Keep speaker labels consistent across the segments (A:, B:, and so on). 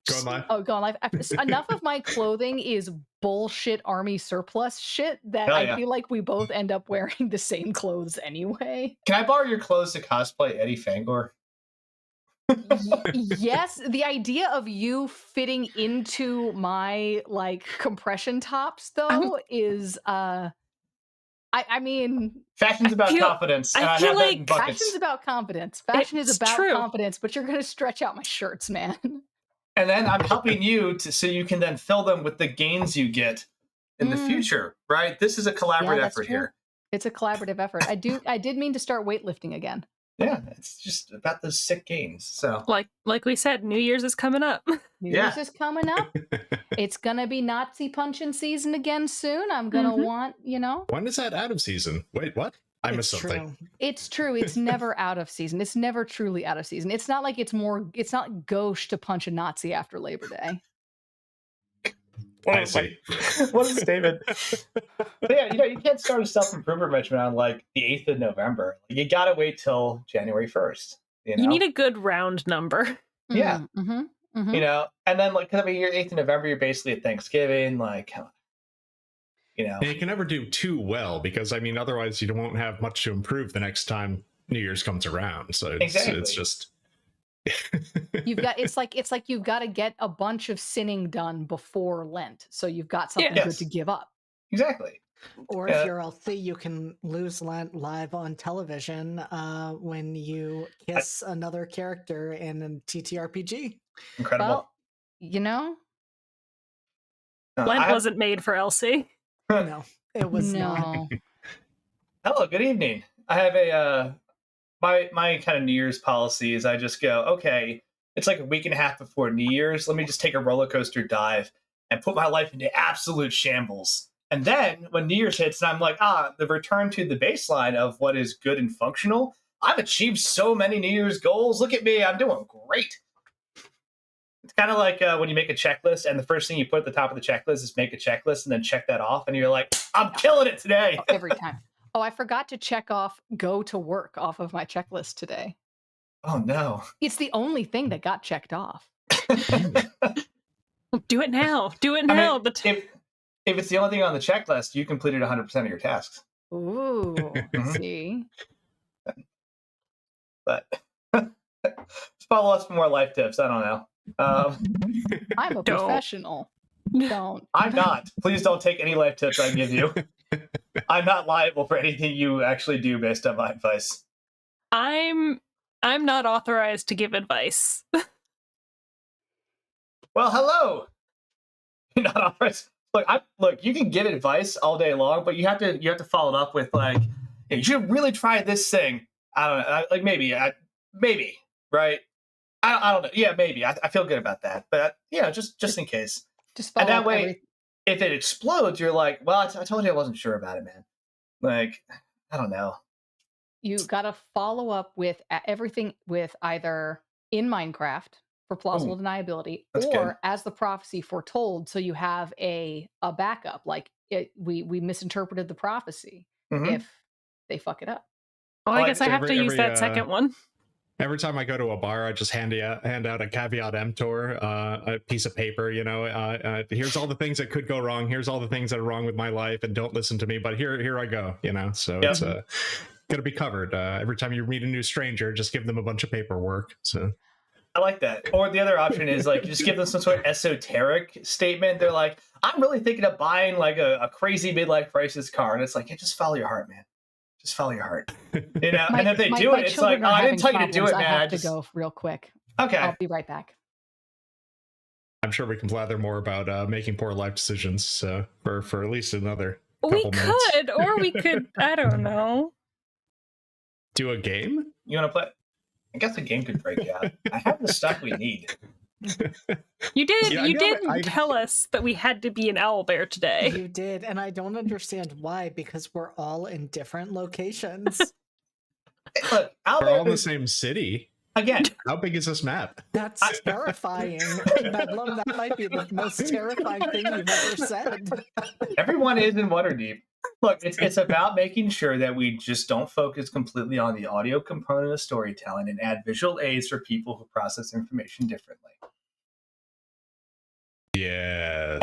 A: Go on live.
B: Oh, go on live. Enough of my clothing is bullshit army surplus shit that
C: Hell
B: I
C: yeah.
B: feel like we both end up wearing the same clothes anyway.
C: Can I borrow your clothes to cosplay Eddie Fangor?
B: Yes, the idea of you fitting into my like compression tops though is I mean
C: Fashion's about
D: feel-
C: confidence,
D: I
C: and I
D: feel
C: have that in
D: like-
C: buckets.
B: fashion's about confidence. Fashion is
D: It's
B: about
D: true.
B: confidence, but you're gonna stretch out my shirts, man.
C: And then I'm helping you so you can then fill them with the gains you get in the
B: Mm.
C: future, right? This is a collaborative
B: that's
C: effort
B: true.
C: here.
B: It's a collaborative effort. I did mean to start weightlifting again.
C: Yeah, it's just about those sick gains. So
D: Like we said, New Year's is coming up.
B: New
C: Yeah.
B: Year's is coming up. It's gonna be Nazi punching season again soon. I'm gonna want,
A: When is that out of season? Wait, what? I missed something.
B: It's true. It's never out of season. It's never truly out of season. It's not like it's not gauche to punch a Nazi after Labor Day.
A: I see.
C: What a statement. But yeah, you can't start a self-improvement regimen on like the 8th of November. You gotta wait till January 1st.
D: You need a good round number.
C: Yeah.
B: Mm-hmm.
C: And then like, you're 8th of November, you're basically at Thanksgiving, like,
A: And you can never do too well because otherwise you won't have much to improve the next time New Year's comes around. So it's just
B: it's like you've got to get a bunch of sinning done before Lent, so you've got something good to give up.
C: Exactly.
E: Or if you're healthy, you can lose Lent live on television when you kiss another character in a TTRPG.
C: Incredible.
B: Well,
D: Lent wasn't made for Elsie.
E: No, it was not.
C: Hello, good evening. I have a my kind of New Year's policy is I just go, okay, it's like a week and a half before New Year's. Let me just take a roller coaster dive and put my life into absolute shambles. And then when New Year's hits, and I'm like, the return to the baseline of what is good and functional. I've achieved so many New Year's goals. Look at me, I'm doing great. It's kind of like when you make a checklist, and the first thing you put at the top of the checklist is make a checklist, and then check that off, and you're like, I'm killing it today.
B: Every time. Oh, I forgot to check off go to work off of my checklist today.
C: Oh, no.
B: It's the only thing that got checked off.
D: Do it now. Do it now.
C: If it's the only thing on the checklist, you completed 100% of your tasks.
B: Ooh, see?
C: But follow us for more life tips. I don't know.
B: I'm a professional. Don't.
C: I'm not. Please don't take any life tips I give you. I'm not liable for anything you actually do based on my advice.
D: I'm not authorized to give advice.
C: Well, hello. You're not authorized. Look, you can give advice all day long, but you have to follow it up with like, hey, you should really try this thing. I don't know, like maybe, right? I don't know. Yeah, maybe. I feel good about that, but just in case.
B: Just follow
C: and that
B: up
C: way, if it explodes, you're like, well, I told you I wasn't sure about it, man. Like, I don't know.
B: You got to follow up with everything with either in Minecraft for plausible deniability or as the prophecy foretold, so you have a backup. Like we misinterpreted the prophecy if they fuck it up.
D: Well, I guess I have to use that second one.
A: Every time I go to a bar, I just hand out a caveat emptor, a piece of paper. Here's all the things that could go wrong. Here's all the things that are wrong with my life, and don't listen to me. But here I go. So it's going to be covered. Every time you meet a new stranger, just give them a bunch of paperwork. So
C: I like that. Or the other option is like just give them some sort of esoteric statement. They're like, I'm really thinking of buying like a crazy midlife crisis car, and it's like, just follow your heart, man. Just follow your heart. And if they do it, it's like, I didn't tell you to do it, man.
B: I have to go real quick.
C: Okay.
B: I'll be right back.
A: I'm sure we can blather more about making poor life decisions for at least another couple minutes.
D: We could, I don't know.
A: Do a game?
C: You want to play? I guess a game could break you out. I have the stuff we need.
D: You did tell us that we had to be an owlbear today.
E: You did, and I don't understand why, because we're all in different locations.
C: Look,
A: we're all in the same city.
C: Again,
A: how big is this map?
E: That's terrifying. Bedlam, that might be the most terrifying thing you've ever said.
C: Everyone is in Waterdeep. Look, it's about making sure that we just don't focus completely on the audio component of storytelling and add visual aids for people who process information differently.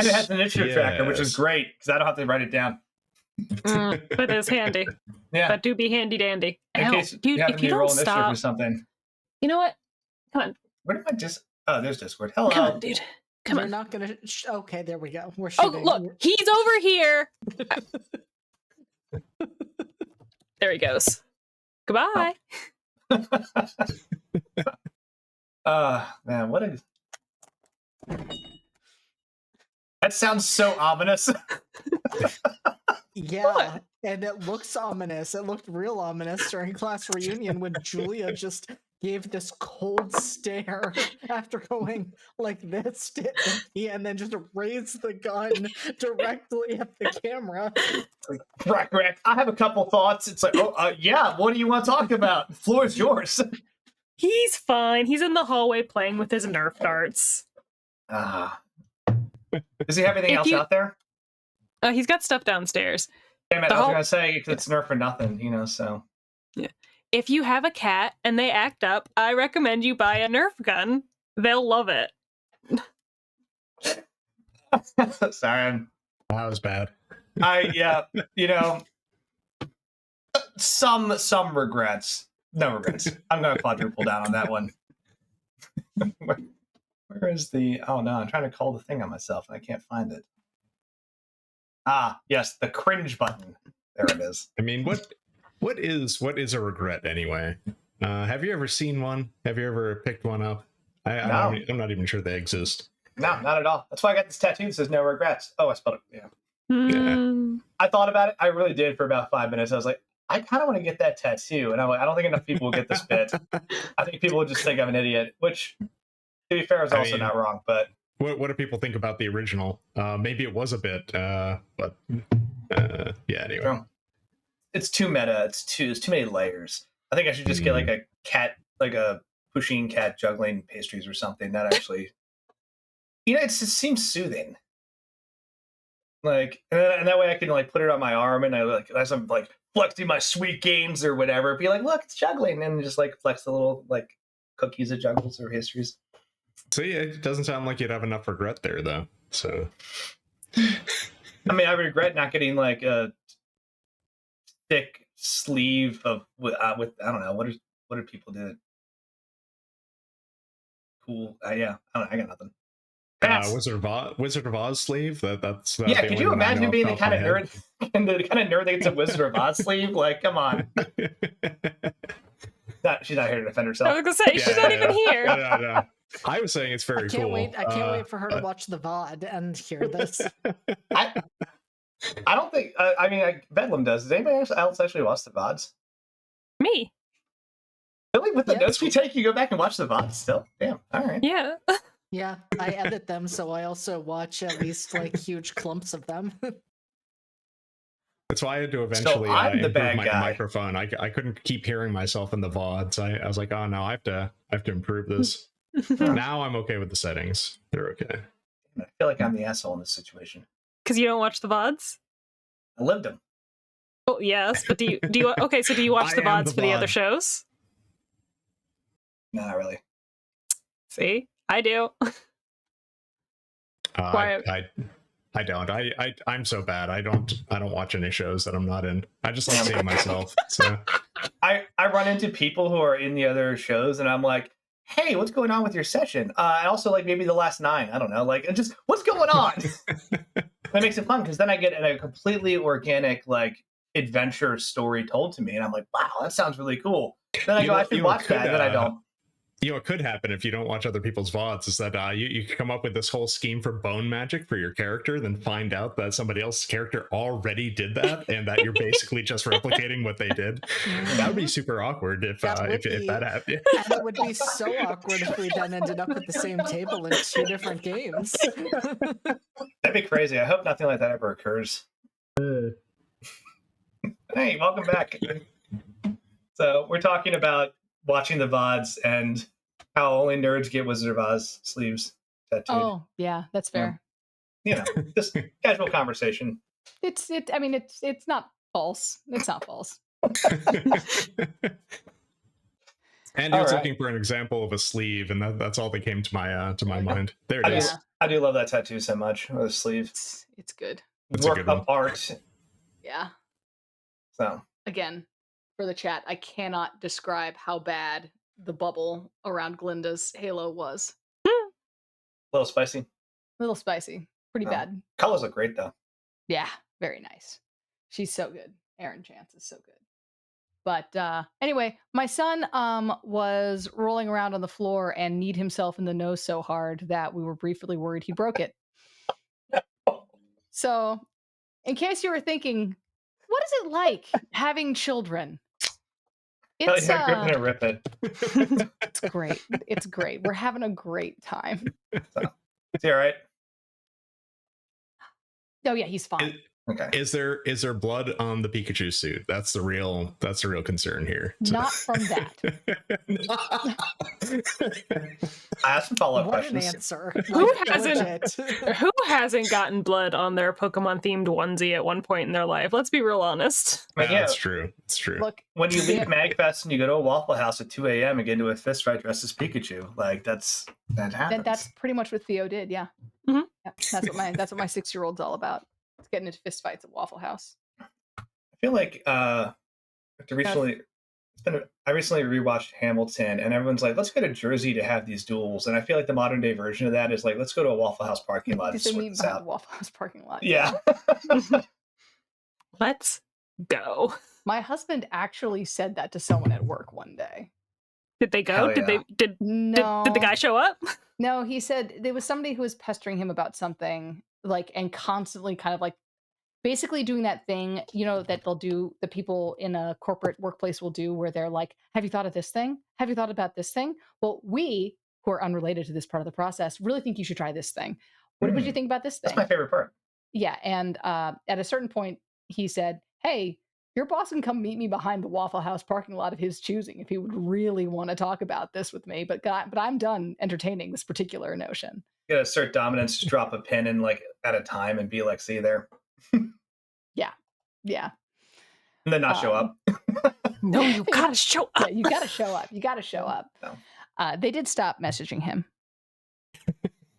A: Yes.
C: And it has an initiative tracker, which is great because I don't have to write it down.
D: But it's handy.
C: Yeah.
D: That do be handy dandy.
C: In case
D: dude,
C: you have
D: if
C: to
D: you
C: roll
D: don't
C: initiative
D: stop,
C: or something.
D: you know what? Come on,
C: Where did I just? Oh, there's Discord. Hello.
D: come on, dude. Come
E: You're
D: on.
E: not gonna. Okay, there we go. We're
D: Oh,
E: shooting.
D: look, he's over here. There he goes. Goodbye.
C: Man, what a. That sounds so ominous.
E: Yeah,
D: What?
E: and it looks ominous. It looked real ominous during class reunion when Julia just gave this cold stare after going like this to Icky and then just raised the gun directly at the camera.
C: Rack. I have a couple thoughts. It's like, yeah. What do you want to talk about? The floor is yours.
D: He's fine. He's in the hallway playing with his Nerf darts.
C: Does he have anything else out there?
D: He's got stuff downstairs.
C: Damn it, I was gonna say it's Nerf for nothing, so.
D: Yeah. If you have a cat and they act up, I recommend you buy a Nerf gun. They'll love it.
C: Sorry.
A: That was bad.
C: Some regrets. No regrets. I'm gonna quadruple down on that one. Where is the? Oh no, I'm trying to call the thing on myself and I can't find it. Yes, the cringe button. There it is.
A: I mean, what is a regret anyway? Have you ever seen one? Have you ever picked one up? I'm not even sure they exist.
C: No, not at all. That's why I got this tattoo that says no regrets. Oh, I spelled it. Yeah.
D: Mm.
C: I thought about it. I really did for about 5 minutes. I was like, I kind of want to get that tattoo. And I'm like, I don't think enough people will get this bit. I think people would just think I'm an idiot, which, to be fair, is also not wrong. But
A: what do people think about the original? Maybe it was a bit, but yeah. Anyway,
C: it's too meta. There's too many layers. I think I should just get like a cat, like a pushing cat juggling pastries or something. That actually, it just seems soothing. Like, and that way I can like put it on my arm and as I'm like flexing my sweet games or whatever, be like, look, it's juggling, and just like flex the little like cookies it juggles or histories.
A: See, it doesn't sound like you'd have enough regret there, though. So,
C: I mean, I regret not getting like a thick sleeve with I don't know what did people do? Cool. Yeah, I got nothing.
A: Wizard of Oz sleeve. That's
C: yeah. Could you imagine being the kind of nerd, that gets a Wizard of Oz sleeve? Like, come on. She's not here to defend herself.
D: I was gonna say she's not even here.
A: No. I was saying it's very cool.
E: I can't wait for her to watch the VOD and hear this.
C: I don't think. I mean, Bedlam does. Does anybody else actually watch the VODs?
D: Me.
C: Really? With the notes we take, you go back and watch the VODs still? Damn. All right.
D: Yeah.
E: Yeah, I edit them, so I also watch at least like huge clumps of them.
A: That's why I had to eventually
C: I'm the
A: improve
C: bad
A: my
C: guy.
A: microphone. I couldn't keep hearing myself in the VODs. I was like, oh no, I have to improve this. Now I'm okay with the settings. They're okay.
C: I feel like I'm the asshole in this situation.
D: Because you don't watch the VODs?
C: I lived them.
D: Oh yes, but do you okay, so do you watch the
A: I am
D: VODs
A: the
D: for the other
A: VOD.
D: shows?
C: No, not really.
D: See? I do.
A: I don't. I'm so bad. I don't watch any shows that I'm not in. I just like seeing myself. So
C: I run into people who are in the other shows, and I'm like, hey, what's going on with your session? And also, like, maybe the last 9. I don't know. Like, just what's going on? That makes it fun because then I get a completely organic, like, adventure story told to me, and I'm like, wow, that sounds really cool. Then I should watch that, and then I don't.
A: What could happen if you don't watch other people's VODs is that you come up with this whole scheme for bone magic for your character, then find out that somebody else's character already did that, and that you're basically just replicating what they did. That would be super awkward if that happened.
E: And it would be so awkward if we then ended up at the same table in 2 different games.
C: That'd be crazy. I hope nothing like that ever occurs. Hey, welcome back. So we're talking about watching the VODs and how only nerds get Wizard of Oz sleeves tattooed.
B: Oh, yeah, that's fair.
C: Just casual conversation.
B: I mean, it's not false. It's not false.
A: Andy
C: All
A: was
C: right.
A: looking for an example of a sleeve, and that's all that came to my mind. There it
C: I
A: is.
C: do, I do love that tattoo so much. The sleeve.
B: It's good.
A: That's a
C: Work
A: good one.
C: of art.
B: Yeah.
C: So
B: Again, for the chat, I cannot describe how bad the bubble around Glinda's halo was.
C: a little spicy.
B: A little spicy. Pretty
C: Oh.
B: bad.
C: Colors look great though.
B: Yeah, very nice. She's so good. Erin Chance is so good. But anyway, my son was rolling around on the floor and kneed himself in the nose so hard that we were briefly worried he broke it. So, in case you were thinking, what is it like having children?
C: Hell
B: It's
C: yeah, grip it and rip it.
B: it's great. It's great. We're having a great time.
C: So, is he all right?
B: Oh yeah, he's fine.
C: Okay.
A: Is there blood on the Pikachu suit? That's the real concern here.
B: Not from that.
C: I have some follow-up
E: What an
C: questions.
E: answer.
D: Who
E: Like,
D: hasn't-
E: legit.
D: Who hasn't gotten blood on their Pokemon themed onesie at one point in their life? Let's be real honest.
C: But yeah,
A: That's true. It's true.
B: Look,
C: when you leave
B: Yeah.
C: Magfest and you go to a Waffle House at 2 a.m. and get into a fist fight dressed as Pikachu, like that happens.
B: that's pretty much what Theo did. Yeah.
D: Mhm.
B: Yeah, that's what my 6-year-old's all about. It's getting into fist fights at Waffle House.
C: I feel like I recently rewatched Hamilton, and everyone's like, "Let's go to Jersey to have these duels." And I feel like the modern day version of that is like, "Let's go to a Waffle House parking lot and
B: Because they
C: sort
B: meet
C: this
B: behind the
C: out."
B: Waffle House parking lot.
C: Yeah.
D: Let's go.
B: My husband actually said that to someone at work one day.
D: Did they go?
C: Hell
D: Did
C: yeah.
D: they did
B: No.
D: did the guy show up?
B: No, he said there was somebody who was pestering him about something, like, and constantly kind of like basically doing that thing, that they'll do, the people in a corporate workplace will do, where they're like, have you thought of this thing? Have you thought about this thing? Well, we, who are unrelated to this part of the process, really think you should try this thing. What would you think about this thing?
C: That's my favorite part.
B: Yeah. And at a certain point, he said, hey, your boss can come meet me behind the Waffle House parking lot of his choosing if he would really want to talk about this with me. But I'm done entertaining this particular notion.
C: You gotta assert dominance, just drop a pin in like at a time and be like, "See you there,"
B: Yeah.
C: and then not show up.
D: No, you gotta show
B: Yeah,
D: up.
B: you got to show up. You got to show up.
C: No.
B: They did stop messaging him.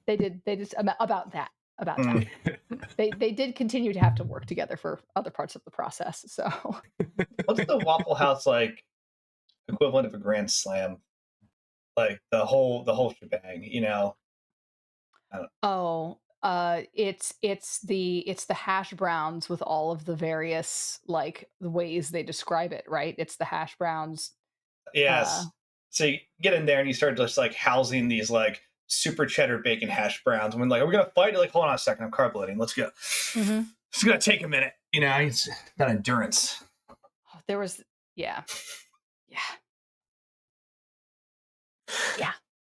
B: They did about that. About
C: Mm.
B: that. They did continue to have to work together for other parts of the process. So
C: What's the Waffle House like equivalent of a Grand Slam? Like the whole shebang,
B: it's the hash browns with all of the various, like, the ways they describe it, right? It's the hash browns.
C: Yes. So you get in there and you start just like housing these like super cheddar bacon hash browns. And we're like, "Are we gonna fight?" You're like, "Hold on a second, I'm carb loading. Let's go."
B: Mhm.
C: It's gonna take a minute. It's got endurance.
B: There was yeah.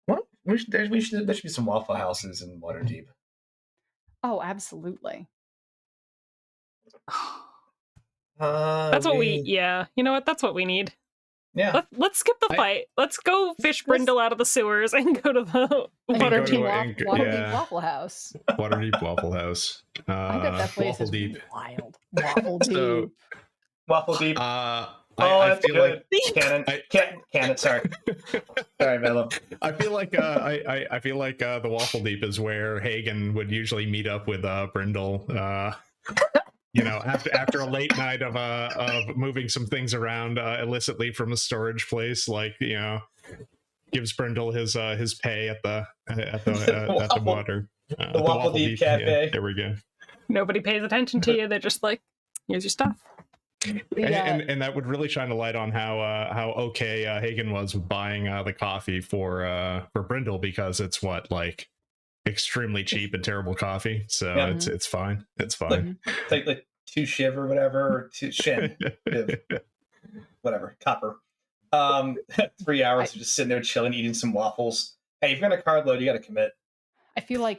C: What? There should be some Waffle Houses in Waterdeep.
B: Oh, absolutely.
D: That's what we yeah. You know what? That's what we need.
C: Yeah.
D: Let's skip the fight. Let's go fish Brindle out of the sewers and go to the
B: And
A: go to
D: Waterdeep.
A: a-
B: Waterdeep
A: yeah.
B: Waffle House.
A: Waterdeep Waffle House.
B: I bet that place
A: Waffle
B: is
A: Deep.
B: wild. Waffle Deep.
A: So,
C: Waffle Deep.
A: I
C: That's
A: feel
C: good.
A: like
C: Cannon. Sorry. Sorry, Bella.
A: I feel like I feel like the Waffle Deep is where Hagen would usually meet up with Brindle. After a late night of moving some things around illicitly from a storage place, like gives Brindle his pay at the water.
C: The Waffle Deep Cafe.
A: Yeah, there we go.
D: Nobody pays attention to you. They're just like, here's your stuff.
A: And that would really shine a light on how okay Hagen was with buying the coffee for Brindle, because it's extremely cheap and terrible coffee, so
C: Yeah.
A: it's fine. It's fine.
C: It's like 2 shiv or whatever, or 2 shin, shiv, whatever, copper. 3 hours of just sitting there chilling, eating some waffles. Hey, if you're gonna carb load, you got to commit.
B: I feel like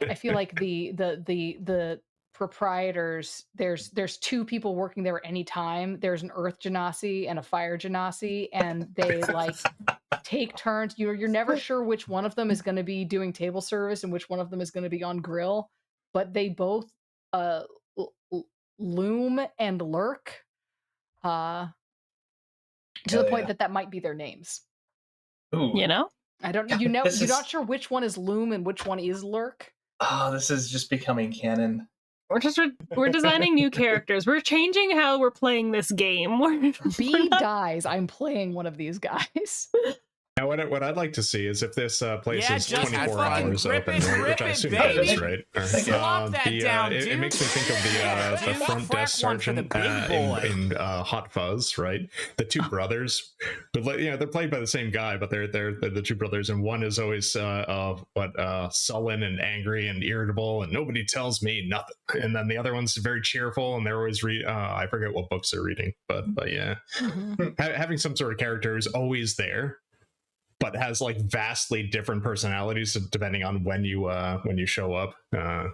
B: the proprietors, there's 2 people working there at any time. There's an earth genasi and a fire genasi, and they take turns. You're never sure which one of them is going to be doing table service and which one of them is going to be on grill, but they both loom and lurk to the point that might be their names.
C: Ooh.
D: You know?
B: I don't.
C: God,
B: You're
C: this is-
B: not sure which one is Loom and which one is Lurk.
C: Oh, this is just becoming canon.
D: We're designing new characters. We're changing how we're playing this game.
B: B dies. I'm playing one of these guys.
A: Now, what I'd like to see is if this place
F: Yeah,
A: is
F: just
A: 24
F: fucking
A: hours
F: rip
A: open,
F: it,
A: right?
F: rip
A: Which I
F: it,
A: assume
C: baby.
A: that is, right?
F: Slop that down,
A: it
F: dude.
A: makes me think of the
F: Dude,
A: front
F: crack
A: desk
F: one for the
A: sergeant
F: big boy.
A: in Hot Fuzz, right? The two brothers, but they're played by the same guy, but they're the two brothers, and one is always sullen and angry and irritable, and nobody tells me nothing, and then the other one's very cheerful, and they're always I forget what books they're reading, but yeah, having some sort of character who's always there, but has like vastly different personalities depending on when you show up. Yeah,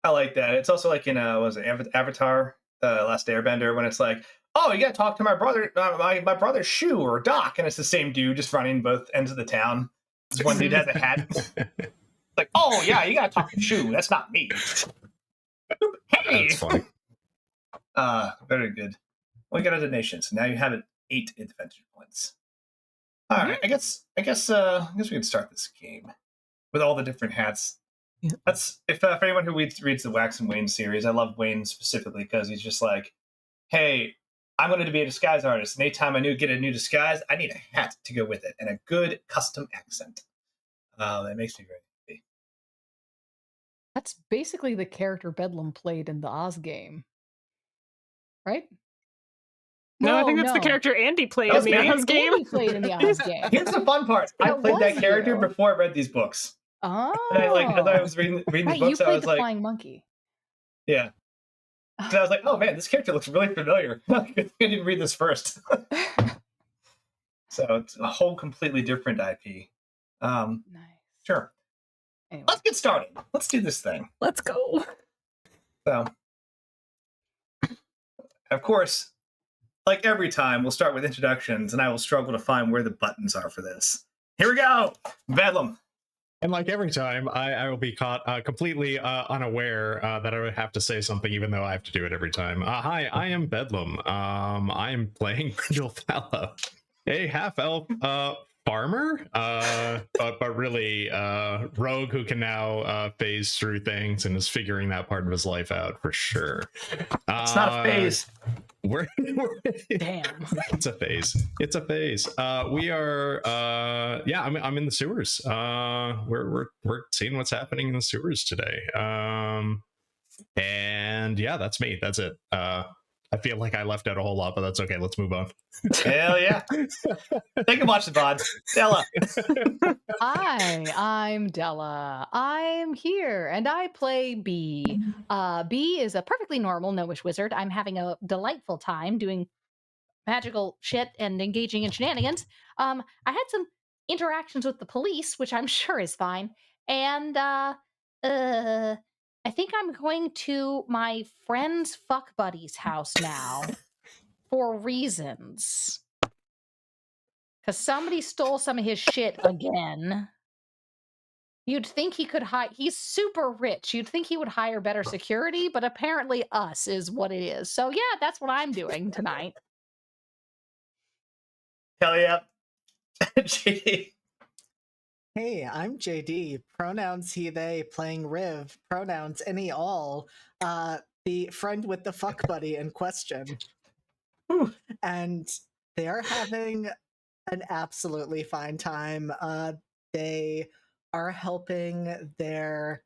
C: I like that. It's also like in what was it, Avatar, Last Airbender, when it's like, oh, you got to talk to my brother, my brother's Shu or Doc, and it's the same dude just running both ends of the town. This one dude has a hat. Like, oh yeah, you got to talk to Shu. That's not me. Hey,
A: that's funny.
C: Very good. Well, you got a donation, so now you have 8 adventure points. All right, I guess we can start this game with all the different hats.
D: Yeah.
C: That's for anyone who reads the Wax and Wayne series. I love Wayne specifically because he's just like, hey, I'm going to be a disguise artist, and anytime I get a new disguise, I need a hat to go with it and a good custom accent. That makes me very happy.
B: That's basically the character Bedlam played in the Oz game, right?
D: No, I think that's the character Andy played in the Oz game.
B: Andy played in the Oz game.
C: Here's the fun part: I
B: That
C: played that
B: was
C: character
B: you.
C: before I read these books.
B: Oh,
C: And as I was reading
B: right,
C: these
B: you
C: books, I
B: played
C: was
B: the
C: like,
B: flying monkey.
C: yeah. So I was like, oh man, this character looks really familiar. I didn't read this first. So it's a whole completely different IP.
B: Nice.
C: Sure.
B: Anyway.
C: Let's get started. Let's do this thing.
D: Let's go.
C: So, of course, like every time, we'll start with introductions, and I will struggle to find where the buttons are for this. Here we go! Bedlam.
A: And like every time, I will be caught completely unaware that I would have to say something, even though I have to do it every time. Hi, I am Bedlam. I am playing Della, a half-elf farmer, but really rogue who can now phase through things and is figuring that part of his life out for sure.
C: It's not a phase.
B: Damn.
A: It's a phase. It's a phase. We are I'm in the sewers. We're seeing what's happening in the sewers today. And yeah, that's me. That's it. I feel like I left out a whole lot, but that's okay. Let's move on.
C: Hell yeah. They can watch the VOD. Della.
B: Hi, I'm Della. I'm here and I play B. B is a perfectly normal gnomish wizard. I'm having a delightful time doing magical shit and engaging in shenanigans. I had some interactions with the police, which I'm sure is fine. And I think I'm going to my friend's fuck buddy's house now for reasons. Because somebody stole some of his shit again. You'd think he could hire... He's super rich. You'd think he would hire better security, but apparently us is what it is. So yeah, that's what I'm doing tonight.
C: Hell yeah. JD.
E: Hey, I'm JD. Pronouns he, they, playing Riv. Pronouns any, all. The friend with the fuck buddy in question.
C: Whew.
E: And they are having an absolutely fine time. They are helping their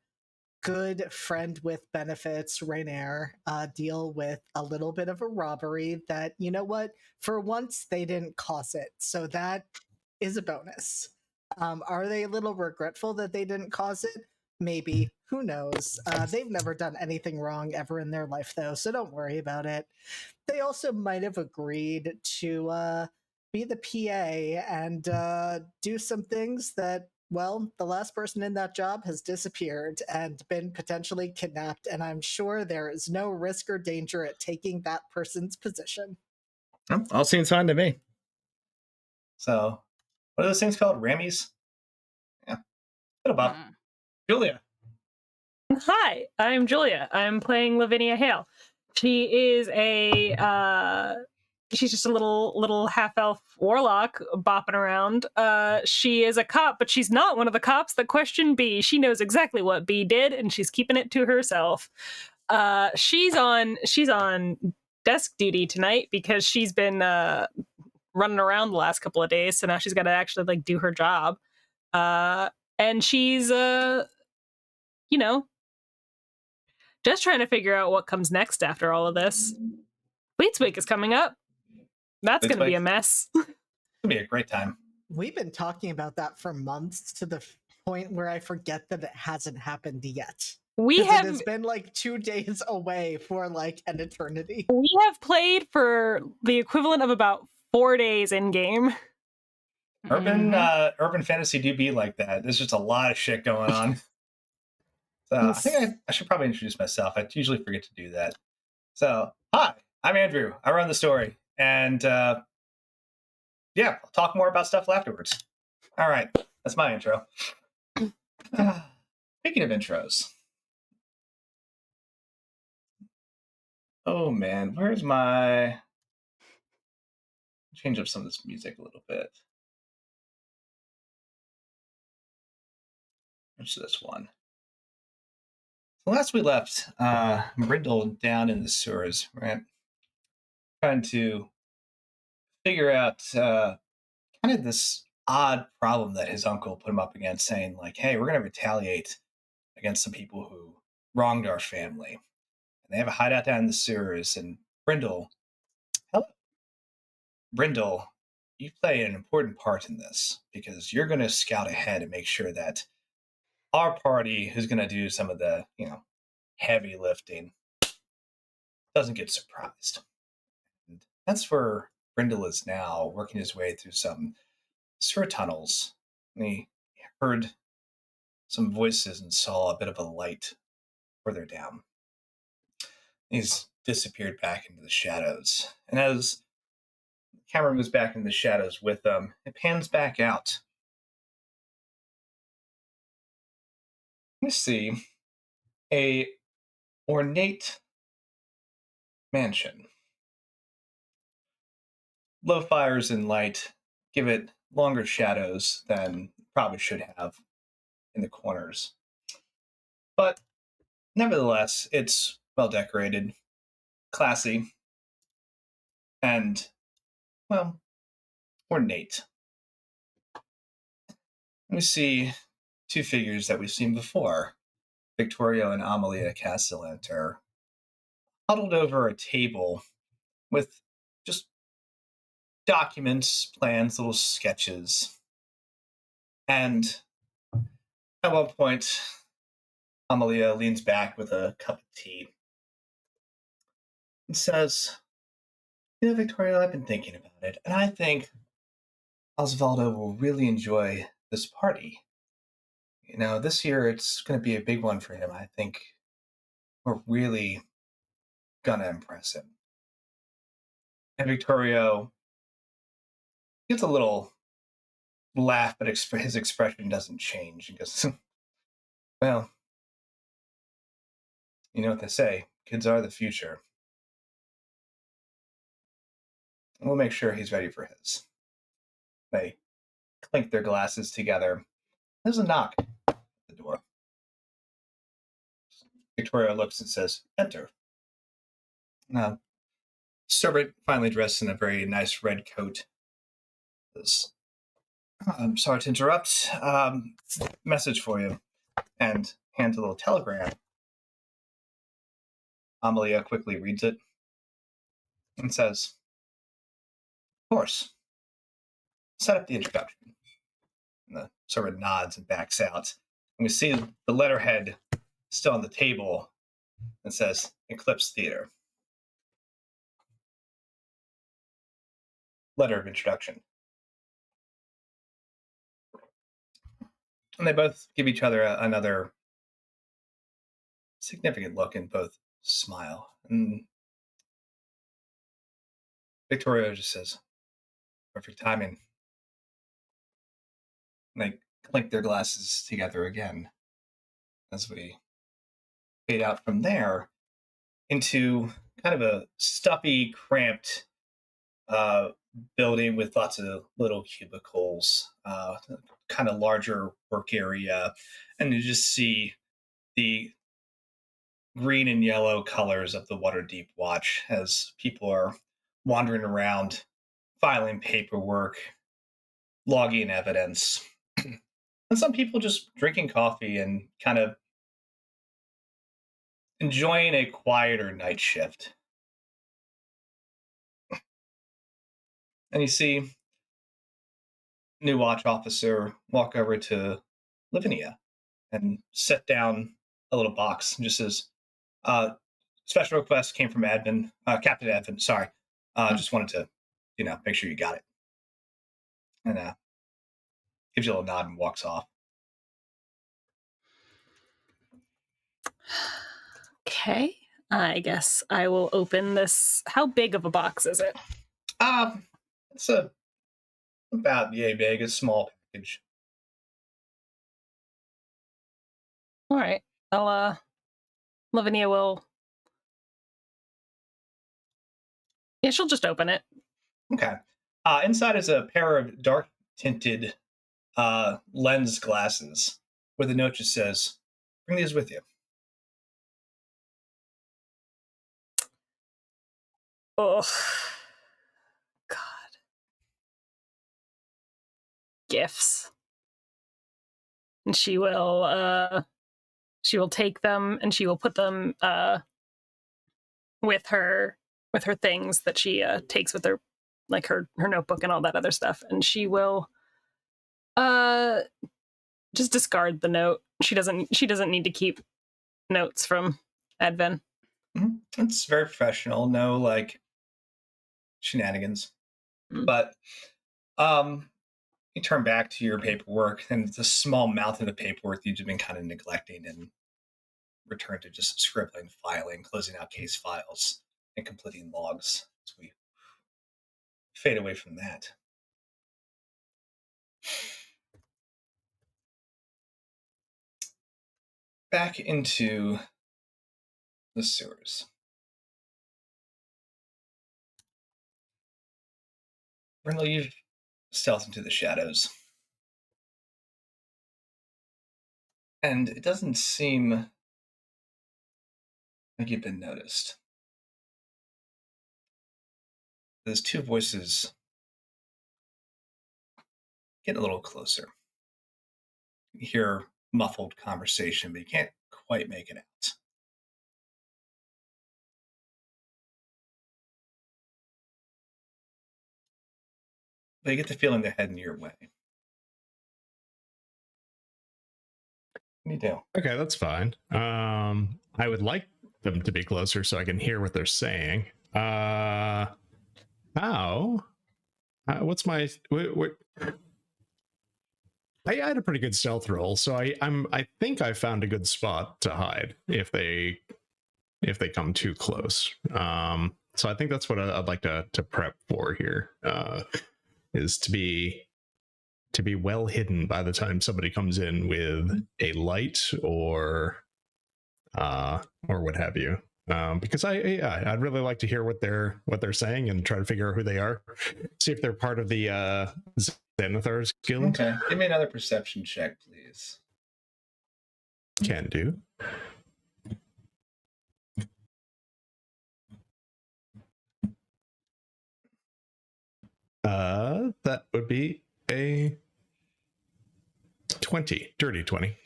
E: good friend with benefits, Rainier, deal with a little bit of a robbery that, you know what, for once they didn't cause it. So that is a bonus. Are they a little regretful that they didn't cause it? Maybe. Who knows? They've never done anything wrong ever in their life, though, so don't worry about it. They also might have agreed to be the PA and do some things that, well, the last person in that job has disappeared and been potentially kidnapped, and I'm sure there is no risk or danger at taking that person's position.
C: All seems fine to me. So, what are those things called? Rammies? Yeah. Little Bob. Julia.
D: Hi, I'm Julia. I'm playing Lavinia Hale. She is a she's just a little half elf warlock bopping around. She is a cop, but she's not one of the cops that questioned B. She knows exactly what B did, and she's keeping it to herself. She's on desk duty tonight because she's been running around the last couple of days, so now she's got to actually like do her job. And she's just trying to figure out what comes next after all of this. Fleets Week is coming up. That's going to be a mess.
C: It's going to be a great time.
E: We've been talking about that for months to the point where I forget that it hasn't happened yet. It has been like 2 days away for like an eternity.
D: We have played for the equivalent of about 4 days in game.
C: Urban fantasy do be like that. There's just a lot of shit going on. So I think I should probably introduce myself. I usually forget to do that. So, hi, I'm Andrew. I run the story. And I'll talk more about stuff afterwards. All right, that's my intro. Speaking of intros. Oh, man, where's my... Change up some of this music a little bit. Where's this one? So last we left Brindle down in the sewers, right? Trying to figure out kind of this odd problem that his uncle put him up against, saying like, hey, we're going to retaliate against some people who wronged our family. And they have a hideout down in the sewers. And Brindle, you play an important part in this because you're going to scout ahead and make sure that our party, who's going to do some of the, heavy lifting, doesn't get surprised. And that's where Brindle is now, working his way through some sewer tunnels. And he heard some voices and saw a bit of a light further down. He's disappeared back into the shadows. And as the camera moves back into the shadows with them, it pans back out. Let's see. A ornate mansion. Low fires and light give it longer shadows than probably should have in the corners. But nevertheless, it's well decorated, classy, and, well, ornate. We see two figures that we've seen before. Victoria and Amalia Castellant are huddled over a table with just documents, plans, little sketches. And at one point, Amalia leans back with a cup of tea and says, Victoria, I've been thinking about it, and I think Osvaldo will really enjoy this party. This year it's going to be a big one for him. I think we're really going to impress him. And Victoria gives a little laugh, but his expression doesn't change. He goes, well, you know what they say, kids are the future. And we'll make sure he's ready for his. They clink their glasses together. There's a knock at the door. Victoria looks and says, enter. Now, servant, finally dressed in a very nice red coat, says, I'm sorry to interrupt. Message for you. And hands a little telegram. Amalia quickly reads it and says, of course. Set up the introduction. And the servant nods and backs out. And we see the letterhead still on the table and says, Eclipse Theater. Letter of introduction. And they both give each other another significant look and both smile. And Victoria just says, perfect timing. And they clink their glasses together again as we fade out from there into kind of a stuffy, cramped building with lots of little cubicles, kind of larger work area, and you just see the green and yellow colors of the Waterdeep Watch as people are wandering around, filing paperwork, logging evidence, and some people just drinking coffee and kind of enjoying a quieter night shift. And you see new watch officer walk over to Lavinia and set down a little box and just says, special request came from admin, Captain Admin, sorry. Just wanted to, make sure you got it. And gives you a little nod and walks off.
D: Okay. I guess I will open this. How big of a box is it?
C: It's about yay big, a small package.
D: All right. Lavinia will. Yeah, she'll just open it.
C: Okay. Inside is a pair of dark tinted lens glasses where the note just says, bring these with you.
D: Oh, God. Gifts. And she will take them and she will put them with her things that she takes with her, like her notebook and all that other stuff, and she will just discard the note. She doesn't need to keep notes from Advent.
C: Mm-hmm. It's very professional, no like shenanigans. But you turn back to your paperwork, and it's a small mountain of paperwork that you've been kind of neglecting, and return to just scribbling, filing, closing out case files, and completing logs. So we fade away from that. Back into the sewers. We're going to leave stealth into the shadows. And it doesn't seem like you've been noticed. Those two voices get a little closer. You hear muffled conversation, but you can't quite make it out. But you get the feeling they're heading your way. What do you do?
A: Okay, that's fine. I would like them to be closer so I can hear what they're saying. How? What's my? What? I had a pretty good stealth roll, so I think I found a good spot to hide if they come too close. So I think that's what I'd like to prep for here. Is to be well hidden by the time somebody comes in with a light or what have you. Because I'd really like to hear what they're saying and try to figure out who they are. See if they're part of the Xanathar's guild.
C: Okay, give me another perception check, please.
A: Can do. That would be a 20, dirty 20.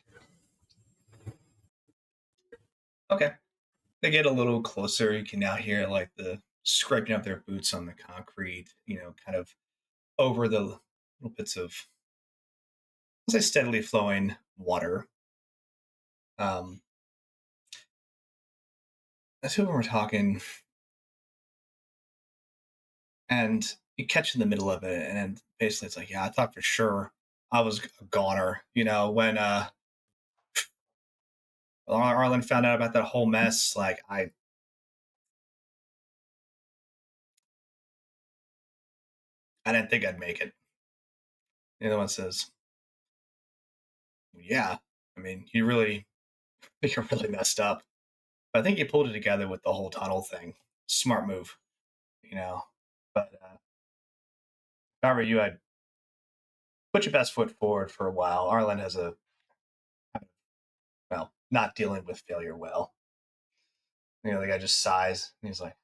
C: Okay. They get a little closer. You can now hear like the scraping of their boots on the concrete, kind of over the little bits of, let's say, steadily flowing water. As two of them were talking, and you catch in the middle of it, and basically it's like, yeah, I thought for sure I was a goner, when Arlen found out about that whole mess, like I didn't think I'd make it. The other one says, yeah, I mean, you're really messed up. But I think you pulled it together with the whole tunnel thing. Smart move, But I were you, I'd put your best foot forward for a while. Arlen has not dealing with failure well. The guy just sighs, and he's like,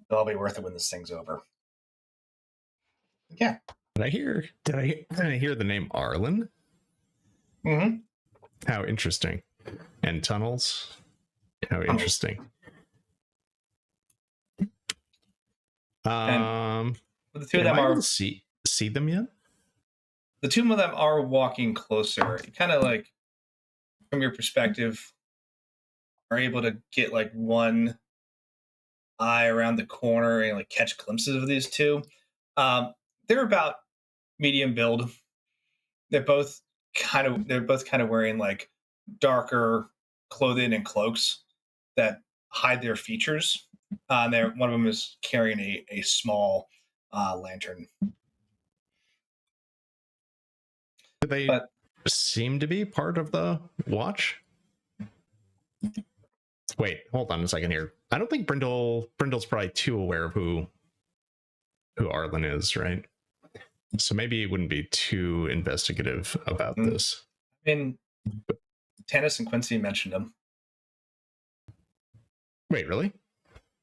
C: it'll all be worth it when this thing's over. Yeah.
A: Did I hear the name Arlen?
C: Mm-hmm.
A: How interesting. And tunnels? How interesting.
C: And the two of them
A: are see them yet?
C: The two of them are walking closer. You kind of like, from your perspective, are able to get like one eye around the corner and like catch glimpses of these two. They're about medium build. They're both kind of wearing like darker clothing and cloaks that hide their features. One of them is carrying a small lantern.
A: Do they seem to be part of the watch? Wait, hold on a second here. I don't think Brindle's probably too aware of who Arlen is, right? So maybe he wouldn't be too investigative about this.
C: I mean, Tannis and Quincy mentioned him.
A: Wait, really?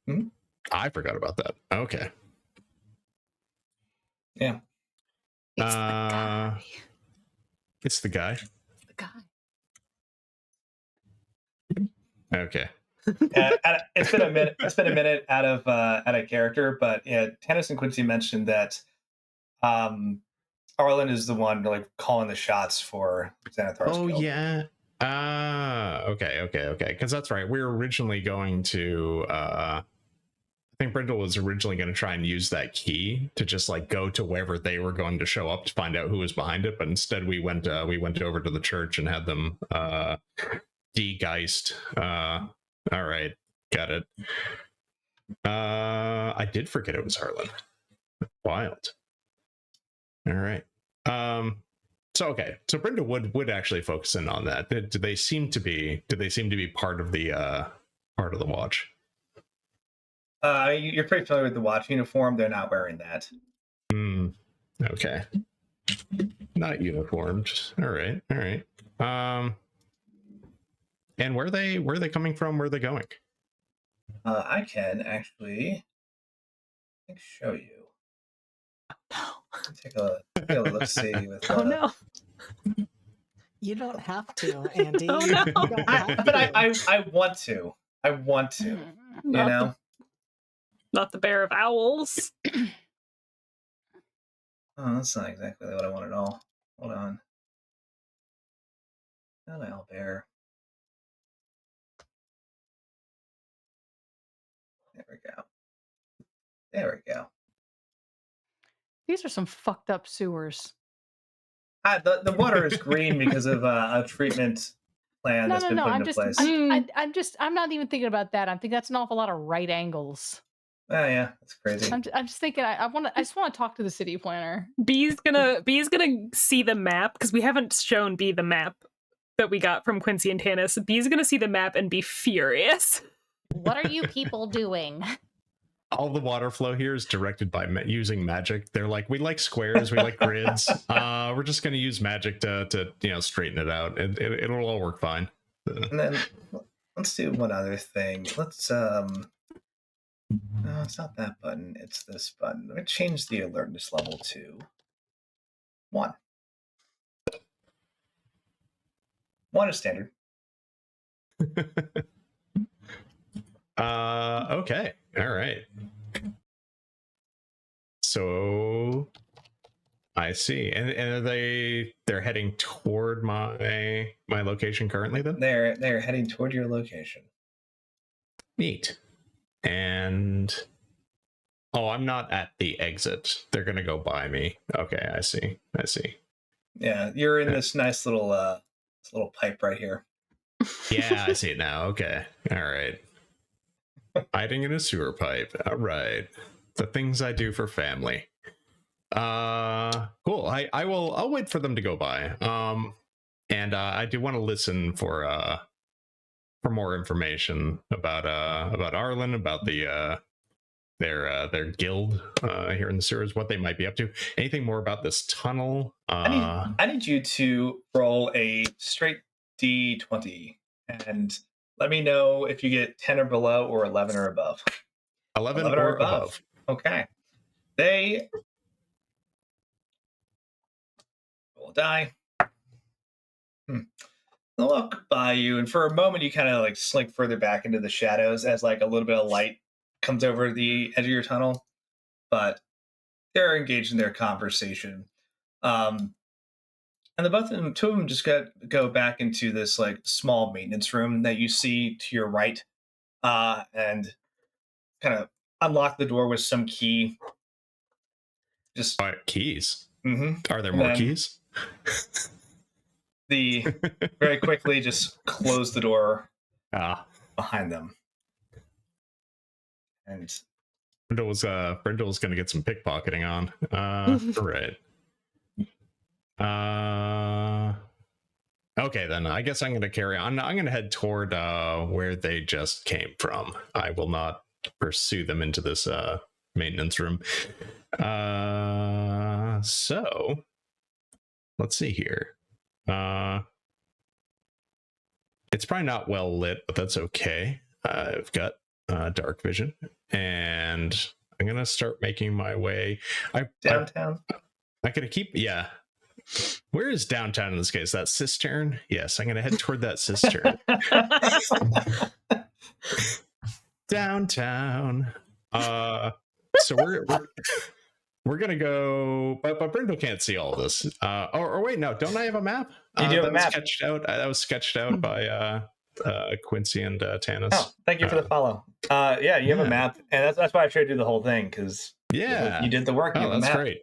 C: Mm-hmm.
A: I forgot about that. Okay.
C: Yeah.
D: It's the guy.
A: It's the guy.
D: It's the guy.
A: Okay.
C: It's been a minute. It's been a minute out of character, but yeah, Tannis and Quincy mentioned that Arlen is the one like calling the shots for Xanathar's guild.
A: Yeah. Okay. Because that's right. We were originally going to. I think Brindle was originally going to try and use that key to just like go to wherever they were going to show up to find out who was behind it, but instead we went over to the church and had them de-geist. All right, got it. I did forget it was Arlen. Wild. All right. So Brenda would actually focus in on that. Do they seem to be part of the watch?
C: You're pretty familiar with the watch uniform. They're not wearing that.
A: Okay. Not uniformed. All right. And where are they coming from? Where are they going?
C: I can actually, show you. Take a look see with.
D: Oh no!
E: You don't have to, Andy.
D: Oh no!
C: But I want to. I want to.
D: Not the Bear of Owls.
C: Oh, that's not exactly what I want at all. Hold on. Not owl bear. There we go.
B: These are some fucked up sewers.
C: The water is green because of a treatment plan that's been put into place.
B: I'm not even thinking about that. I'm thinking that's an awful lot of right angles.
C: Oh yeah, that's crazy.
B: I'm just thinking. I just want to talk to the city planner.
D: B's gonna see the map because we haven't shown B the map that we got from Quincy and Tannis. B's gonna see the map and be furious.
B: What are you people doing?
A: All the water flow here is directed by using magic. They're like, we like squares, we like grids. We're just going to use magic to straighten it out, and it'll all work fine.
C: And then let's do one other thing. Let's no, it's not that button. It's this button. Let me change the alertness level to 1. 1 is standard.
A: Okay. All right. So I see. And are they're heading toward my location currently then?
C: They're heading toward your location.
A: Neat. And I'm not at the exit. They're gonna go by me. Okay, I see.
C: Yeah, you're in this nice little pipe right here.
A: Yeah, I see it now. Okay. All right. Hiding in a sewer pipe. All right. The things I do for family. Cool. I'll wait for them to go by. And I do want to listen for more information about Arlen, about the their guild here in the sewers, what they might be up to. Anything more about this tunnel?
C: I need you to roll a straight D20 and let me know if you get 10 or below or 11 or above.
A: 11 or above.
C: Okay. They roll a die. Look by you, and for a moment you kind of like slink further back into the shadows as like a little bit of light comes over the edge of your tunnel, but they're engaged in their conversation. And two of them just go back into this like small maintenance room that you see to your right, and kind of unlock the door with some key. Just
A: keys.
C: Mm-hmm.
A: Are there more keys?
C: Very quickly just close the door behind them. And
A: Brindle's gonna get some pickpocketing on. Right. Okay, then I guess I'm gonna carry on. I'm gonna head toward where they just came from. I will not pursue them into this maintenance room. So let's see here. It's probably not well lit, but that's okay. I've got dark vision, and I'm gonna start making my way
C: downtown.
A: I'm gonna keep Where is downtown in this case? That cistern? Yes, I'm gonna head toward that cistern. Downtown. So we're gonna go, but Brindle can't see all of this. Or wait, no, don't I have a map?
C: You do have a map.
A: That was sketched out by Quincy and Tanis.
C: Oh, thank you for the follow. Yeah, you have a map, and that's why I tried to do the whole thing, because you did the work.
A: Oh, that's great.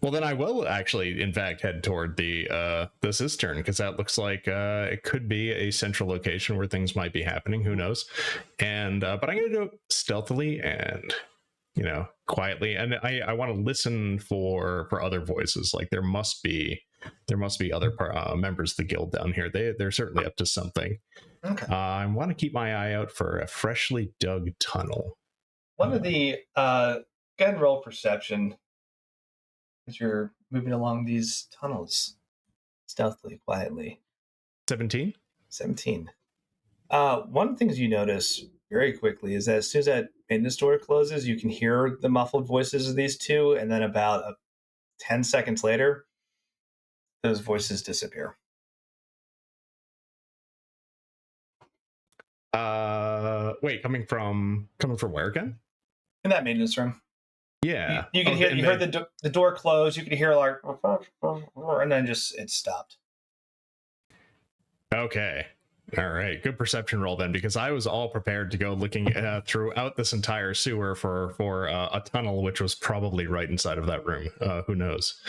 A: Well, then I will actually, in fact, head toward the cistern, because that looks like it could be a central location where things might be happening. Who knows? And but I'm going to do it stealthily and quietly, and I want to listen for other voices. Like there must be other members of the guild down here. They're certainly up to something.
C: Okay.
A: I want to keep my eye out for a freshly dug tunnel.
C: One of the go ahead and roll perception as you're moving along these tunnels stealthily, quietly.
A: 17.
C: One of the things you notice very quickly is that as soon as that maintenance door closes, you can hear the muffled voices of these two, and then about 10 seconds later, those voices disappear.
A: Wait, coming from where again?
C: In that maintenance room.
A: Yeah.
C: You can hear. You heard the door close. You can hear like, and then it stopped.
A: Okay. All right. Good perception roll then, because I was all prepared to go looking throughout this entire sewer for a tunnel, which was probably right inside of that room. Who knows?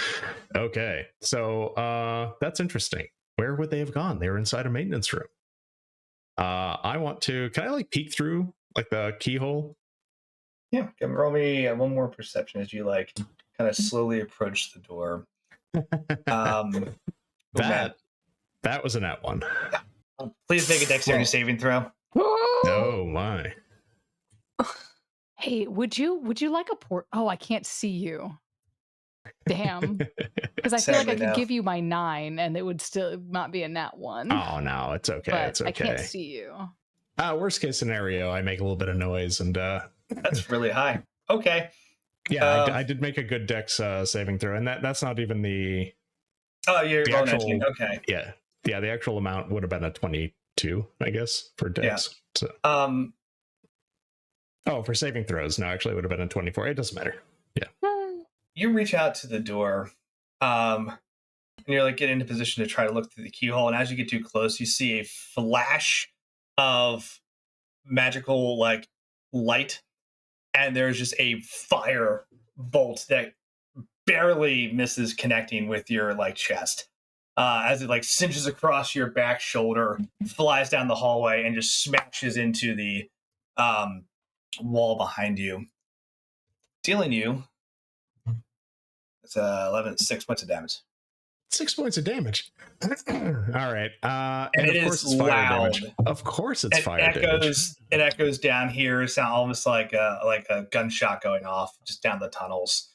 A: Okay. So that's interesting. Where would they have gone? They were inside a maintenance room. I want to. Can I like peek through like the keyhole?
C: Yeah, can roll me one more perception as you like kind of slowly approach the door.
A: That was a nat one.
C: Please make a dexterity saving throw.
A: Oh my!
B: Hey, would you like a port? Oh, I can't see you. Damn, because I feel like I could give you my 9, and it would still not be a nat 1.
A: Oh no, it's okay.
B: But
A: it's okay.
B: I can't see you.
A: Worst case scenario, I make a little bit of noise and.
C: That's really high. Okay.
A: Yeah, I did make a good dex saving throw, and that's not even the.
C: Oh, you're
A: the actual,
C: okay.
A: Yeah, the actual amount would have been a 22, I guess, for dex.
C: Yeah.
A: So. For saving throws, no, actually, it would have been a 24. It doesn't matter. Yeah.
C: You reach out to the door, and you're like getting into position to try to look through the keyhole, and as you get too close, you see a flash of magical like light. And there's just a fire bolt that barely misses connecting with your like chest, as it like cinches across your back shoulder, flies down the hallway, and just smashes into the wall behind you, dealing you. It's 6 points of damage.
A: 6 points of damage. All right.
C: And it
A: of course
C: is
A: it's fire
C: loud.
A: damage. Of course it's
C: It
A: fire damage.
C: echoes down here. Sound almost like a gunshot going off just down the tunnels.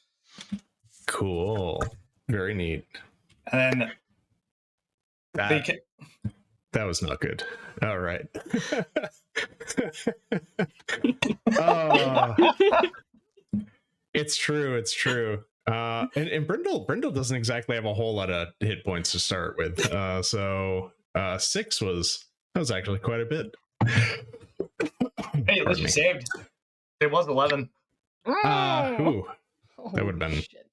A: Cool. Very neat.
C: And then
A: That was not good. All right. Oh, it's true. It's true. And Brindle doesn't exactly have a whole lot of hit points to start with. So 6 was actually quite a bit.
C: hey, at least you saved. It was 11.
A: Ooh, that would have been.
B: Shit.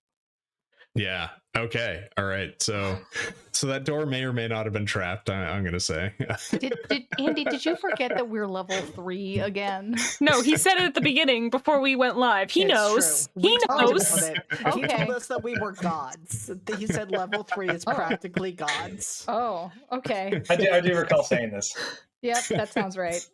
A: Yeah. Okay. All right. So that door may or may not have been trapped. I'm gonna say.
B: Did Andy? Did you forget that we're level 3 again?
D: No, he said it at the beginning before we went live. He
E: It's
D: knows.
E: true.
D: He
E: We talked
D: knows.
E: about it. He
B: Okay.
E: told us that we were gods. He said level 3 is
B: Oh.
E: practically gods.
B: Oh, okay.
C: I do recall saying this.
B: Yep, that sounds right.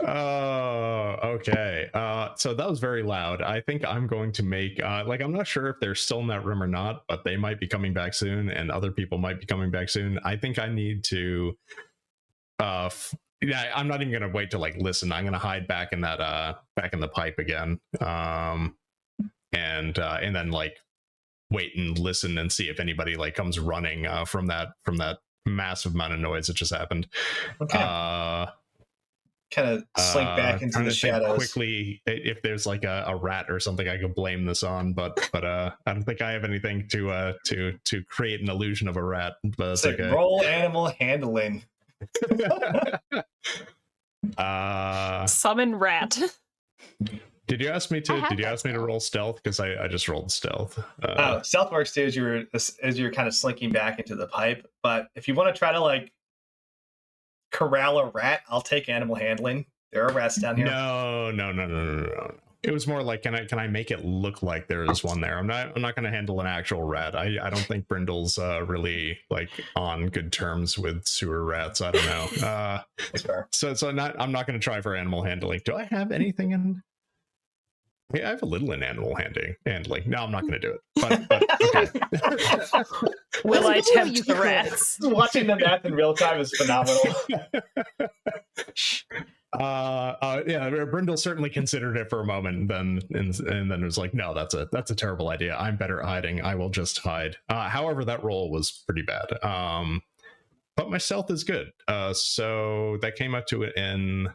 A: Oh, okay. So that was very loud. I think I'm going to make I'm not sure if they're still in that room or not, but they might be coming back soon, and other people might be coming back soon. I think I need to yeah, I'm not even gonna wait to listen. I'm gonna hide back in that back in the pipe again. And then wait and listen and see if anybody comes running from that massive amount of noise that just happened.
C: Okay. Kind of slink back into
A: trying
C: the
A: to think
C: shadows.
A: quickly if there's a rat or something I could blame this on, but I don't think I have anything to create an illusion of a rat. But it's okay.
C: Roll animal handling.
D: Summon rat.
A: Did you ask me
B: I
A: to
B: have that
A: to
B: spell.
A: roll stealth? Because I just rolled stealth.
C: Stealth works too as you're kind of slinking back into the pipe. But if you want to try to corral a rat, I'll take animal handling. There are rats down here.
A: No. It was more can I make it look like there is one there? I'm not going to handle an actual rat. I don't think Brindle's really on good terms with sewer rats. I don't know.
C: That's fair.
A: So I'm not going to try for animal handling. Do I have anything in? Yeah, I have a little in animal handling. No, I'm not going to do it. But okay.
D: Will I
B: Let's do what
D: tempt
B: you
D: the
B: could.
D: rats?
C: Watching the math in real time is phenomenal.
A: Yeah, Brindle certainly considered it for a moment, and then was like, no, that's a terrible idea. I'm better at hiding. I will just hide. However, that roll was pretty bad. But my stealth is good. So that came up to it in.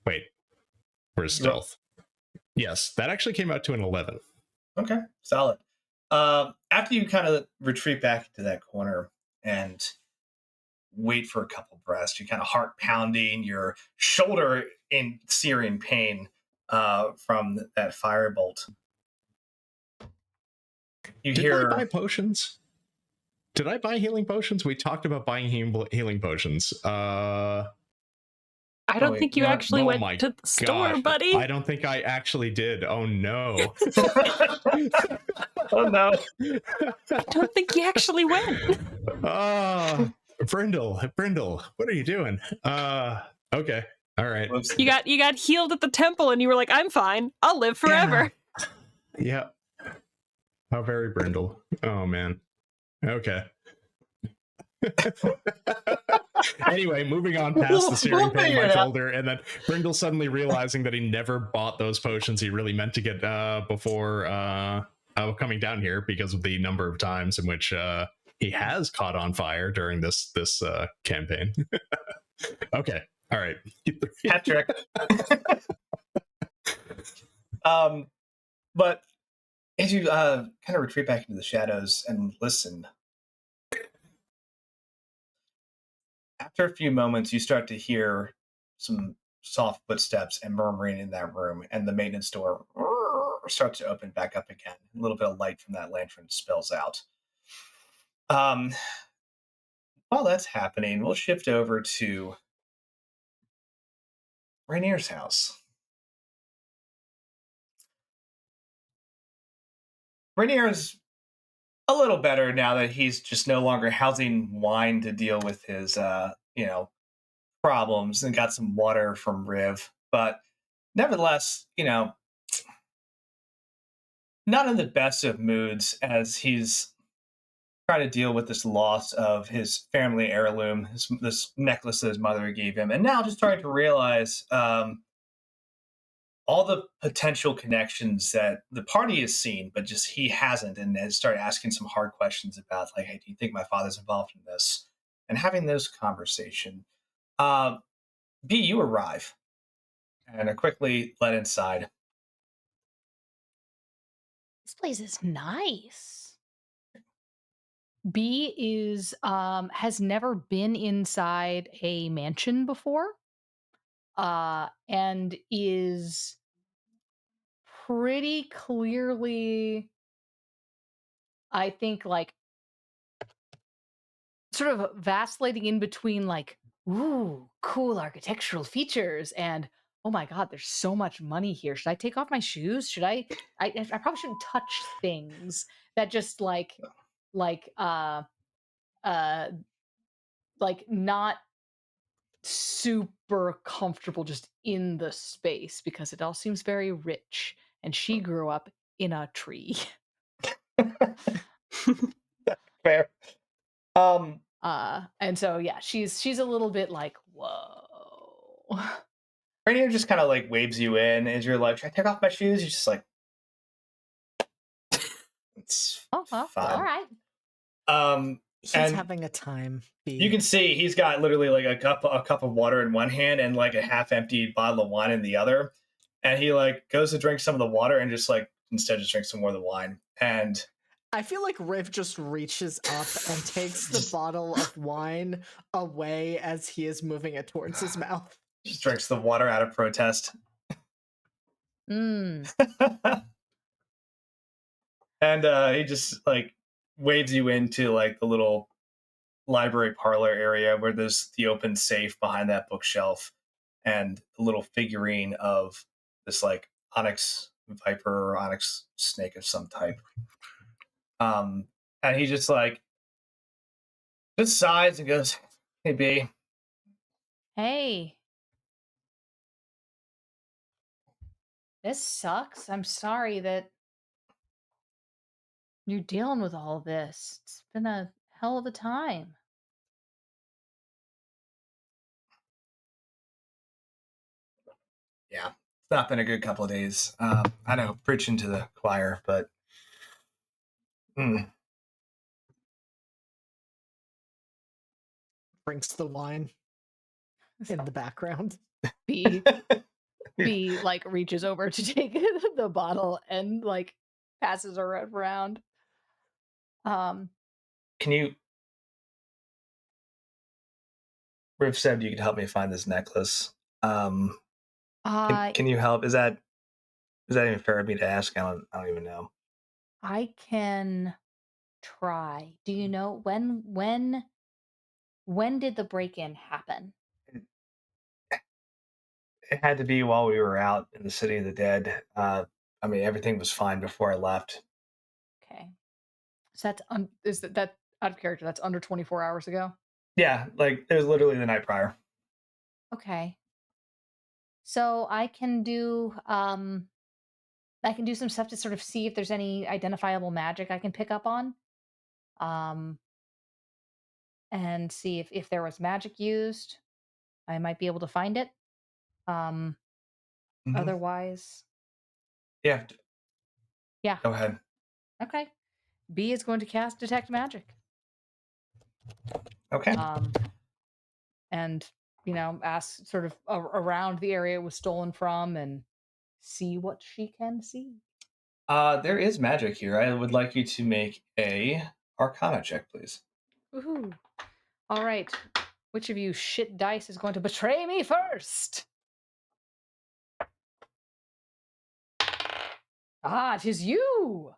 A: Wait, where's stealth? Yes, that actually came out to an 11.
C: Okay, solid. After you kind of retreat back into that corner and wait for a couple breaths, you kind of heart pounding, your shoulder in searing pain from that firebolt. You
A: Did
C: hear
A: I buy potions? Did I buy healing potions? We talked about buying healing potions.
D: I don't think you actually
A: oh my
D: went to the store,
A: gosh.
D: buddy.
A: I don't think I actually did. Oh no.
C: oh no.
D: I don't think you actually went.
A: Brindle, what are you doing? Okay. All right.
C: Whoops.
D: You got healed at the temple and you were like, I'm fine. I'll live forever.
A: Yeah. How very Brindle. Oh man. Okay. Anyway, moving on past the searing pain in my shoulder, and then Brindle suddenly realizing that he never bought those potions he really meant to get before coming down here, because of the number of times in which he has caught on fire during this campaign. Okay, all right.
C: Hat trick. But as you kind of retreat back into the shadows and listen, after a few moments, you start to hear some soft footsteps and murmuring in that room, and the maintenance door starts to open back up again. A little bit of light from that lantern spills out. While that's happening, we'll shift over to Rainier's house. Rainier's a little better now that he's just no longer housing wine to deal with his, problems, and got some water from Riv. But nevertheless, not in the best of moods, as he's trying to deal with this loss of his family heirloom, this necklace that his mother gave him, and now just starting to realize all the potential connections that the party has seen, but just he hasn't, and has started asking some hard questions about, like, hey, do you think my father's involved in this? And having those conversation. B, you arrive and are quickly let inside.
B: This place is nice. B is has never been inside a mansion before. And is pretty clearly, I think, like sort of vacillating in between, like, ooh, cool architectural features, and oh my god, there's so much money here. Should I take off my shoes? Should I probably shouldn't touch things that just like uh like not super comfortable just in the space, because it all seems very rich, and she grew up in a tree.
C: Fair.
B: And so yeah, she's a little bit like, whoa.
C: Rainier just kind of like waves you in as you're like, should I take off my shoes? You're just like, it's
B: Oh, well,
C: fine.
B: all right.
E: He's
C: And
E: having a time.
C: you can see he's got literally like a cup of water in one hand and like a half-empty bottle of wine in the other. And he like goes to drink some of the water and just like instead just drinks some more of the wine. And
E: I feel like Riv just reaches up and takes the bottle of wine away as he is moving it towards his mouth.
C: just drinks the water out of protest.
B: Mm.
C: And he just like waves you into like the little library parlor area where there's the open safe behind that bookshelf and a little figurine of this like onyx viper or onyx snake of some type. And he just like just sighs and goes, "Hey B,
B: Hey, this sucks. I'm sorry that you're dealing with all this. It's been a hell of a time."
C: yeah, it's not been a good couple of days. I know, preaching to the choir, but
E: Drinks the wine in the background.
B: B like reaches over to take the bottle and like passes her around.
C: can you? Riv said you could help me find this necklace. Can you help? Is that even fair of me to ask? I don't even know.
B: I can try. Do you know when did the break-in happen?
C: It had to be while we were out in the city of the dead. I mean, everything was fine before I left.
B: Okay. So that's is that out of character? That's under 24 hours ago?
C: Yeah, like it was literally the night prior.
B: Okay. So I can do some stuff to sort of see if there's any identifiable magic I can pick up on. Um and see if there was magic used. I might be able to find it. Um Otherwise,
C: Yeah,
B: yeah.
C: go ahead.
B: Okay. B is going to cast detect magic.
C: Okay.
B: And ask sort of around the area it was stolen from and see what she can see.
C: There is magic here. I would like you to make a Arcana check, please.
B: Woohoo. All right. Which of you shit dice is going to betray me first? Ah, it is you.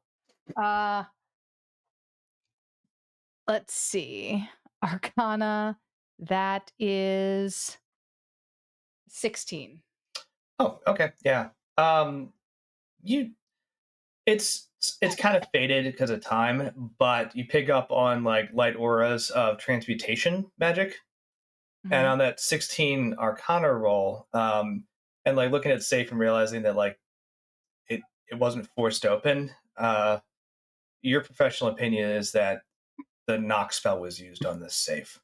B: Let's see. Arcana, that is 16.
C: Oh, okay. Yeah. You it's kind of faded because of time, but you pick up on like light auras of transmutation magic. And on that 16 Arcana roll, and like looking at the safe and realizing that like it wasn't forced open, your professional opinion is that the knock spell was used on this safe.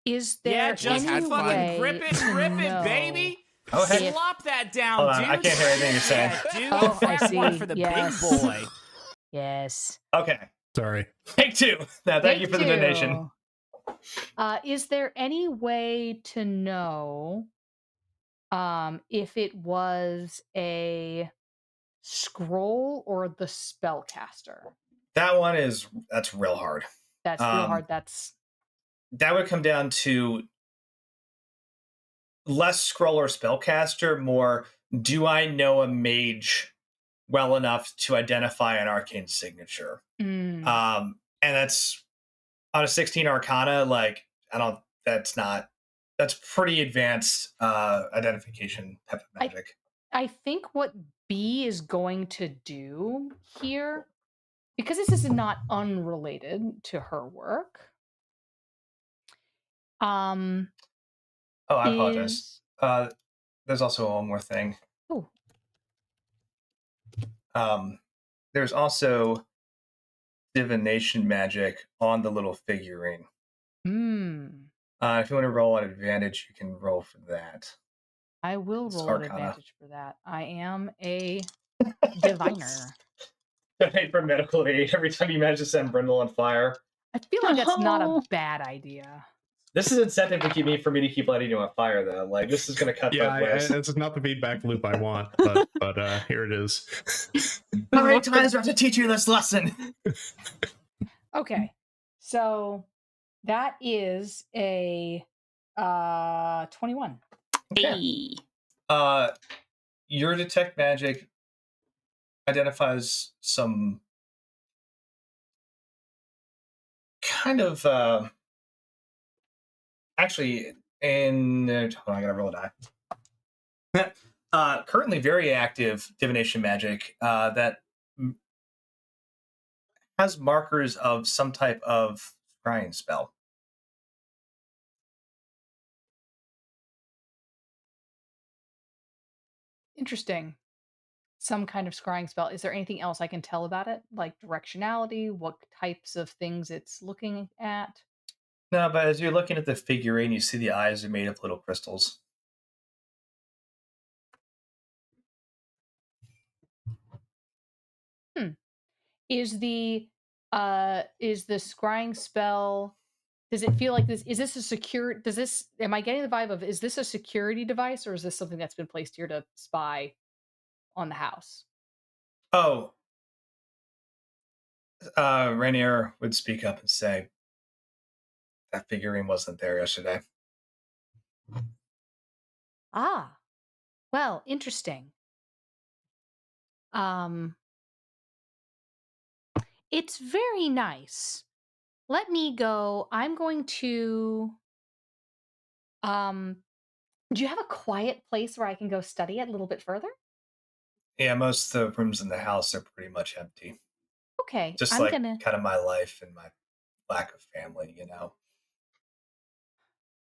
B: Is there
F: Yeah, just
B: any
F: fucking
B: way
F: grip it,
B: to
F: rip
B: know
F: it, baby.
C: Oh, heck.
F: Slop that down,
C: Hold on,
F: dude.
C: I can't hear anything you're saying.
F: Yeah, dude.
B: Oh, I
F: Crack one
B: see.
F: for the
B: Yes.
F: big boy.
B: Yes.
C: Okay,
A: Sorry.
C: take two. Now, thank you for the
B: Take
C: donation.
B: two. Is there any way to know if it was a scroll or the spellcaster?
C: That's real hard.
B: That's real hard.
C: That would come down to less scroll or spellcaster, more do I know a mage well enough to identify an arcane signature? And that's on a 16 Arcana. Like, that's pretty advanced identification type of magic.
B: I think what B is going to do here, because this is not unrelated to her work.
C: I apologize. There's also one more thing.
B: Oh.
C: There's also divination magic on the little figurine. If you want to roll an advantage, you can roll for that.
B: I will
C: It's
B: roll an
C: Arcana.
B: advantage for that. I am a diviner.
C: Donate for medical aid every time you manage to set Brindle on fire.
B: I feel like that's not a bad idea.
C: This is incentive to keep me to keep lighting you on fire, though. Like, this is going to cut both ways.
A: This is not the feedback loop I want, but here it is.
C: How many times do I have to teach you this lesson?
B: Okay, so that is a 21.
C: Okay. Your detect magic identifies some kind of actually, and hold on, I gotta roll a die. Currently very active divination magic that has markers of some type of scrying spell.
B: Interesting. Some kind of scrying spell. Is there anything else I can tell about it? Like directionality, what types of things it's looking at?
C: No, but as you're looking at the figurine, you see the eyes are made of little crystals.
B: Is the scrying spell, does it feel like this, is this a secure, am I getting the vibe of, is this a security device or is this something that's been placed here to spy on the house?
C: Oh, Rainier would speak up and say, that figurine wasn't there yesterday.
B: Ah, well, interesting. It's very nice. Let me go. I'm going to do you have a quiet place where I can go study it a little bit further?
C: Yeah, most of the rooms in the house are pretty much empty.
B: Okay.
C: Just kind of my life and my lack of family, you know.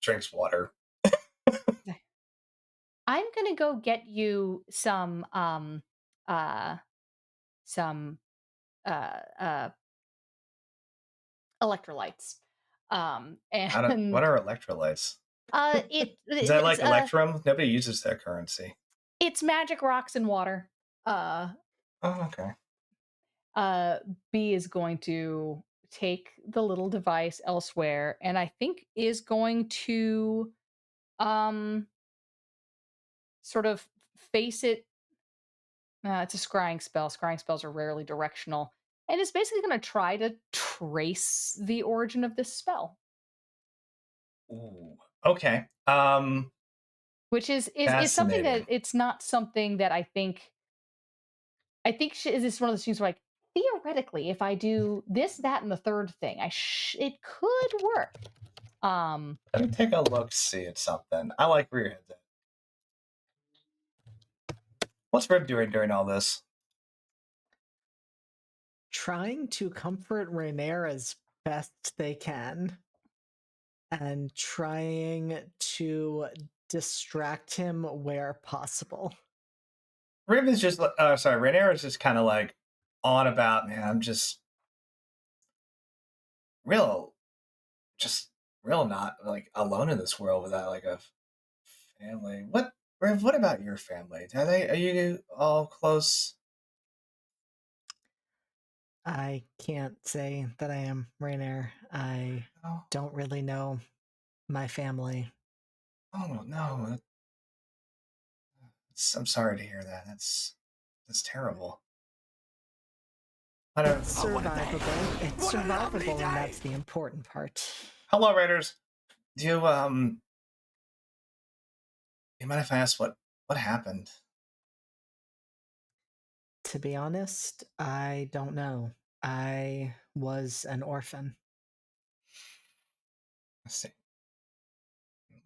C: Drinks water.
B: I'm gonna go get you some electrolytes. And
C: What are electrolytes? Is that like Electrum? Nobody uses that currency.
B: It's magic rocks and water.
C: Oh, okay.
B: B is going to take the little device elsewhere, and I think is going to sort of face it. It's a scrying spell. Scrying spells are rarely directional. And it's basically going to try to trace the origin of this spell.
C: Ooh, okay.
B: Which is something that it's not something that I think is one of those things where, like, theoretically, if I do this, that, and the third thing, it could work.
C: Let me take a look, see at something. I like where your head's at. What's Rib doing during all this?
E: Trying to comfort Rainier as best they can, and trying to distract him where possible.
C: Rib is just, Rainier is just kind of like on about, man, just real not like alone in this world without like a family. What, Rev, what about your family? Are you all close?
E: I can't say that I am, Rainier. I
C: Oh,
E: don't really know my family.
C: oh no. I'm sorry to hear that. That's terrible. I don't.
E: It's survivable. It's survivable, and that's the important part.
C: Hello, Raiders. Do you you mind if I ask what happened?
E: To be honest, I don't know. I was an orphan,
C: Let's see.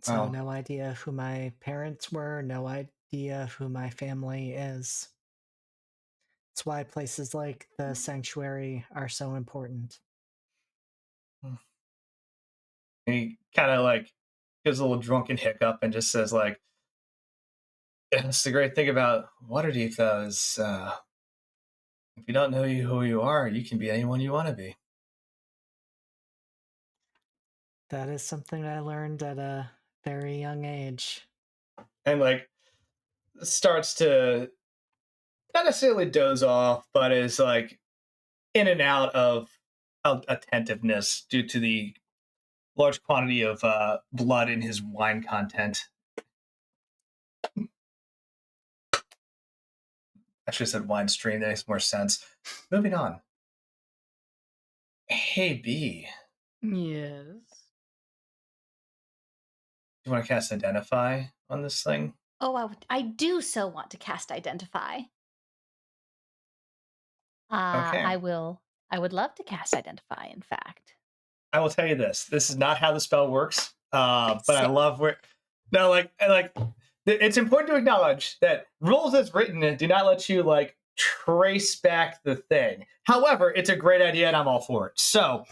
E: so
C: Well,
E: no idea who my parents were, no idea who my family is. It's why places like the sanctuary are so important.
C: he kind of like gives a little drunken hiccup and just says like, "That's the great thing about Waterdeep, though, is if you don't know who you are, you can be anyone you want to be."
E: That is something I learned at a very young age.
C: And like starts to not necessarily doze off, but is like in and out of attentiveness due to the large quantity of blood in his wine content. I should have said wine stream. That makes more sense. Moving on. Hey, B,
B: Yes.
C: you want to cast Identify on this thing?
G: Oh, I do so want to cast Identify.
C: Okay.
G: I would love to cast Identify, in fact.
C: I will tell you this. This is not how the spell works. But I
G: Sick.
C: love where no, like it's important to acknowledge that rules as written do not let you like trace back the thing. However, it's a great idea and I'm all for it. So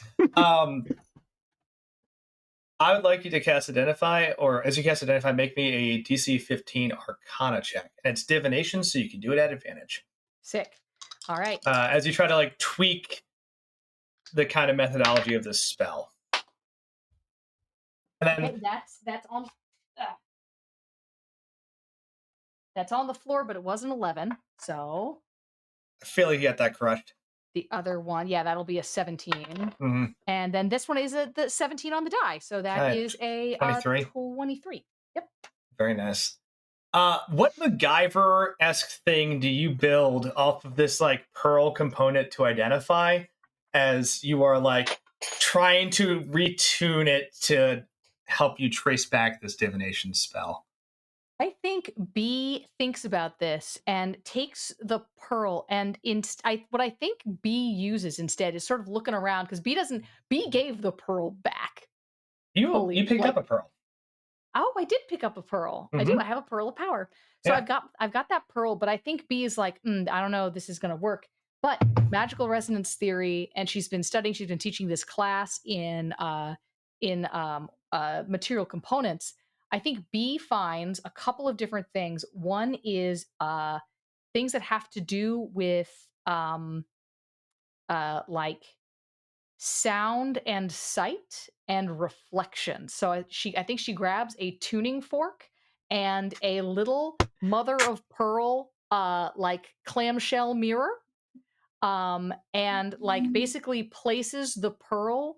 C: I would like you to cast Identify, or as you cast Identify, make me a DC 15 Arcana check. And it's divination, so you can do it at advantage.
B: Sick. All right.
C: As you try to like tweak the kind of methodology of this spell. And then
B: Okay, that's on the floor, but it was an 11. So
C: I feel like you got that crushed.
B: the other one, yeah, that'll be a 17.
C: Mm-hmm.
B: And then this one is the 17 on the die. So that
C: Okay,
B: is a
C: 23.
B: 23. Yep.
C: Very nice. What MacGyver-esque thing do you build off of this like pearl component to identify as you are like trying to retune it to help you trace back this divination spell?
B: I think B thinks about this and takes the pearl, and what I think B uses instead is sort of looking around, because B gave the pearl back.
C: You picked
B: like-
C: up a pearl.
B: Oh, I did pick up a pearl. I
C: Mhm.
B: do. I have a pearl of power. So
C: Yeah.
B: I've got that pearl, but I think B is like, I don't know, this is gonna work. But magical resonance theory, and she's been teaching this class in material components. I think B finds a couple of different things. One is things that have to do with like sound and sight and reflection. So I think she grabs a tuning fork and a little mother of pearl like clamshell mirror, and like basically places the pearl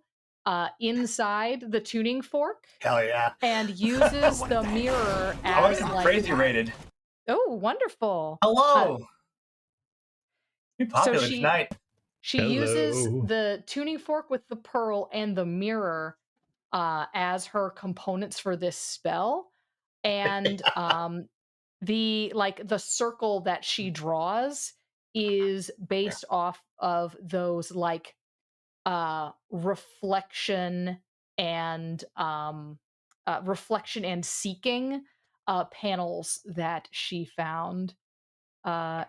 B: inside the tuning fork
C: Hell yeah.
B: and uses the mirror
C: I want
B: as
C: to get
B: like,
C: crazy rated.
B: oh, wonderful.
C: Hello. You're popular
B: she-
C: tonight.
B: She uses
A: Hello.
B: the tuning fork with the pearl and the mirror as her components for this spell, and the circle that she draws is based off of those like reflection and seeking panels that she found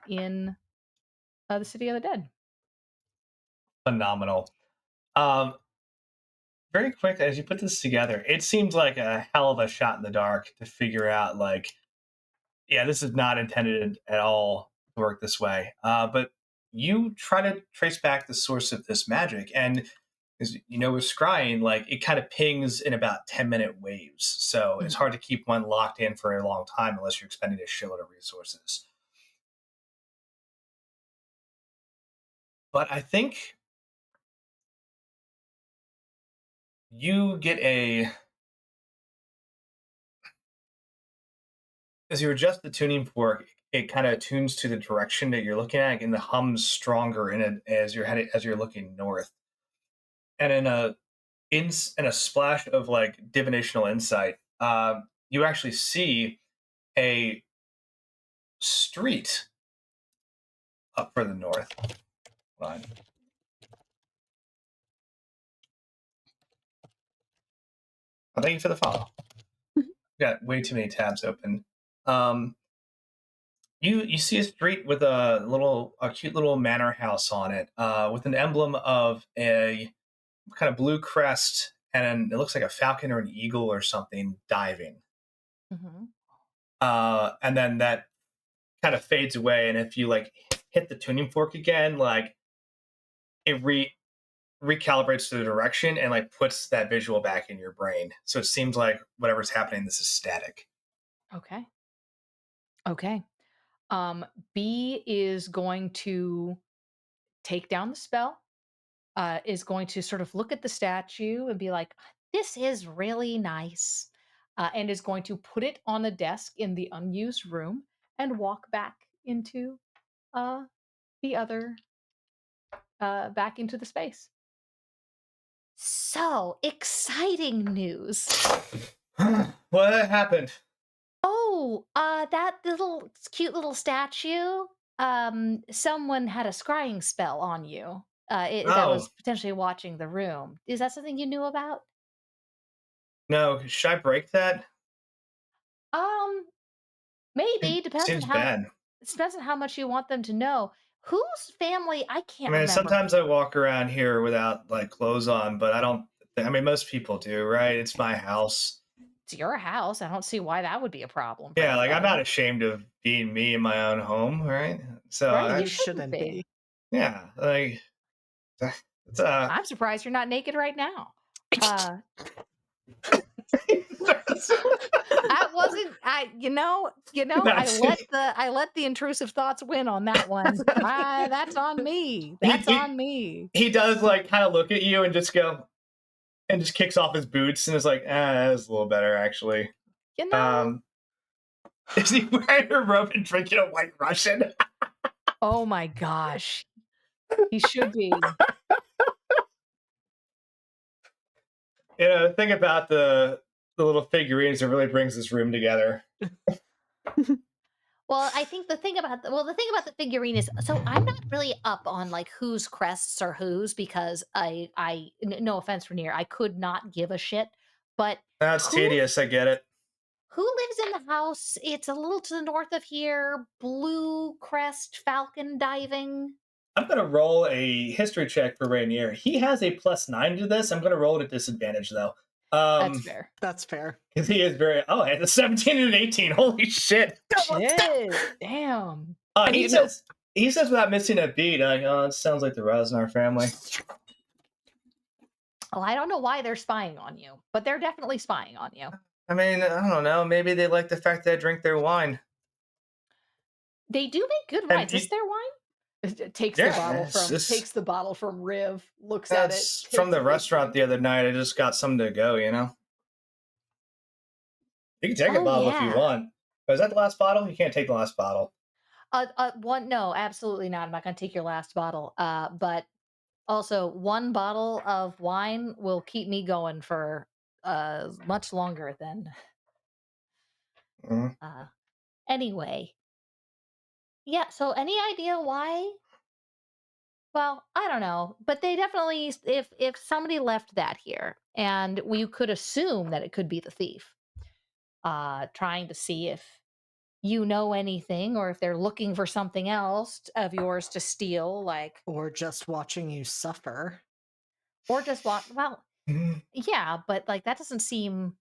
B: in the City of the Dead.
C: Phenomenal. Very quick, as you put this together, it seems like a hell of a shot in the dark to figure out like, yeah, this is not intended at all to work this way. But you try to trace back the source of this magic, and Because with scrying, like it kind of pings in about 10-minute waves, so it's hard to keep one locked in for a long time unless you're expending a shitload of resources. But I think you get as you adjust the tuning fork, it kind of tunes to the direction that you're looking at, and the hum's stronger in it as you're looking north. And in a splash of like divinational insight, you actually see a street up further north. Hold on. Oh, thank you for the follow. Got way too many tabs open. You see a street with a cute little manor house on it, with an emblem of a kind of blue crest, and it looks like a falcon or an eagle or something diving.
B: Mm-hmm.
C: And then that kind of fades away, and if you like hit the tuning fork again, like it recalibrates to the direction and like puts that visual back in your brain. So it seems like whatever's happening, this is static.
B: Okay. Okay. B is going to take down the spell, is going to sort of look at the statue and be like, this is really nice, and is going to put it on a desk in the unused room and walk back into the other, back into the space.
G: So exciting news.
C: What happened?
G: Oh, that little cute little statue. Someone had a scrying spell on you. That
C: Oh,
G: was potentially watching the room. Is that something you knew about?
C: no. Should I break that?
G: Um, Maybe
C: It seems bad.
G: depends on how much you want them to know. Whose family? I
C: I
G: can't
C: mean,
G: remember.
C: sometimes I walk around here without like clothes on, but I don't. I mean, most people do, right? It's my house.
B: It's your house. I don't see why that would be a problem for
C: Yeah, like I'm
B: anybody.
C: not ashamed of being me in my own home, right? So,
B: Right?
E: You
B: You
E: shouldn't be.
C: yeah, like it's
B: I'm surprised you're not naked right now. That wasn't I let the intrusive thoughts win on that one. That's on me. That's on me.
C: he does like kind of look at you and just go and just kicks off his boots and is like, that's a little better actually.
B: You know.
C: Is he wearing a robe and drinking a White Russian?
B: Oh my gosh. He should be.
C: The thing about the little figurines that really brings this room together.
G: Well, I think the thing about the figurine is, so I'm not really up on like whose crests are whose, because no offense, Rainier, I could not give a shit. But
C: That's
G: who
C: tedious, I get it.
G: who lives in the house? It's a little to the north of here. Blue crest falcon diving.
C: I'm going to roll a history check for Rainier. He has a +9 to this. I'm going to roll it at disadvantage, though.
B: That's fair.
E: That's fair.
C: Because he is very... Oh, I had a 17 and an 18. Holy shit.
B: Shit. Damn.
C: He says without missing a beat, like, oh, it sounds like the Rosnar family.
B: Oh, I don't know why they're spying on you, but they're definitely spying on you.
C: I mean, I don't know. Maybe they like the fact that I drink their wine.
B: They do make good wines. Is their wine? Takes the bottle from Riv, looks at it.
C: From the restaurant the other night. I just got something to go, You can take a bottle if you want. Oh, is that the last bottle? You can't take the last bottle.
B: No, absolutely not. I'm not going to take your last bottle. But also, one bottle of wine will keep me going for much longer than. Anyway, yeah. So, any idea why? Well, I don't know, but they definitely, if somebody left that here, and you could assume that it could be the thief, trying to see if you know anything, or if they're looking for something else of yours to steal, like,
E: Or just watching you suffer.
B: or just watch. Well, yeah, but like that doesn't seem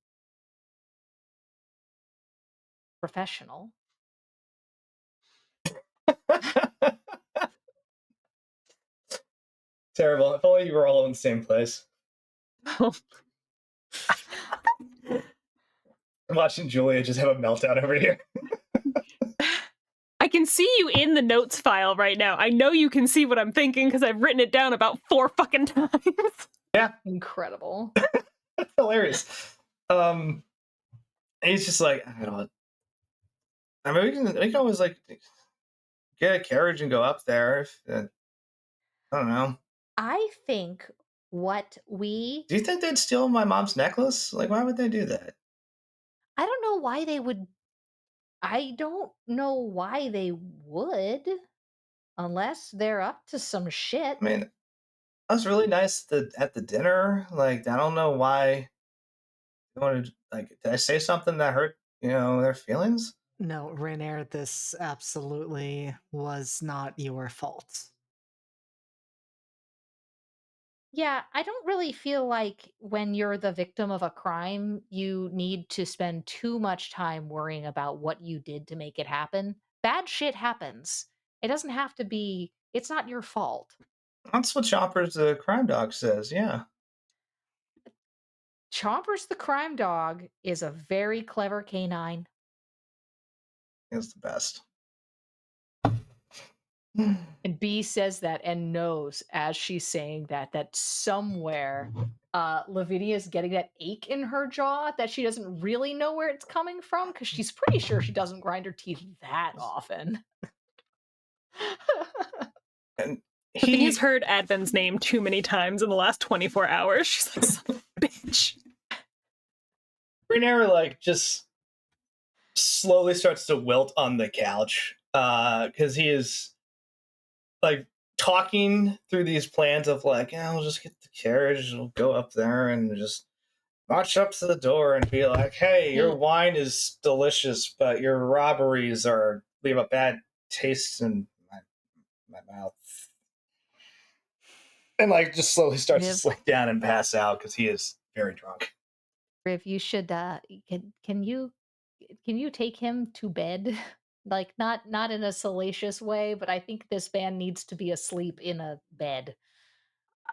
B: professional.
C: Terrible. If only you were all in the same place. I'm watching Julia just have a meltdown over here.
D: I can see you in the notes file right now. I know you can see what I'm thinking because I've written it down about 4 fucking times.
C: Yeah.
B: Incredible.
C: Hilarious. He's just like, I don't. I mean, we can always like get a carriage and go up there. If, I don't know.
G: I think what we.
C: Do you think they'd steal my mom's necklace? Like, why would they do that?
G: I don't know why they would. I don't know why they would, unless they're up to some shit.
C: I mean, that was really nice at the dinner. Like, I don't know why they wanted. Like, did I say something that hurt, their feelings?
E: No, Rainier, this absolutely was not your fault.
G: Yeah, I don't really feel like when you're the victim of a crime, you need to spend too much time worrying about what you did to make it happen. Bad shit happens. It doesn't have to be, it's not your fault.
C: That's what Chopper's the crime dog says. Yeah.
G: Chompers the crime dog is a very clever canine.
C: It's the best.
B: And B says that and knows as she's saying that somewhere Lavinia's getting that ache in her jaw that she doesn't really know where it's coming from because she's pretty sure she doesn't grind her teeth that often.
C: And
D: He's heard Advin's name too many times in the last 24 hours. She's like, son of a bitch.
C: Rainier, like, just slowly starts to wilt on the couch because he is like talking through these plans of like, yeah, we'll just get the carriage, we'll go up there and just march up to the door and be like, hey, your wine is delicious, but your robberies leave a bad taste in my mouth. And like just slowly starts to slip down and pass out because he is very drunk.
G: Riv, you should can you take him to bed? Like not in a salacious way, but I think this man needs to be asleep in a bed.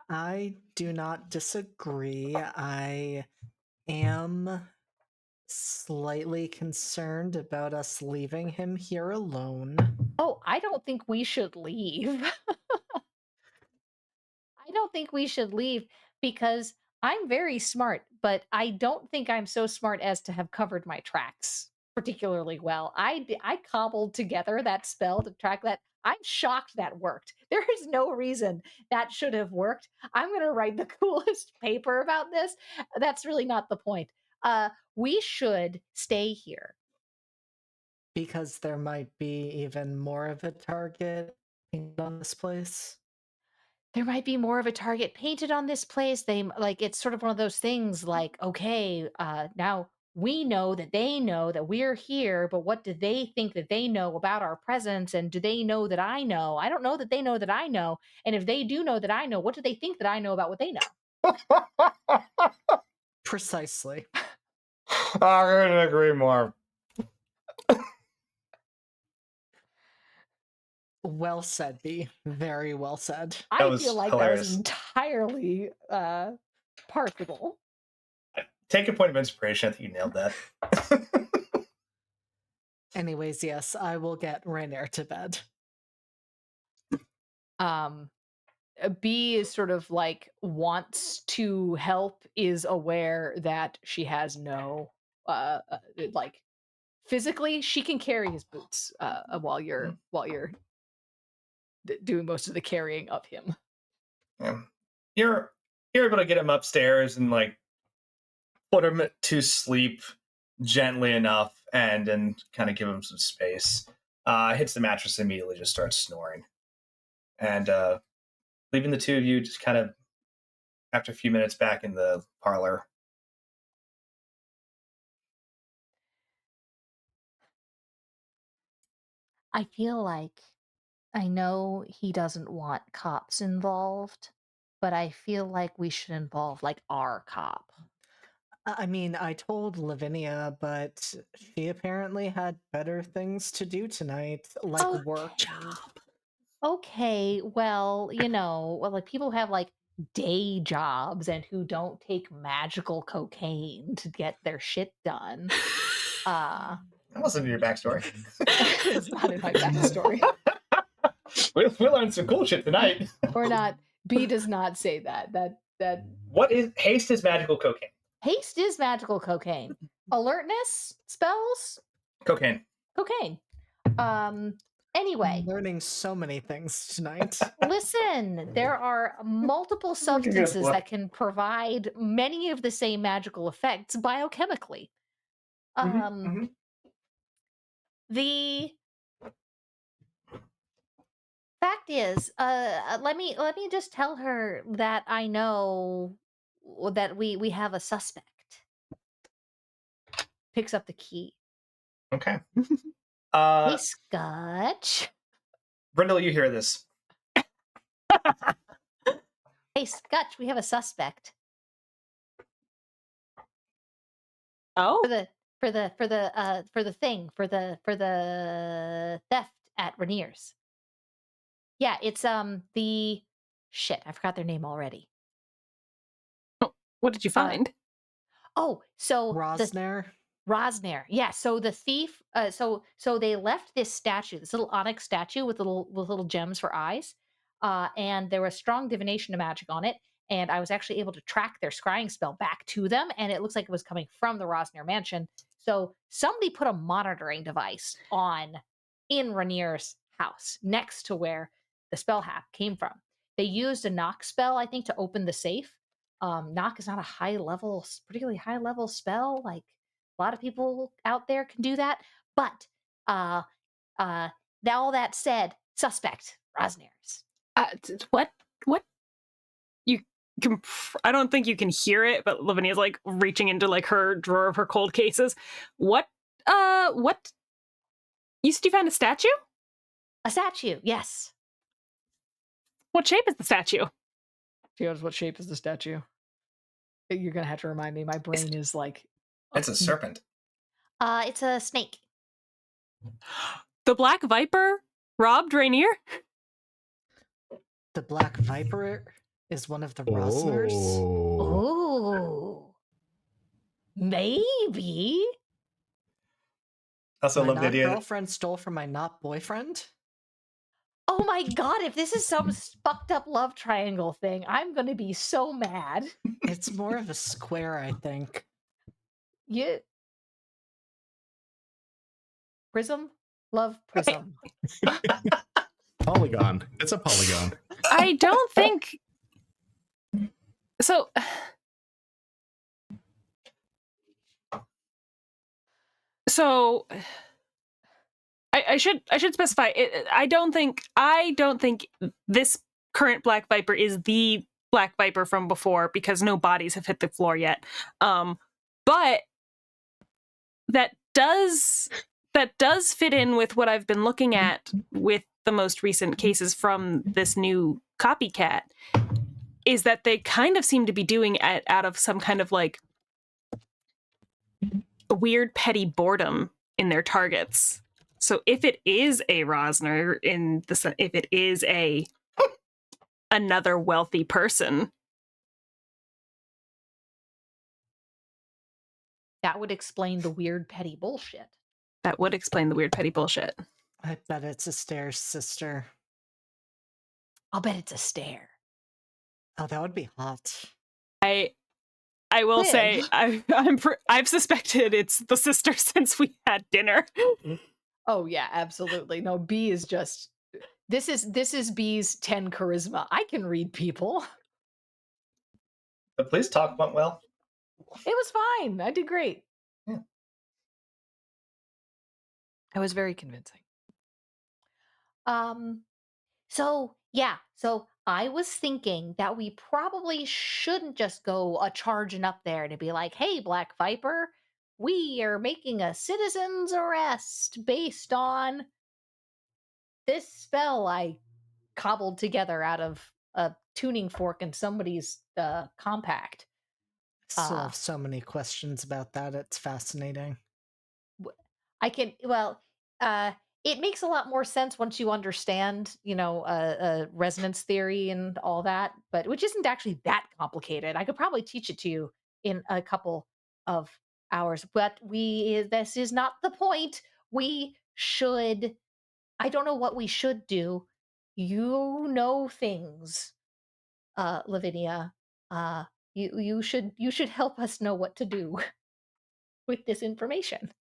E: I do not disagree. I am slightly concerned about us leaving him here alone.
G: Oh, I don't think we should leave. I don't think we should leave because I'm very smart, but I don't think I'm so smart as to have covered my tracks particularly well. I cobbled together that spell to track that. I'm shocked that worked. There is no reason that should have worked. I'm going to write the coolest paper about this. That's really not the point. We should stay here.
E: Because there might be even more of a target on this place.
G: There might be more of a target painted on this place. It's sort of one of those things like, okay, now we know that they know that we're here, but what do they think that they know about our presence? And do they know that I know? I don't know that they know that I know. And if they do know that I know, what do they think that I know about what they know?
E: Precisely.
C: I couldn't agree more.
E: Well said, B. Very well said.
B: I feel like
C: hilarious.
B: that was entirely parsable.
C: Take a point of inspiration. I think you nailed that.
E: Anyways, yes, I will get Rainier to bed.
B: B is sort of like wants to help, is aware that she has no like physically she can carry his boots while you're doing most of the carrying of him.
C: Yeah. You're able to get him upstairs and like put him to sleep gently enough and then kind of give him some space. Hits the mattress immediately, just starts snoring. And leaving the two of you just kind of after a few minutes back in the parlor.
G: I feel like I know he doesn't want cops involved, but I feel like we should involve like our cop.
E: I mean, I told Lavinia, but she apparently had better things to do tonight, like work.
G: Okay, well, like people have like day jobs and who don't take magical cocaine to get their shit done.
C: That wasn't in your backstory.
B: It's not in my backstory.
C: We learned some cool shit tonight.
B: Or not. B does not say that. That
C: What is haste? Is magical cocaine?
G: Haste is magical cocaine. Alertness spells
C: Cocaine.
G: cocaine. Anyway,
E: Learning so many things tonight.
G: listen, there are multiple substances
C: what?
G: that can provide many of the same magical effects biochemically. The fact is, let me just tell her that I know that we have a suspect. Picks up the key.
C: Okay.
G: Hey, Scotch.
C: Brindle, you hear this?
G: Hey, Scotch, we have a suspect.
D: Oh,
G: For the theft at Rainier's. Yeah, it's the shit, I forgot their name already.
D: what did you find?
G: Oh, so
E: Rosner.
G: Rosner. Yeah, so the thief so they left this statue, this little onyx statue with little gems for eyes. And there was strong divination magic on it, and I was actually able to track their scrying spell back to them, and it looks like it was coming from the Rosner mansion. So somebody put a monitoring device on in Rainier's house next to where the spell hack came from. They used a knock spell, I think, to open the safe. Knock is not a particularly high level spell. Like a lot of people out there can do that. But now all that said, suspect, Rosner's.
D: What? You can. I don't think you can hear it, but Lavinia's like reaching into like her drawer of her cold cases. What? What? You said you found a statue?
G: A statue, yes.
D: What shape is the statue?
B: she goes, what shape is the statue? You're gonna have to remind me. My brain is like
C: It's a serpent.
G: It's a snake.
D: The Black Viper robbed Rainier?
E: The Black Viper is one of the Rosners.
G: Oh, maybe.
C: Also,
E: My
C: love the
E: not
C: idea.
E: girlfriend stole from my not boyfriend.
G: Oh my god, if this is some fucked up love triangle thing, I'm gonna be so mad.
E: It's more of a square, I think.
G: You Prism? Love Prism.
A: Polygon. It's a polygon.
D: I don't think so. So I should specify. I don't think this current Black Viper is the Black Viper from before because no bodies have hit the floor yet. But that does fit in with what I've been looking at with the most recent cases from this new copycat. Is that they kind of seem to be doing it out of some kind of like a weird petty boredom in their targets. So if it is a Rosner if it is another wealthy person,
G: That would explain the weird petty bullshit.
D: that would explain the weird petty bullshit.
E: I bet it's Astair's sister.
G: I'll bet it's a stare.
E: Oh, that would be hot.
D: I will
B: Liv.
D: say I've suspected it's the sister since we had dinner.
B: Oh yeah, absolutely. No, B is just this is B's 10 charisma. I can read people.
C: The police talk went well.
B: It was fine. I did great.
C: Yeah.
B: I was very convincing.
G: So I was thinking that we probably shouldn't just go a charging up there to be like, hey, Black Viper, we are making a citizen's arrest based on this spell I cobbled together out of a tuning fork in somebody's compact.
E: Still have so many questions about that. It's fascinating.
G: I can, well, it makes a lot more sense once you understand, resonance theory and all that, but which isn't actually that complicated. I could probably teach it to you in a couple of hours, but this is not the point. We should, I don't know what we should do. You know things, Lavinia. Uh, you should help us know what to do with this information.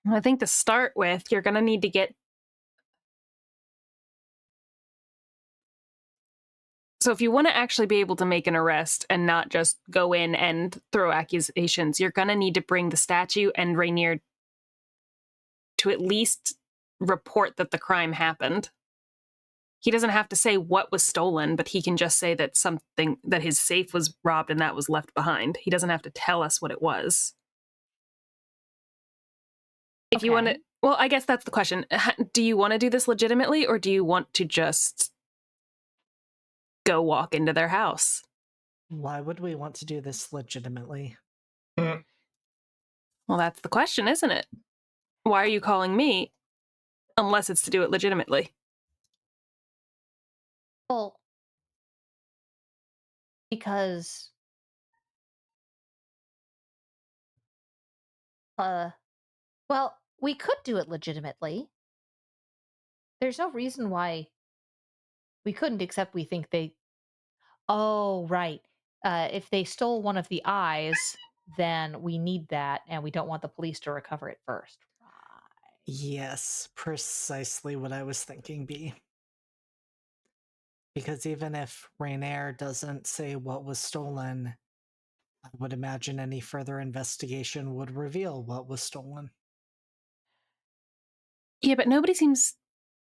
D: I think to start with, you're going to need to get... So if you want to actually be able to make an arrest and not just go in and throw accusations, you're going to need to bring the statue and Rainier to at least report that the crime happened. He doesn't have to say what was stolen, but he can just say that his safe was robbed and that was left behind. He doesn't have to tell us what it was. If you want to, well, I guess that's the question. Do you want to do this legitimately, or do you want to just go walk into their house?
E: Why would we want to do this legitimately?
D: Well, that's the question, isn't it? Why are you calling me unless it's to do it legitimately?
G: Well, because well, we could do it legitimately. There's no reason why we couldn't, except we think they... Oh, right. If they stole one of the eyes, then we need that, and we don't want the police to recover it first. Right.
E: Yes, precisely what I was thinking, B. Because even if Rainier doesn't say what was stolen, I would imagine any further investigation would reveal what was stolen.
D: Yeah, but nobody seems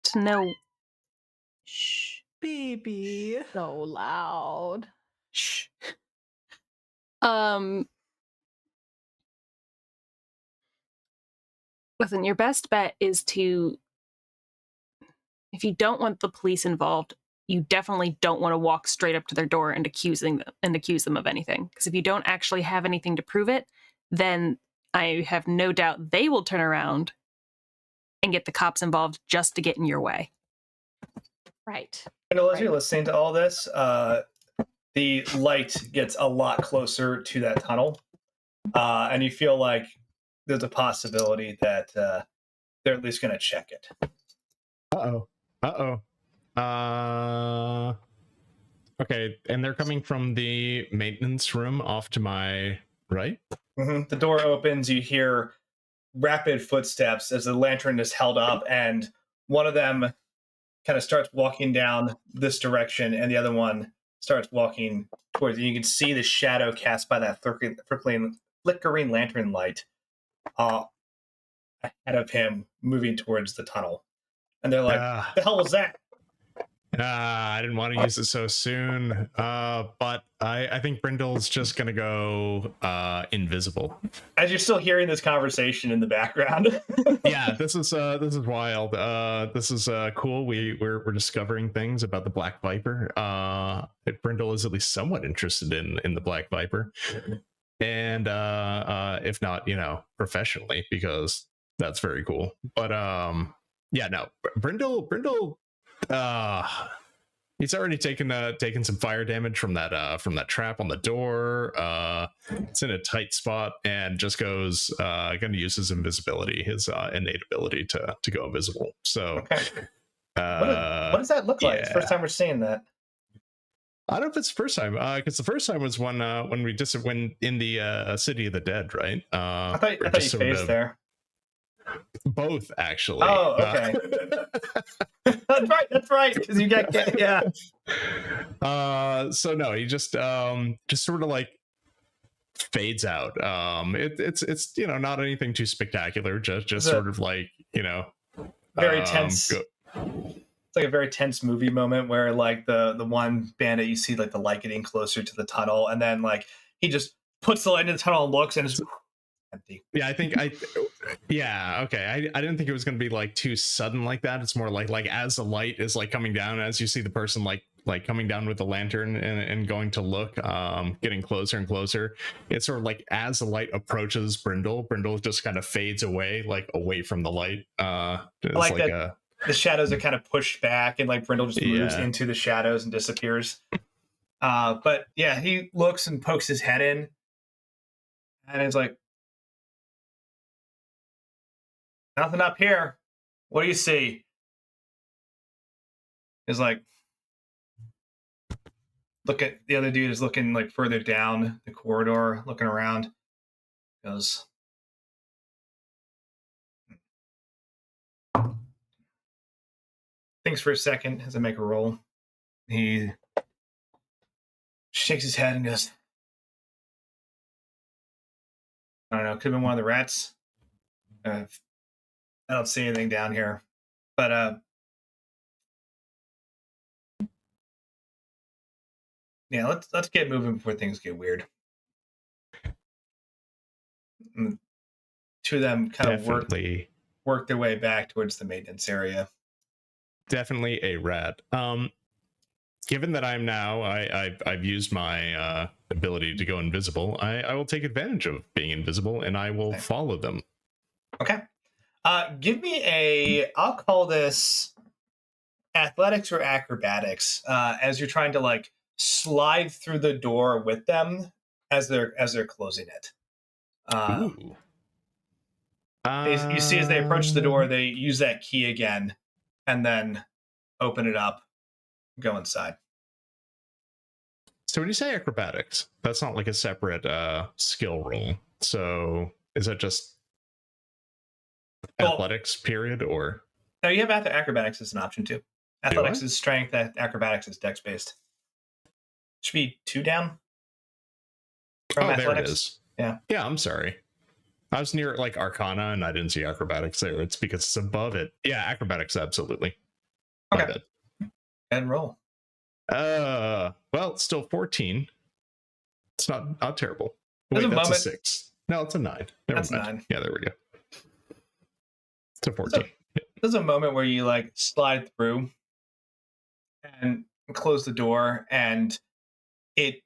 D: to know. Shh.
E: Baby.
B: So loud.
D: Shh. Listen, your best bet is to, if you don't want the police involved, you definitely don't want to walk straight up to their door and accuse them of anything. Because if you don't actually have anything to prove it, then I have no doubt they will turn around and get the cops involved just to get in your way.
G: Right.
C: And as you're listening to all this, the light gets a lot closer to that tunnel, and you feel like there's a possibility that they're at least going to check it.
A: Okay, and they're coming from the maintenance room off to my right?
C: Mm-hmm. The door opens, you hear rapid footsteps as the lantern is held up, and one of them kind of starts walking down this direction, and the other one starts walking towards you. You can see the shadow cast by that flickering lantern light ahead of him, moving towards the tunnel. And they're like, the hell was that?
A: I didn't want to use it so soon, but I think Brindle's just gonna go invisible.
C: As you're still hearing this conversation in the background.
A: Yeah, this is wild. This is cool. We're discovering things about the Black Viper. Brindle is at least somewhat interested in the Black Viper, and if not, professionally, because that's very cool. But yeah, no, Brindle. He's already taken some fire damage from that trap on the door. It's in a tight spot, and just goes going to use his invisibility, his innate ability to go invisible. So,
C: okay. What does that look like? It's the first time we're seeing that.
A: I don't know if it's the first time, because the first time was when in the City of the Dead, right?
C: I thought you phased there.
A: Both, actually.
C: Oh, okay. That's right. Because you get yeah.
A: So no, he just sort of like fades out. It's not anything too spectacular. Just sort of like
C: very tense. It's like a very tense movie moment where like the one bandit, you see like the light getting closer to the tunnel, and then like he just puts the light in the tunnel and looks, and it's empty.
A: Yeah, okay. I didn't think it was going to be like too sudden like that. It's more like as the light is like coming down, as you see the person like like coming down with the lantern and going to look, getting closer and closer. It's sort of like as the light approaches Brindle just kind of fades away, like away from the light. It's
C: like
A: like
C: that. The shadows are kind of pushed back, and like Brindle just moves into the shadows and disappears. But yeah, he looks and pokes his head in, and is like, "Nothing up here. What do you see?" Is like, look at the other dude is looking like further down the corridor, looking around. Goes, thinks for a second as I make a roll. He shakes his head and goes, "I don't know. Could have been one of the rats. I don't see anything down here, but yeah, let's get moving before things get weird." And two of them kind of work their way back towards the maintenance area.
A: Definitely a rat. Given that I'm now, I've used my ability to go invisible. I will take advantage of being invisible, and I will follow them.
C: Okay. Give me I'll call this athletics or acrobatics, as you're trying to like slide through the door with them as they're closing it.
A: Ooh.
C: You see as they approach the door, they use that key again, and then open it up, go inside.
A: So when you say acrobatics, that's not like a separate skill roll. So is that just athletics period, or?
C: No, you have acrobatics as an option too. Athletics is strength, acrobatics is dex based. Should be 2 down from athletics.
A: There it is. Yeah, I'm sorry. I was near like Arcana and I didn't see acrobatics there. It's because it's above it. Yeah, acrobatics, absolutely.
C: Okay. And roll.
A: Well, still 14. It's not terrible.
C: Wait, that's
A: a 6. No, it's a 9.
C: That's
A: mind.
C: 9.
A: Yeah, there we go. It's a 14.
C: There's a moment where you like slide through and close the door, and it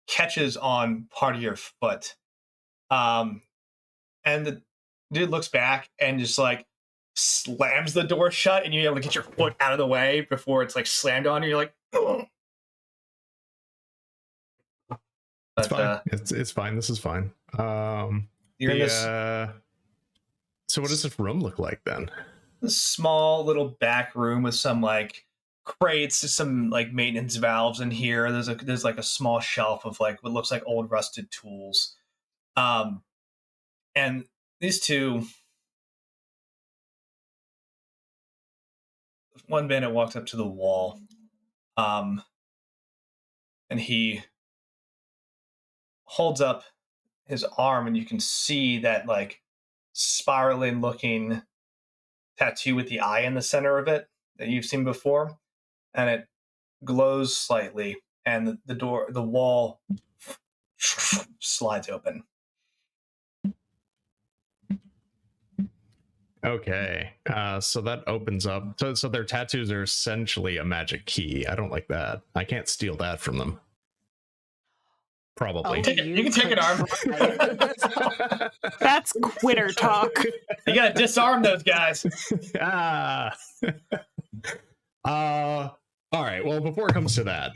C: catches on part of your foot. And the dude looks back and just like slams the door shut, and you're able to get your foot out of the way before it's like slammed on you. You're like, oh.
A: It's fine. It's fine. This is fine.
C: You're in this.
A: So what does this room look like then?
C: A small little back room with some like crates, some like maintenance valves in here. There's like a small shelf of like what looks like old rusted tools. And these two, one bandit walks up to the wall, and he holds up his arm, and you can see that like spiraling looking tattoo with the eye in the center of it that you've seen before, and it glows slightly, and the wall slides open.
A: Okay, so that opens up. So their tattoos are essentially a magic key. I don't like that. I can't steal that from them. Probably.
C: You can take an arm.
D: That's quitter talk.
C: You gotta disarm those guys.
A: All right. Well, before it comes to that,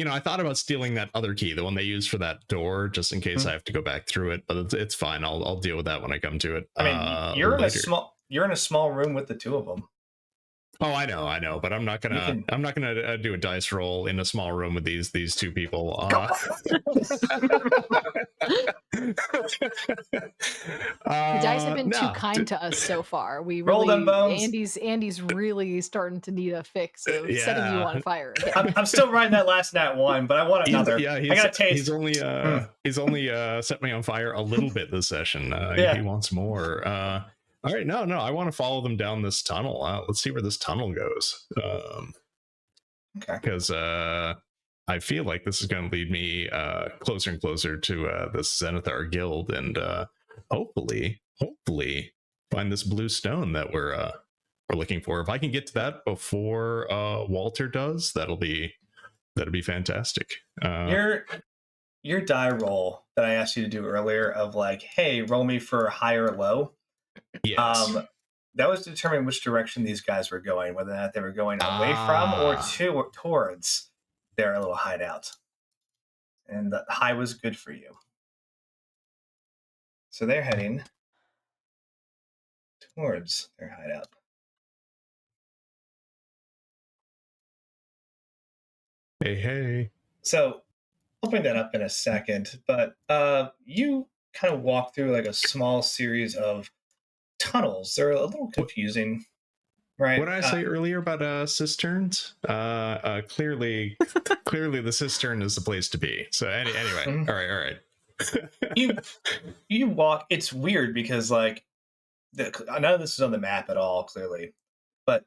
A: I thought about stealing that other key, the one they use for that door, just in case I have to go back through it. But it's fine. I'll deal with that when I come to it.
C: I mean, you're in a small room with the two of them.
A: Oh, I know, but I'm not gonna do a dice roll in a small room with these two people.
B: The dice have been too kind to us so far. We
C: roll them bones.
B: Andy's really starting to need a fix of setting you on fire again.
C: I'm still riding that last nat 1, but I want another. I got a taste.
A: He's only set me on fire a little bit this session. He wants more. All right, no, I want to follow them down this tunnel. Let's see where this tunnel goes.
C: Okay.
A: Because I feel like this is going to lead me closer and closer to this Zenithar guild, and hopefully find this blue stone that we're we're looking for. If I can get to that before Walter does, that'll be fantastic.
C: Your die roll that I asked you to do earlier of like, hey, roll me for high or low.
A: Yes.
C: That was to determine which direction these guys were going, whether or not they were going away from or towards their little hideout. And the high was good for you. So they're heading towards their hideout.
A: Hey.
C: So I'll bring that up in a second, but you kind of walk through like a small series of tunnels. They're a little confusing, right?
A: What did I say earlier about cisterns? Clearly the cistern is the place to be. So anyway, all right.
C: you walk. It's weird because like none of this is on the map at all, clearly, but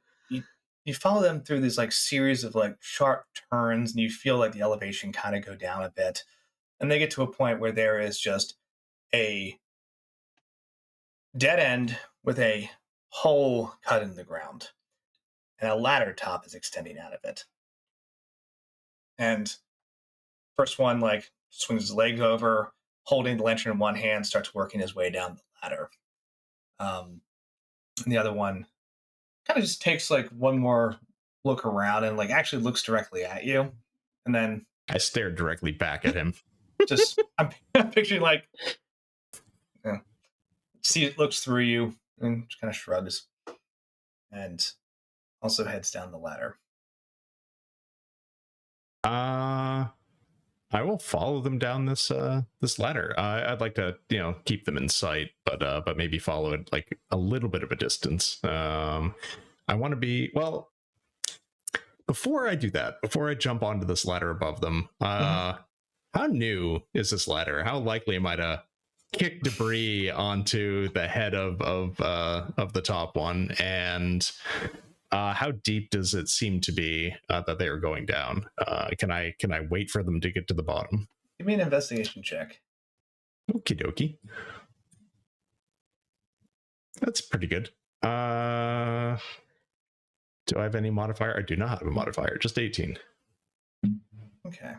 C: you follow them through this like series of like sharp turns, and you feel like the elevation kind of go down a bit, and they get to a point where there is just a dead end with a hole cut in the ground, and a ladder top is extending out of it. And first one like swings his legs over, holding the lantern in one hand, starts working his way down the ladder. And the other one kind of just takes like one more look around and like actually looks directly at you, and then
A: I stared directly back at him.
C: Just I'm picturing like, looks through you and just kind of shrugs, and also heads down the ladder.
A: I will follow them down this ladder. I'd like to keep them in sight, but maybe follow it like a little bit of a distance. I want to be before I do that, before I jump onto this ladder above them. How new is this ladder? How likely am I to kick debris onto the head of the top one? And how deep does it seem to be that they are going down? Can I wait for them to get to the bottom?
C: Give me an investigation check.
A: Okie dokie. That's pretty good. Do I have any modifier? I do not have a modifier, just 18.
C: Okay.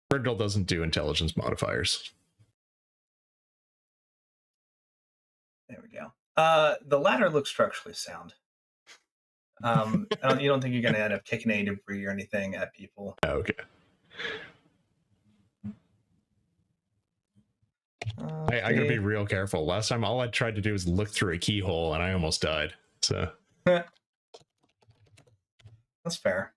A: Brindle doesn't do intelligence modifiers.
C: There we go. The ladder looks structurally sound. You don't think you're going to end up kicking any debris or anything at people?
A: Okay. I gotta be real careful. Last time, all I tried to do was look through a keyhole, and I almost died. So
C: that's fair.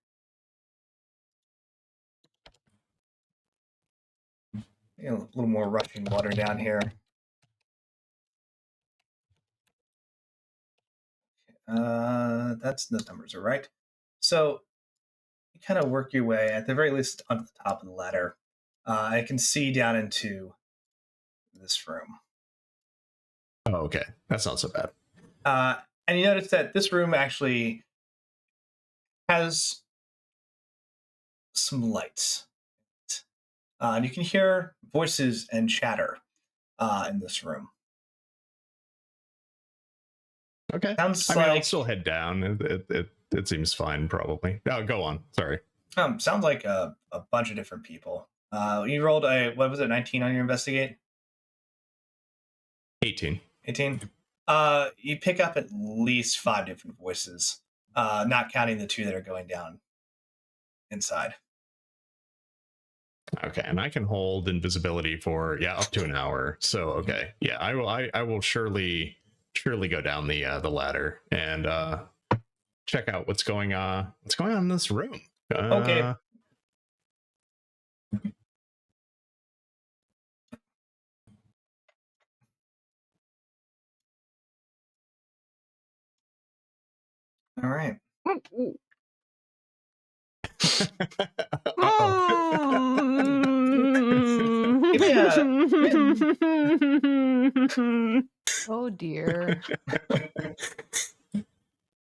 C: A little more rushing water down here. Those numbers are right. So you kind of work your way, at the very least, onto the top of the ladder. I can see down into this room.
A: Oh, okay. That's not so bad.
C: And you notice that this room actually has some lights. And you can hear voices and chatter in this room.
A: Okay.
C: Sounds
A: I'll still head down. It seems fine, probably. Oh, go on. Sorry.
C: Sounds like a bunch of different people. You rolled a, what was it, 19 on your investigate?
A: 18.
C: 18? You pick up at least 5 different voices, not counting the 2 that are going down inside.
A: Okay, and I can hold invisibility for up to an hour. So okay, yeah, I will surely go down the ladder and check out what's going on in this room.
C: Okay. All right.
B: Oh dear.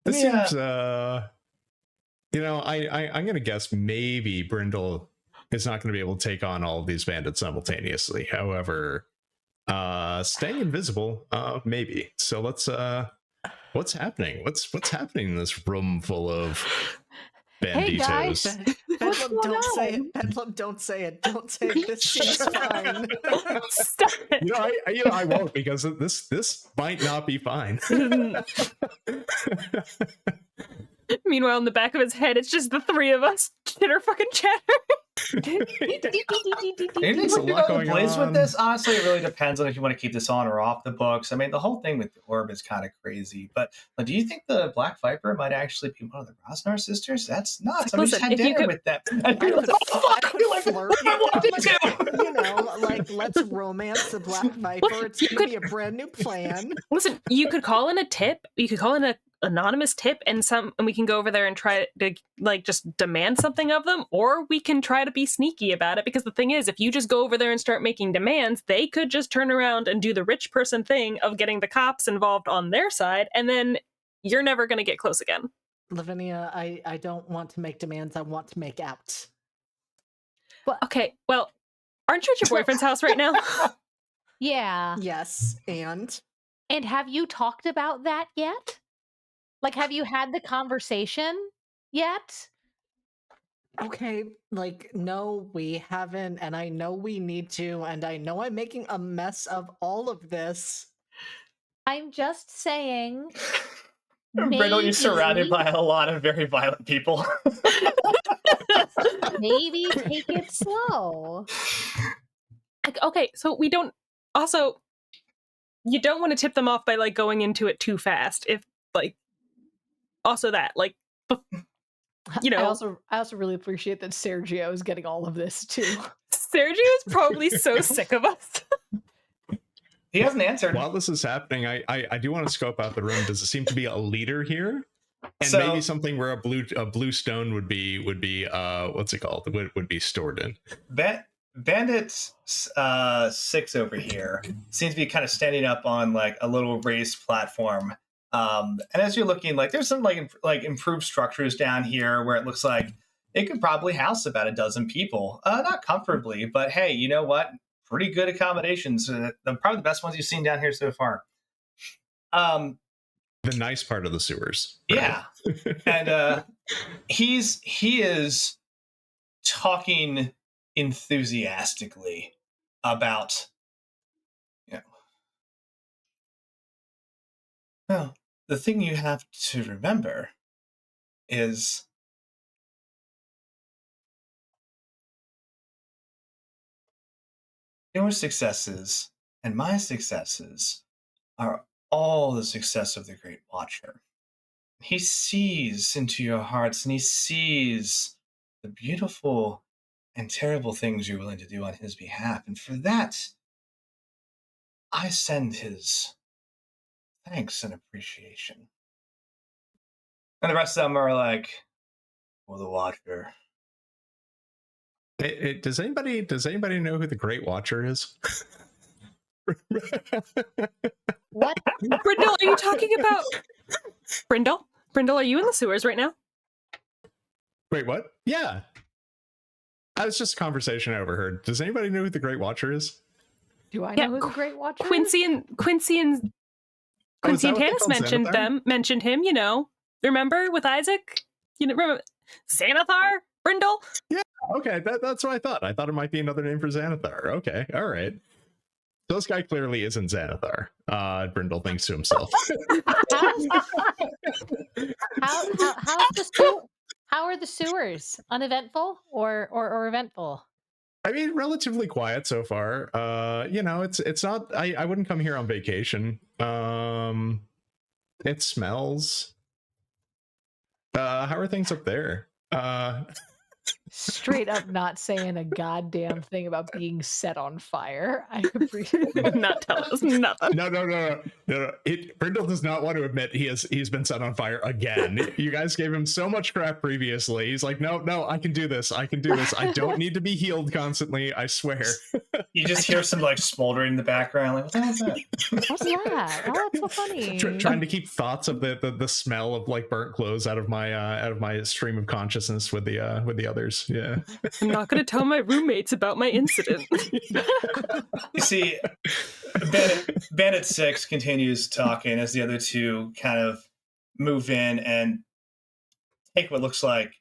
A: This seems I'm gonna guess maybe Brindle is not going to be able to take on all of these bandits simultaneously. However, Staying invisible, maybe. So let's what's happening? What's happening in this room full of
B: Hey guys,
A: banditos?
B: what's
E: Bedlam,
B: going
E: don't say
B: on?
E: it. Bedlam, don't say it. Don't say it. This seems fine.
D: Stop it.
A: I won't, because this might not be fine.
D: Meanwhile, in the back of his head, it's just the three of us chitter fucking chatter.
C: Anything
A: There's a
C: we
A: lot
C: can
A: going
C: place with
A: on.
C: this? Honestly, it really depends on if you want to keep this on or off the books. I mean, the whole thing with the orb is kind of crazy. But do you think the Black Viper might actually be one of the Rosnar sisters? That's nuts. I mean, just
D: Listen,
C: had
D: if you
C: dinner
D: could-
C: with them.
E: I
C: And people
E: could,
C: are like, oh,
E: I
C: fuck,
E: could
C: I like
E: flirt.
C: I wanted to.
E: You know, like, let's romance the Black Viper. It's
D: you
E: gonna
D: could-
E: be a brand new plan.
D: Listen, you could call in a tip. You could call in an anonymous tip, and we can go over there and try to like just demand something of them, or we can try to be sneaky about it. Because the thing is, if you just go over there and start making demands, they could just turn around and do the rich person thing of getting the cops involved on their side, and then you're never going to get close again.
E: Lavinia, I don't want to make demands. I want to make out.
D: Okay, well, aren't you at your boyfriend's house right now?
G: Yeah.
E: Yes, and
G: And have you talked about that yet? Like, have you had the conversation yet?
E: okay, like, no, we haven't, and I know we need to, and I know I'm making a mess of all of this.
G: I'm just saying.
C: Brittle, you're surrounded
G: maybe-
C: by a lot of very violent people.
G: Maybe take it slow.
D: Okay, so we don't. Also, you don't want to tip them off by like going into it too fast. If like, also that like, you know,
B: I also really appreciate that Sergio is getting all of this too.
D: Sergio is probably so sick of us.
C: He hasn't answered.
A: While this is happening, I do want to scope out the room. Does it seem to be a leader here? And
C: So-
A: maybe something where a blue stone would be what's it called? Would be stored in.
C: Bandit 6 over here seems to be kind of standing up on like a little raised platform. And as you're looking, like there's some like improved structures down here where it looks like it could probably house about a dozen people. Not comfortably, but hey, you know what? Pretty good accommodations. Probably the best ones you've seen down here so far.
A: The nice part of the sewers.
C: Yeah. And he is talking enthusiastically about, you know, well, the thing you have to remember is your successes and my successes are all the success of the Great Watcher. He sees into your hearts and he sees the beautiful and terrible things you're willing to do on his behalf. And for that, I send his thanks and appreciation. And the rest of them are like, well, the Watcher.
A: Does anybody know who the Great Watcher is?
G: What?
D: Brindle, are you talking about Brindle? Brindle, are you in the sewers right now?
A: Wait, what? Yeah. That was just a conversation I overheard. Does anybody know who the Great Watcher is?
B: Do I
D: Yeah,
B: know who the Great Watcher is?
D: Quincy and
A: Oh, is that what they
D: Tanis
A: call
D: mentioned him, you know. Remember with Isaac? You know, remember Xanathar? Brindle?
A: Okay, that's what I thought. I thought it might be another name for Xanathar. Okay, all right. This guy clearly isn't Xanathar. Brindle thinks to himself.
G: How are the sewers? Uneventful or eventful?
A: I mean, relatively quiet so far. You know, it's not. I wouldn't come here on vacation. It smells. How are things up there?
B: Straight up not saying a goddamn thing about being set on fire. I appreciate it.
D: Not tell us nothing.
A: No. Brindle does not want to admit he's been set on fire again. You guys gave him so much crap previously. He's like, no, I can do this. I don't need to be healed constantly. I swear.
C: You just hear some like smoldering in the background. Like, what the hell is that?
B: What's that? Oh, that's so funny.
A: Trying to keep thoughts of the smell of like burnt clothes out of my stream of consciousness with the others. Yeah.
D: I'm not going to tell my roommates about my incident.
C: You see, Bandit 6 continues talking as the other two kind of move in and take what looks like,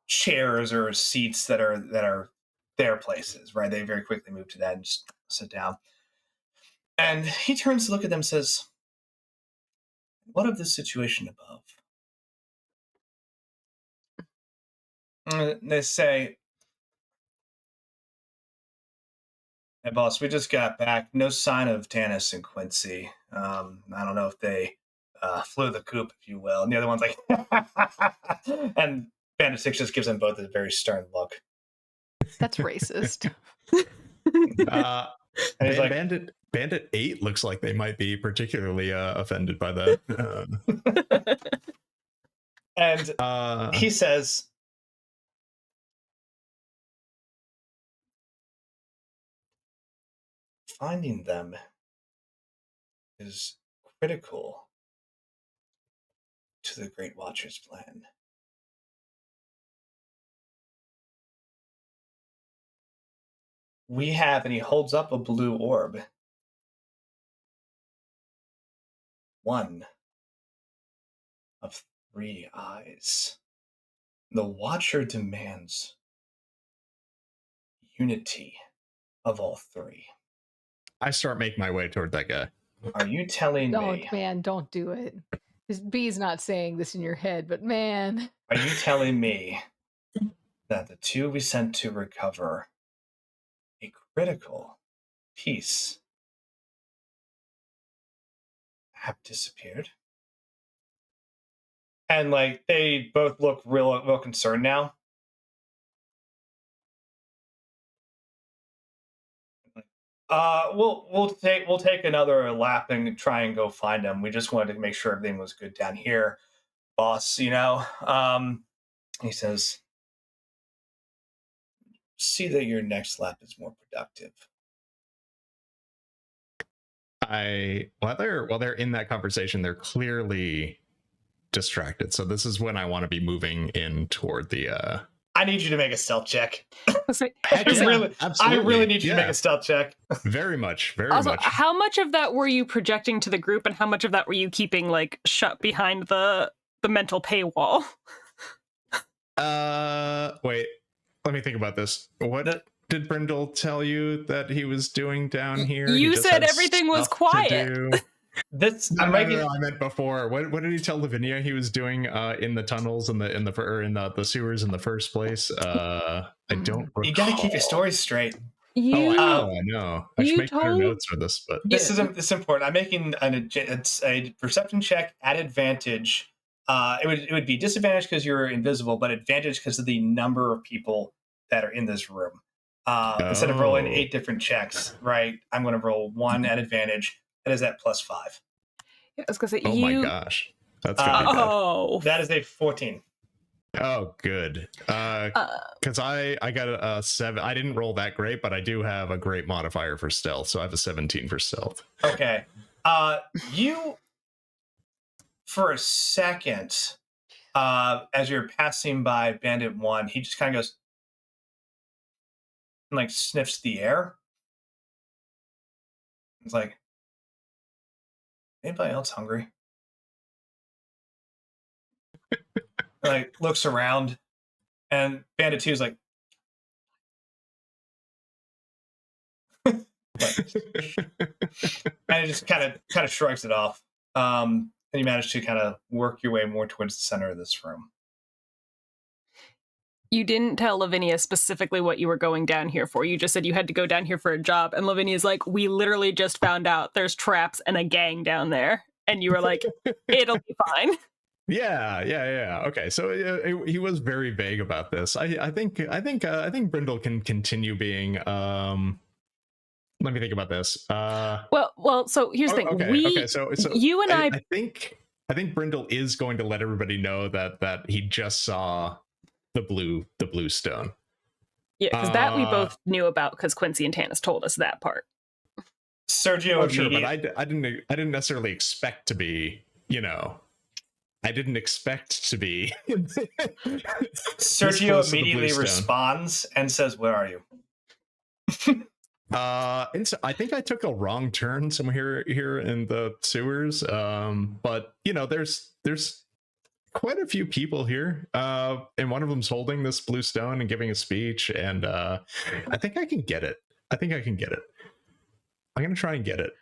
C: chairs or seats that are their places, right? They very quickly move to that and just sit down. And he turns to look at them and says, "What of this situation above?" They say, "Hey, boss, we just got back. No sign of Tanis and Quincy. I don't know if they flew the coop, if you will." And the other one's like, and Bandit 6 just gives them both a very stern look.
B: That's racist.
C: And he's like,
A: Bandit 8 looks like they might be particularly offended by that.
C: and he says, "Finding them is critical to the Great Watcher's plan. We have," and he holds up a blue orb, "one of 3 eyes. The Watcher demands unity of all 3.
A: I start making my way toward that guy.
C: Are you telling
B: Don't,
C: me?
B: man, don't do it. This B's not saying this in your head, but man.
C: Are you telling me that the 2 we sent to recover a critical piece have disappeared?" And like they both look real concerned now. We'll take another lap and try and go find them. We just wanted to make sure everything was good down here, boss. He says, "See that your next lap is more productive."
A: While they're in that conversation, they're clearly distracted. So this is when I want to be moving in toward the
C: I need you to make a stealth check. I
A: absolutely.
C: really need you to make a stealth check.
A: Very much.
D: Also, how much of that were you projecting to the group, and how much of that were you keeping like shut behind the mental paywall?
A: Wait, let me think about this. What did Brindle tell you that he was doing down here?
D: You said everything was quiet.
A: No, I meant before. What did he tell Lavinia he was doing in the tunnels in the sewers in the first place? I don't recall.
C: You gotta keep your stories straight.
A: I know. I should make better notes for this, but
C: this is important. I'm making a perception check at advantage. It would be disadvantage because you're invisible, but advantage because of the number of people that are in this room. Instead of rolling 8 different checks, right? I'm going to roll 1 at advantage. That is at +5.
D: I was going to say,
A: my gosh. That's gonna be bad.
C: That is a 14.
A: Oh, good. Because I got a 7. I didn't roll that great, but I do have a great modifier for stealth, so I have a 17 for stealth.
C: Okay. You, for a second, as you're passing by Bandit 1, he just kind of goes and like sniffs the air. It's like, "Anybody else hungry?" Like looks around, and Bandit 2 is like, and he just kind of shrugs it off. And you manage to kind of work your way more towards the center of this room.
D: You didn't tell Lavinia specifically what you were going down here for. You just said you had to go down here for a job. And Lavinia's like, "We literally just found out there's traps and a gang down there." And you were like, "It'll be fine."
A: Yeah. Okay, so he was very vague about this. I think Brindle can continue being. Let me think about this.
D: Well. So here's the thing.
A: Okay. So
D: you and
A: I think Brindle is going to let everybody know that he just saw the blue stone.
D: Yeah, because that we both knew about because Quincy and Tanis told us that part.
C: Sergio
A: sure, but I didn't necessarily expect to be, I didn't expect to be.
C: Sergio immediately responds and says, "Where are you?"
A: I think I took a wrong turn somewhere here in the sewers. But there's quite a few people here. And one of them's holding this blue stone and giving a speech, and I think I can get it. I'm gonna try and get it.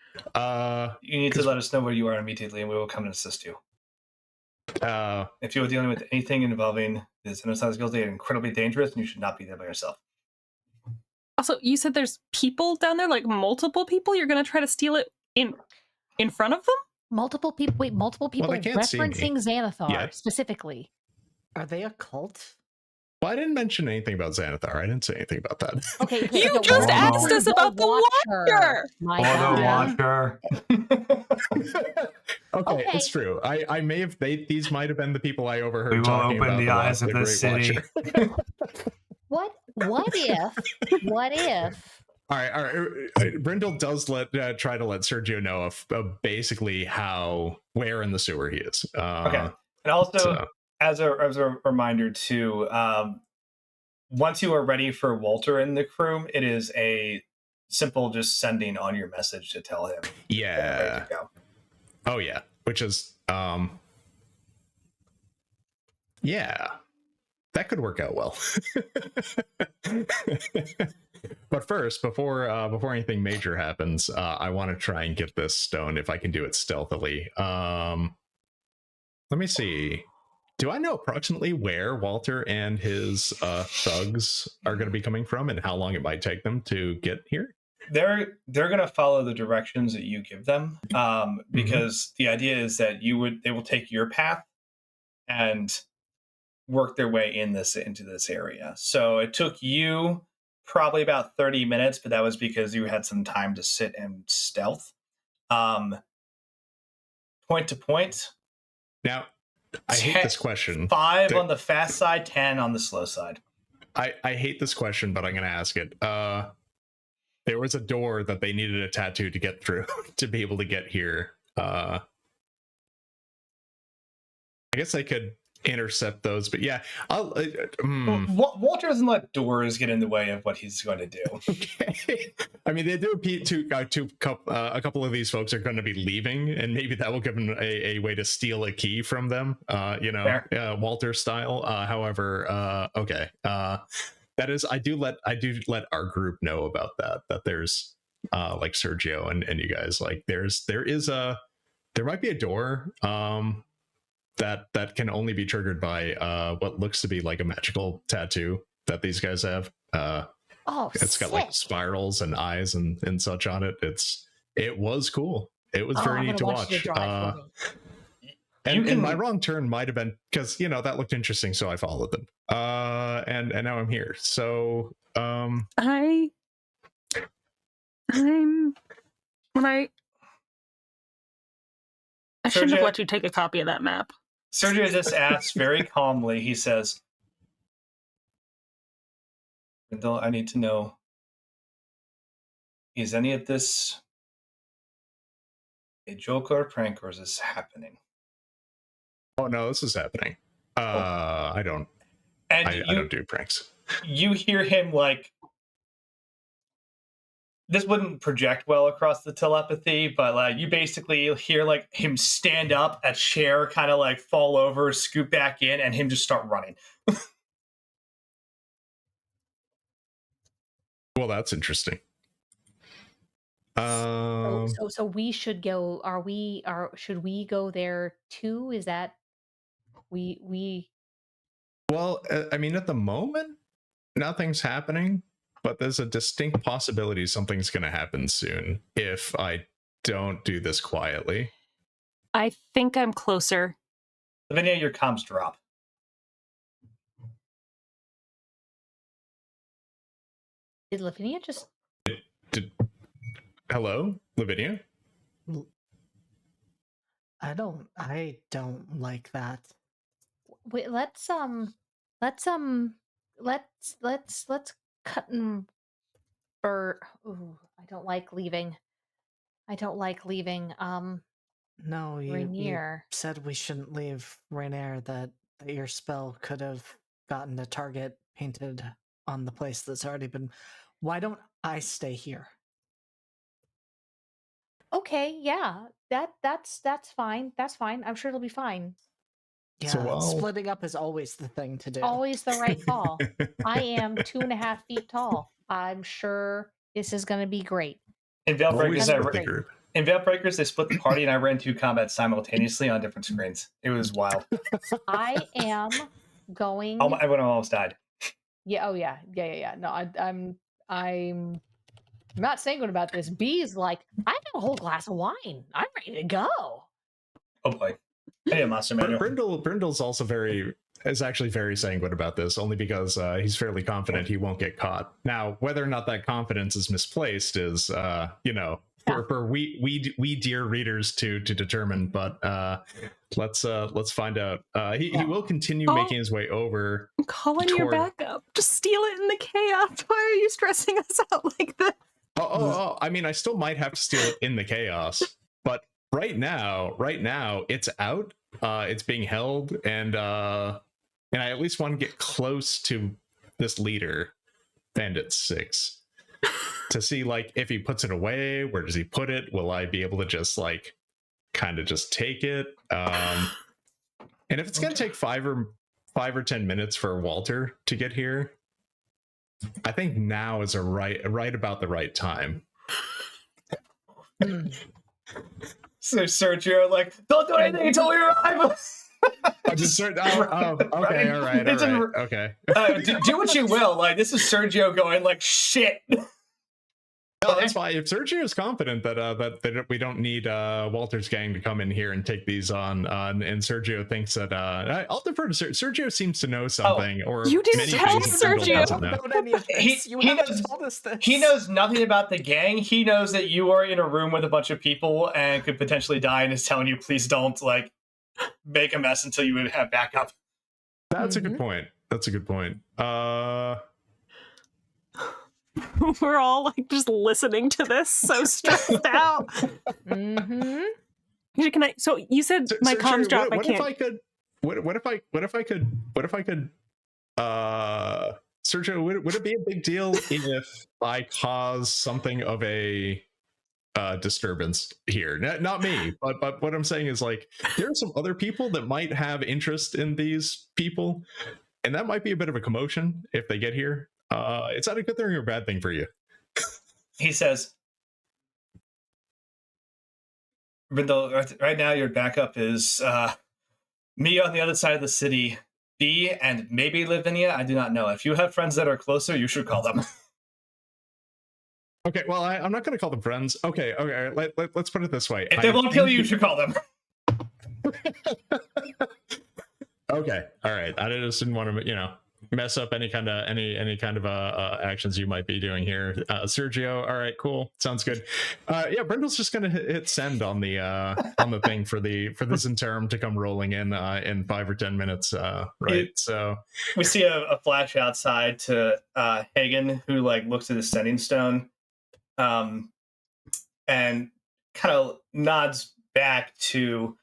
C: You need to let us know where you are immediately, and we will come and assist you. If you are dealing with anything involving the Genocide Guild, they are incredibly dangerous, and you should not be there by yourself.
D: Also, you said there's people down there, like multiple people. You're going to try to steal it in front of them?
G: Multiple people. Wait, multiple people referencing Xanathar specifically.
E: Are they a cult?
A: Well, I didn't mention anything about Xanathar. I didn't say anything about that.
G: Okay,
D: you just asked us about the Watcher.
C: My God.
A: Watcher. Okay, it's true. I may have. These might have been the people I overheard. We will talking open about the eyes of this city.
G: What if?
A: All right. Brindle does try to let Sergio know of basically where in the sewer he is.
C: Okay, and also as a reminder too, once you are ready for Walter in the room, it is a simple just sending on your message to tell him.
A: Yeah. Oh yeah, which is yeah. That could work out well. But first, before anything major happens, I want to try and get this stone if I can do it stealthily. Let me see. Do I know approximately where Walter and his thugs are going to be coming from, and how long it might take them to get here?
C: They're going to follow the directions that you give them, because the idea is that they will take your path and work their way into this area. So it took you probably about 30 minutes, but that was because you had some time to sit and stealth. Point to point.
A: Now, I hate this question.
C: 5 on the fast side, 10 on the slow side.
A: I hate this question, but I'm going to ask it. There was a door that they needed a tattoo to get through to be able to get here. I guess I could intercept those, but yeah,
C: Walter doesn't let doors get in the way of what he's going to do.
A: Okay. I mean, they do a couple of these folks are going to be leaving, and maybe that will give them a way to steal a key from them, Walter style. However, okay, that is, I do let our group know about that there's like Sergio and you guys, like there might be a door that can only be triggered by what looks to be like a magical tattoo that these guys have. It's got like spirals and eyes and such on it. It was cool. It was very neat to watch. And my wrong turn might have been because that looked interesting, so I followed them. And now I'm here. So
D: I shouldn't have let you take a copy of that map.
C: Sergio just asks very calmly, he says, I need to know, is any of this a joke or a prank, or is this happening?
A: Oh no, this is happening. I don't do pranks.
C: You hear him like, this wouldn't project well across the telepathy, but you basically hear like him stand up, a chair kind of like fall over, scoot back in, and him just start running.
A: Well, that's interesting.
G: So we should go. Should we go there too? Is that we?
A: Well, I mean, at the moment, nothing's happening. But there's a distinct possibility something's going to happen soon if I don't do this quietly.
D: I think I'm closer.
C: Lavinia, your comms drop.
G: Did Lavinia just...
A: Hello, Lavinia?
E: I don't like that.
G: Wait, let's cutting for. Ooh, I don't like leaving. I don't like leaving.
E: No, you
G: Rainier.
E: said we shouldn't leave Rainier, that your spell could have gotten a target painted on the place that's already been. Why don't I stay here?
G: Okay, yeah, that's fine. That's fine. I'm sure it'll be fine.
E: Yeah,
A: So while-
E: splitting up is always the thing to do.
G: Always the right call. I am 2.5 feet tall. I'm sure this is going to be great.
C: In Veil
A: Always
C: Breakers,
A: with the group.
C: in Veil Breakers, they split the party, and I ran 2 combats simultaneously on different screens. It was wild.
G: I am going.
C: Everyone almost died.
B: Yeah. Oh yeah. Yeah. No, I'm not sanguine about this. B's like, I have a whole glass of wine. I'm ready to go.
C: Oh boy. I need a monster manual.
A: Brindle's also actually very sanguine about this, only because he's fairly confident he won't get caught. Now, whether or not that confidence is misplaced is, for we dear readers to determine. But let's find out. He will continue making his way over.
D: I'm calling your backup. Just steal it in the chaos. Why are you stressing us out like this?
A: Oh! I mean, I still might have to steal it in the chaos, but right now, it's out. It's being held, and I at least want to get close to this leader, Bandit 6, to see like if he puts it away. Where does he put it? Will I be able to just like kind of just take it? And if it's gonna take 5 or 10 minutes for Walter to get here, I think now is right about the right time.
C: So Sergio, like, don't do anything until we arrive.
A: Okay, all right, okay.
C: Do what you will. Like, this is Sergio going like, shit.
A: No, that's fine. If Sergio is confident that we don't need Walter's gang to come in here and take these on, and Sergio thinks that I'll defer to Sergio. Seems to know something, or
D: you didn't
A: many
D: tell
A: things that Brindle
D: Sergio
A: doesn't know.
E: About any of this.
C: He
E: You haven't
C: knows-
E: told us this.
C: He knows nothing about the gang. He knows that you are in a room with a bunch of people and could potentially die, and is telling you, please don't like make a mess until you have backup.
A: That's a good point. That's a good point.
D: We're all like just listening to this, so stressed out.
B: Mm-hmm.
D: Can I? So you said my
A: Sergio,
D: comms drop.
A: What
D: I can't.
A: if I could? What if I could? Sergio, would it be a big deal if I cause something of a disturbance here? Not me, but what I'm saying is like there are some other people that might have interest in these people, and that might be a bit of a commotion if they get here. It's not a good thing or a bad thing for you.
C: He says, Brindle, right now your backup is me on the other side of the city, B, and maybe Lavinia. I do not know. If you have friends that are closer, you should call them.
A: Okay, well, I'm not going to call them friends. Okay, let's put it this way.
C: If they won't kill you, you should call them.
A: Okay, all right. I just didn't want to, mess up any kind of actions you might be doing here. Sergio, all right, cool, sounds good. Yeah, Brindle's just gonna hit send on the thing for this interim to come rolling in 5 or 10 minutes. Right. So
C: we see a flash outside to Hagen, who like looks at his sending stone, and kind of nods back to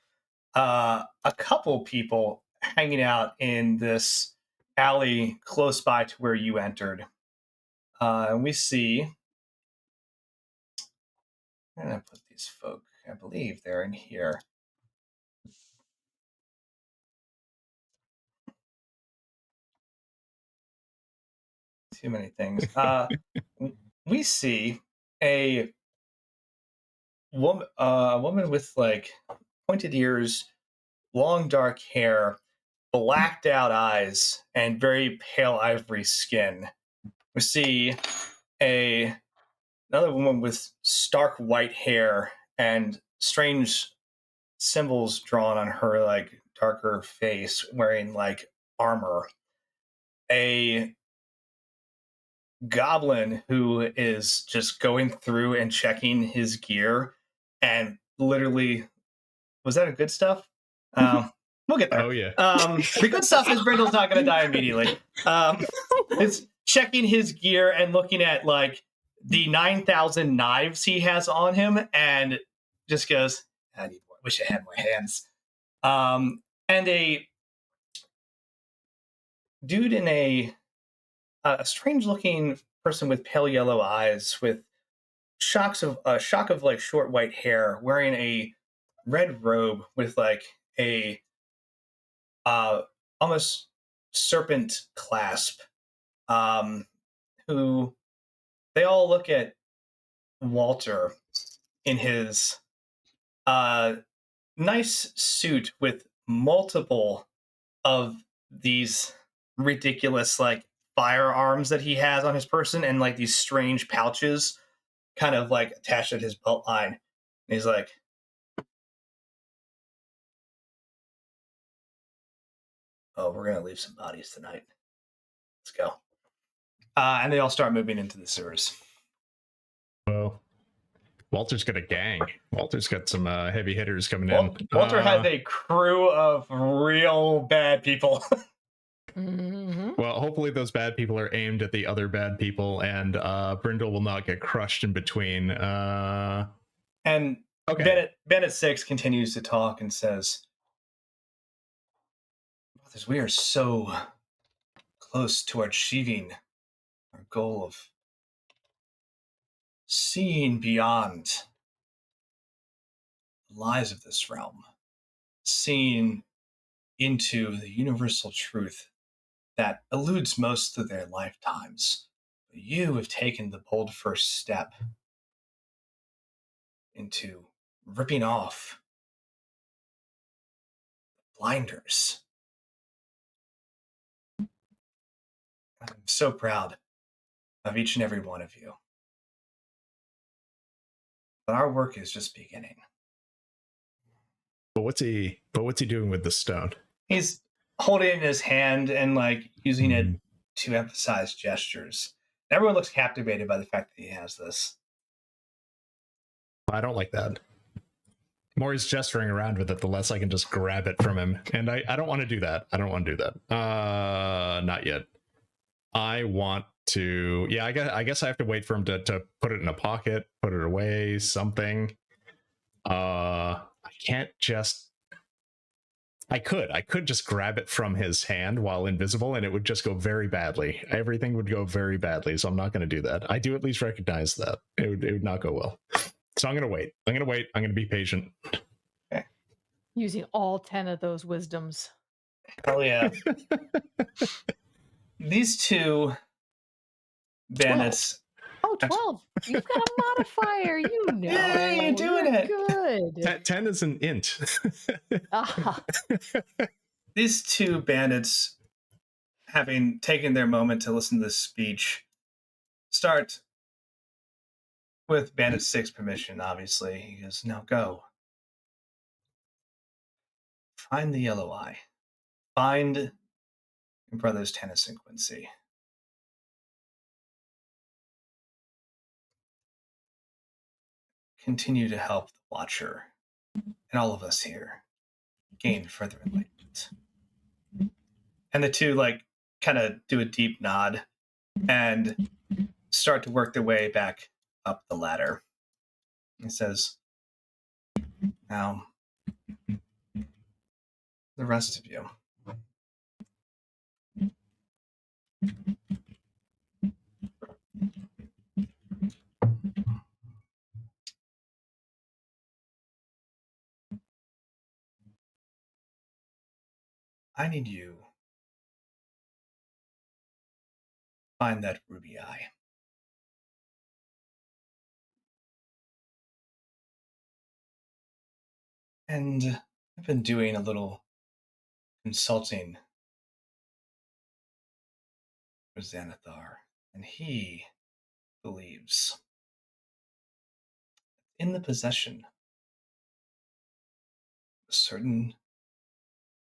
C: a couple people hanging out in this alley close by to where you entered. And we see, I'm gonna put these folk, I believe they're in here. Too many things. We see a woman with like pointed ears, long dark hair, blacked out eyes, and very pale ivory skin. We see another woman with stark white hair and strange symbols drawn on her like darker face, wearing like armor. A goblin who is just going through and checking his gear, and literally, was that a good stuff? We'll get there.
A: oh yeah.
C: The good stuff is Brindle's not going to die immediately. checking his gear and looking at like the 9,000 knives he has on him, and just goes, "I need more. Wish I had more hands." And a dude in a strange-looking person with pale yellow eyes, with a shock of like short white hair, wearing a red robe with like a almost serpent clasp. Who they all look at Walter in his nice suit with multiple of these ridiculous like firearms that he has on his person, and like these strange pouches kind of like attached at his belt line. And he's like, "Oh, we're gonna leave some bodies tonight. Let's go." And they all start moving into the sewers.
A: Well, Walter's got a gang. Walter's got some heavy hitters coming in.
C: Walter has a crew of real bad people.
A: Well, hopefully those bad people are aimed at the other bad people, and Brindle will not get crushed in between.
C: And
A: okay.
C: Bennett 6 continues to talk and says, "Brothers, we are so close to achieving our goal of seeing beyond the lies of this realm, seeing into the universal truth that eludes most of their lifetimes. But you have taken the bold first step into ripping off blinders. I'm so proud of each and every one of you. But our work is just beginning."
A: But what's he doing with the stone?
C: He's holding it in his hand and like using it to emphasize gestures. Everyone looks captivated by the fact that he has this.
A: I don't like that. The more he's gesturing around with it, the less I can just grab it from him. And I don't want to do that. I don't want to do that. Not yet. I want to, yeah, I guess I have to wait for him to put it in a pocket, put it away, something. I can't just, I could just grab it from his hand while invisible, and it would just go very badly. Everything would go very badly, so I'm not going to do that. I do at least recognize that. It would not go well. So I'm going to wait. I'm going to be patient.
C: Okay.
B: Using all 10 of those wisdoms.
C: Hell yeah. These two bandits.
B: Oh, 12. You've got a modifier. You know.
C: Yeah, you're doing it.
B: Good.
A: 10 is an int.
C: These two bandits, having taken their moment to listen to this speech, start with Bandit 6 permission, obviously. He goes, "Now go. Find the yellow eye. Find your brothers Tennis and Quincy. Continue to help the Watcher and all of us here gain further enlightenment." And the two like kind of do a deep nod and start to work their way back up the ladder. He says, "Now, the rest of you. I need you to find that ruby eye. And I've been doing a little consulting with Xanathar, and he believes in the possession of a certain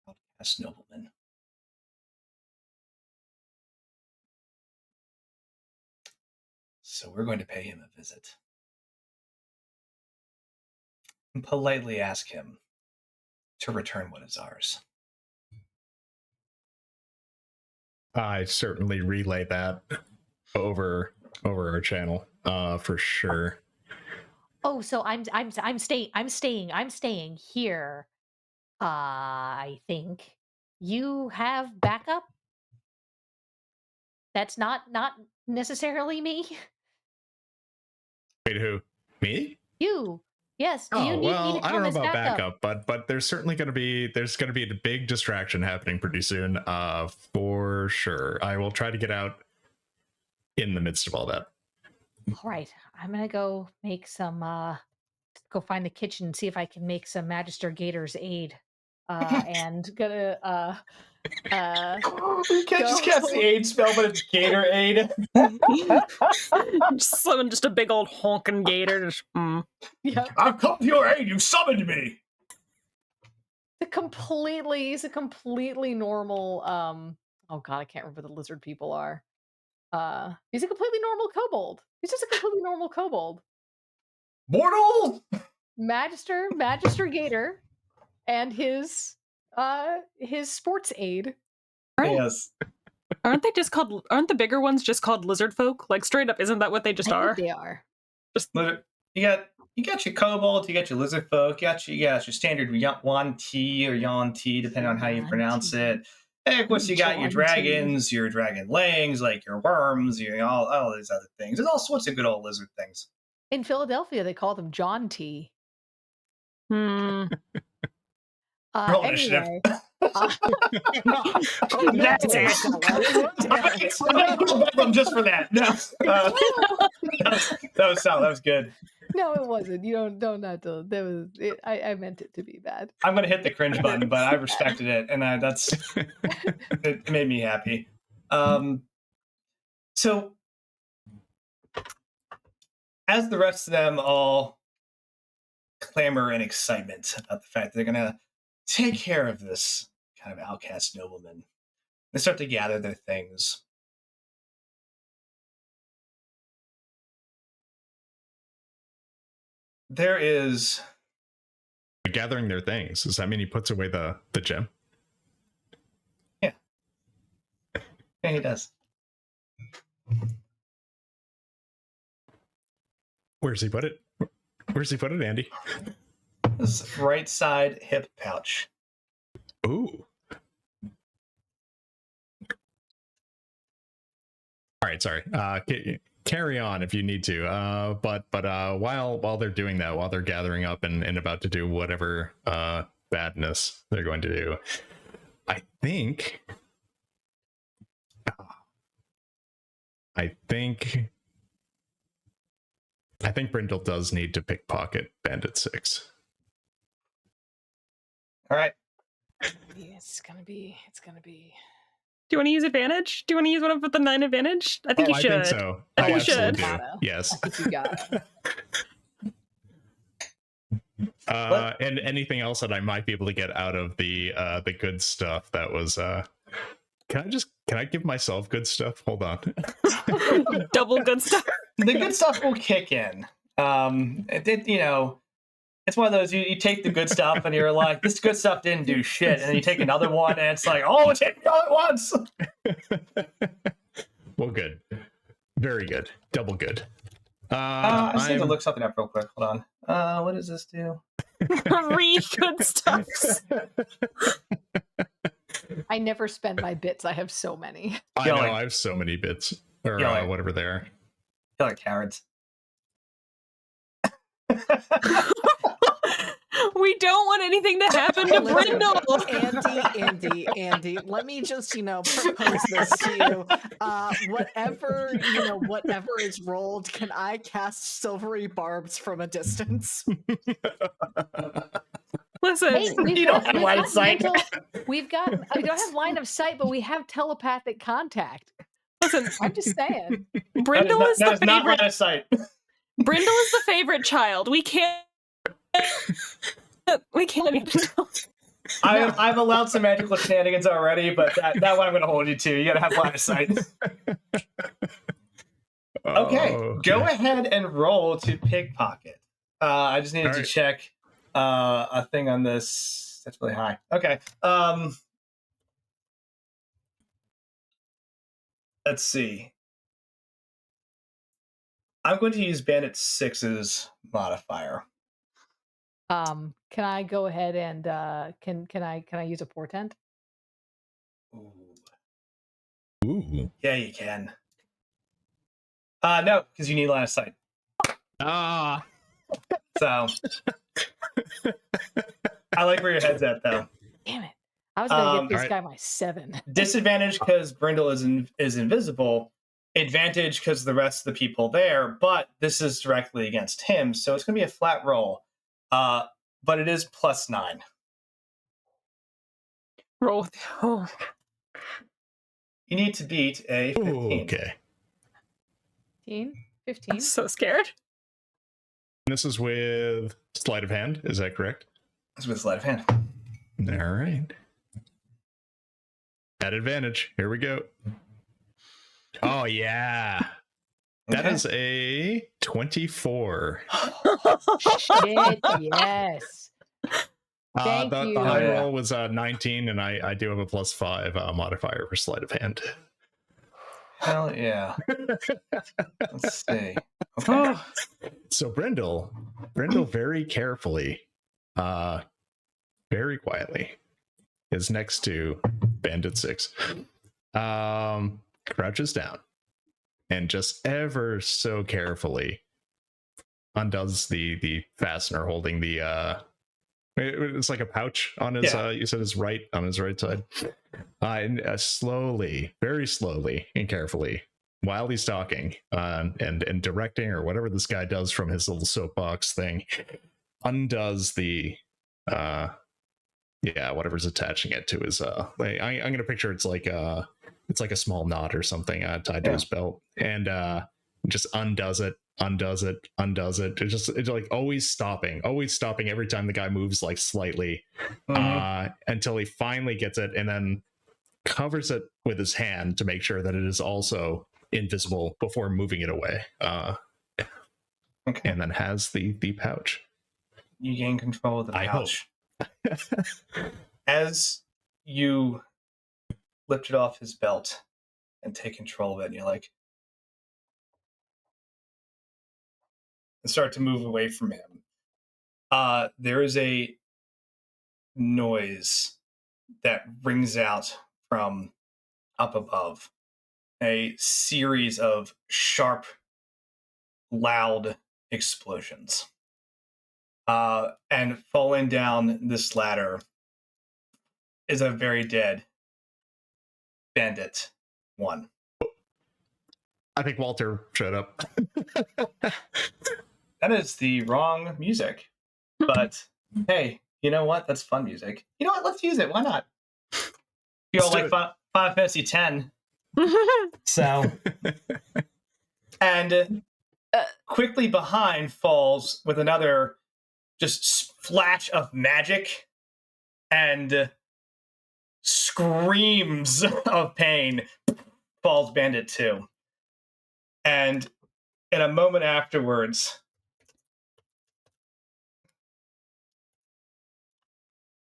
C: outcast nobleman. So we're going to pay him a visit and politely ask him to return what is ours."
A: I certainly relay that over our channel, for sure.
G: Oh, so I'm staying here. I think you have backup. That's not necessarily me.
A: Wait, who? Me?
G: You. Yes. Do you
A: Oh
G: need me
A: well,
G: to
A: I don't
G: come
A: know
G: as
A: about
G: backup?
A: backup, but there's certainly gonna be a big distraction happening pretty soon, for sure. I will try to get out in the midst of all that.
G: All right. I'm gonna go make some. Go find the kitchen and see if I can make some Magister Gator's aid. And gonna
C: You can't just cast the aid spell, but it's Gator aid.
D: Just summon just a big old honking gator. Just,
G: Yep.
C: I've come to your aid. You summoned me.
G: He's a completely normal oh god, I can't remember what the lizard people are. He's a completely normal kobold. He's just a completely normal kobold.
C: Mortal.
G: Magister Gator and his sports aid.
C: Yes.
D: aren't the bigger ones just called lizard folk? Like straight up, isn't that what they just
G: I
D: are?
G: think they are.
C: Just you got your kobold, you got your lizard folk, you got your standard Yuan Ti or Yuan Ti, depending on how you pronounce it. And of course, you got your dragons, your dragon lings, like your worms, all these other things. There's all sorts of good old lizard things.
B: In Philadelphia, they call them John T.
D: Hmm.
C: Roll initiative.
B: Anyway,
D: That's it.
C: I'm just for that. No, that was solid. That was good.
B: no, it wasn't. You don't have to. That was. I meant it to be bad.
C: I'm gonna hit the cringe button, but I respected it, and it made me happy. So as the rest of them all clamor in excitement about the fact that they're gonna take care of this kind of outcast nobleman, they start to gather their things. There is
A: Gathering their things. Does that mean he puts away the gem?
C: yeah, he does.
A: Where's he put it? Where's he put it, Andy?
C: This right side hip pouch.
A: Ooh. All right, sorry. Carry on if you need to. But while they're doing that, while they're gathering up and about to do whatever badness they're going to do, I think Brindle does need to pickpocket Bandit 6.
C: All right.
B: It's gonna be.
D: Do you want to use advantage? Do you want to use one of the 9 advantage? I think you should.
A: I think so.
D: I think you
A: absolutely
D: should.
A: do. Yes.
B: I think you got it.
A: And anything else that I might be able to get out of the good stuff that was can I give myself good stuff? Hold on.
D: Double good stuff.
C: The good stuff will kick in. It's one of those you take the good stuff and you're like, this good stuff didn't do shit, and then you take another one and it's like, oh, it's hitting all at once.
A: Well, good, very good, double good.
C: I just need to look something up real quick. Hold on. What does this do?
D: 3 good stuffs.
B: I never spend my bits. I have so many.
A: I know I have so many bits or whatever they are.
C: Kill like cowards.
D: We don't want anything to happen to Brindle.
E: Andy, let me just, propose this to you. Whatever is rolled, can I cast silvery barbs from a distance?
D: Listen,
G: Hey,
C: You don't have line of sight.
B: We don't have line of sight, but we have telepathic contact.
D: listen.
B: I'm just saying.
D: Brindle is
C: that
D: the
C: is not
D: favorite.
C: line of sight.
D: Brindle is the favorite child. We can't. We can't even.
C: I've allowed some magical shenanigans already, but that one I'm going to hold you to. You got to have line of sight. Okay, go ahead and roll to pickpocket. I just needed to check a thing on this. That's really high. Okay. let's see. I'm going to use Bandit 6's modifier.
B: Can I go ahead and can I use a portent?
C: Ooh.
A: Ooh.
C: Yeah, you can. No, because you need line of sight.
A: Ah.
C: So I like where your head's at, though.
B: Damn it! I was gonna get this
A: alright.
B: guy my 7.
C: Disadvantage because Brindle is invisible. Advantage because the rest of the people there, but this is directly against him, so it's going to be a flat roll. But it is +9.
D: Roll with
C: You need to beat a 15.
A: Ooh, okay.
B: 15,
D: I'm
B: 15.
D: so scared.
A: This is with sleight of hand. Is that correct?
C: It's with sleight of hand.
A: All right. At advantage. Here we go. Oh yeah. That
C: Okay.
A: is a 24.
B: Shit, yes. Thank
A: The
B: you.
A: high
C: Yeah.
A: roll was 19, and I do have a +5 modifier for sleight of hand.
C: Hell yeah. Let's see. Okay.
D: Oh,
A: So Brindle very carefully, very quietly, is next to Bandit 6. Crouches down and just ever so carefully undoes the fastener holding the it's like a pouch on his you said his right side, and slowly, very slowly and carefully, while he's talking and directing or whatever this guy does from his little soapbox thing, undoes the whatever's attaching it to his I'm gonna picture it's like a small knot or something tied to his belt, and just undoes it. It's like always stopping every time the guy moves like slightly, until he finally gets it, and then covers it with his hand to make sure that it is also invisible before moving it away.
C: Okay.
A: And then has the pouch.
C: You gain control of the
A: I hope.
C: pouch. As you lift it off his belt and take control of it, and you're like, and start to move away from him. There is a noise that rings out from up above. A series of sharp, loud explosions. And falling down this ladder is a very dead Bandit 1.
A: I think Walter showed up.
C: That is the wrong music. But hey, you know what? That's fun music. You know what? Let's use it. Why not? You all like Final Fantasy X. So, and quickly behind falls with another just splash of magic and screams of pain. Falls Bandit 2. And in a moment afterwards,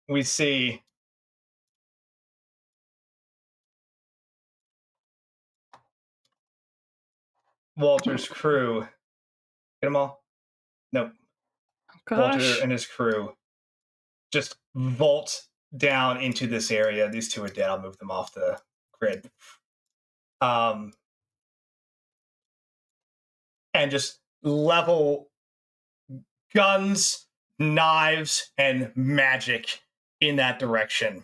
C: we see Walter's crew. Get them all? Nope.
D: gosh.
C: Walter and his crew just vault down into this area. These two are dead. I'll move them off the grid. And just level guns, knives, and magic in that direction.